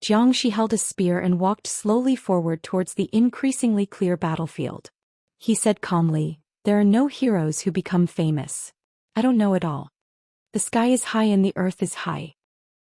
Speaker 1: Xianxia held a spear and walked slowly forward towards the increasingly clear battlefield. He said calmly, "There are no heroes who become famous. I don't know it all. The sky is high and the earth is high.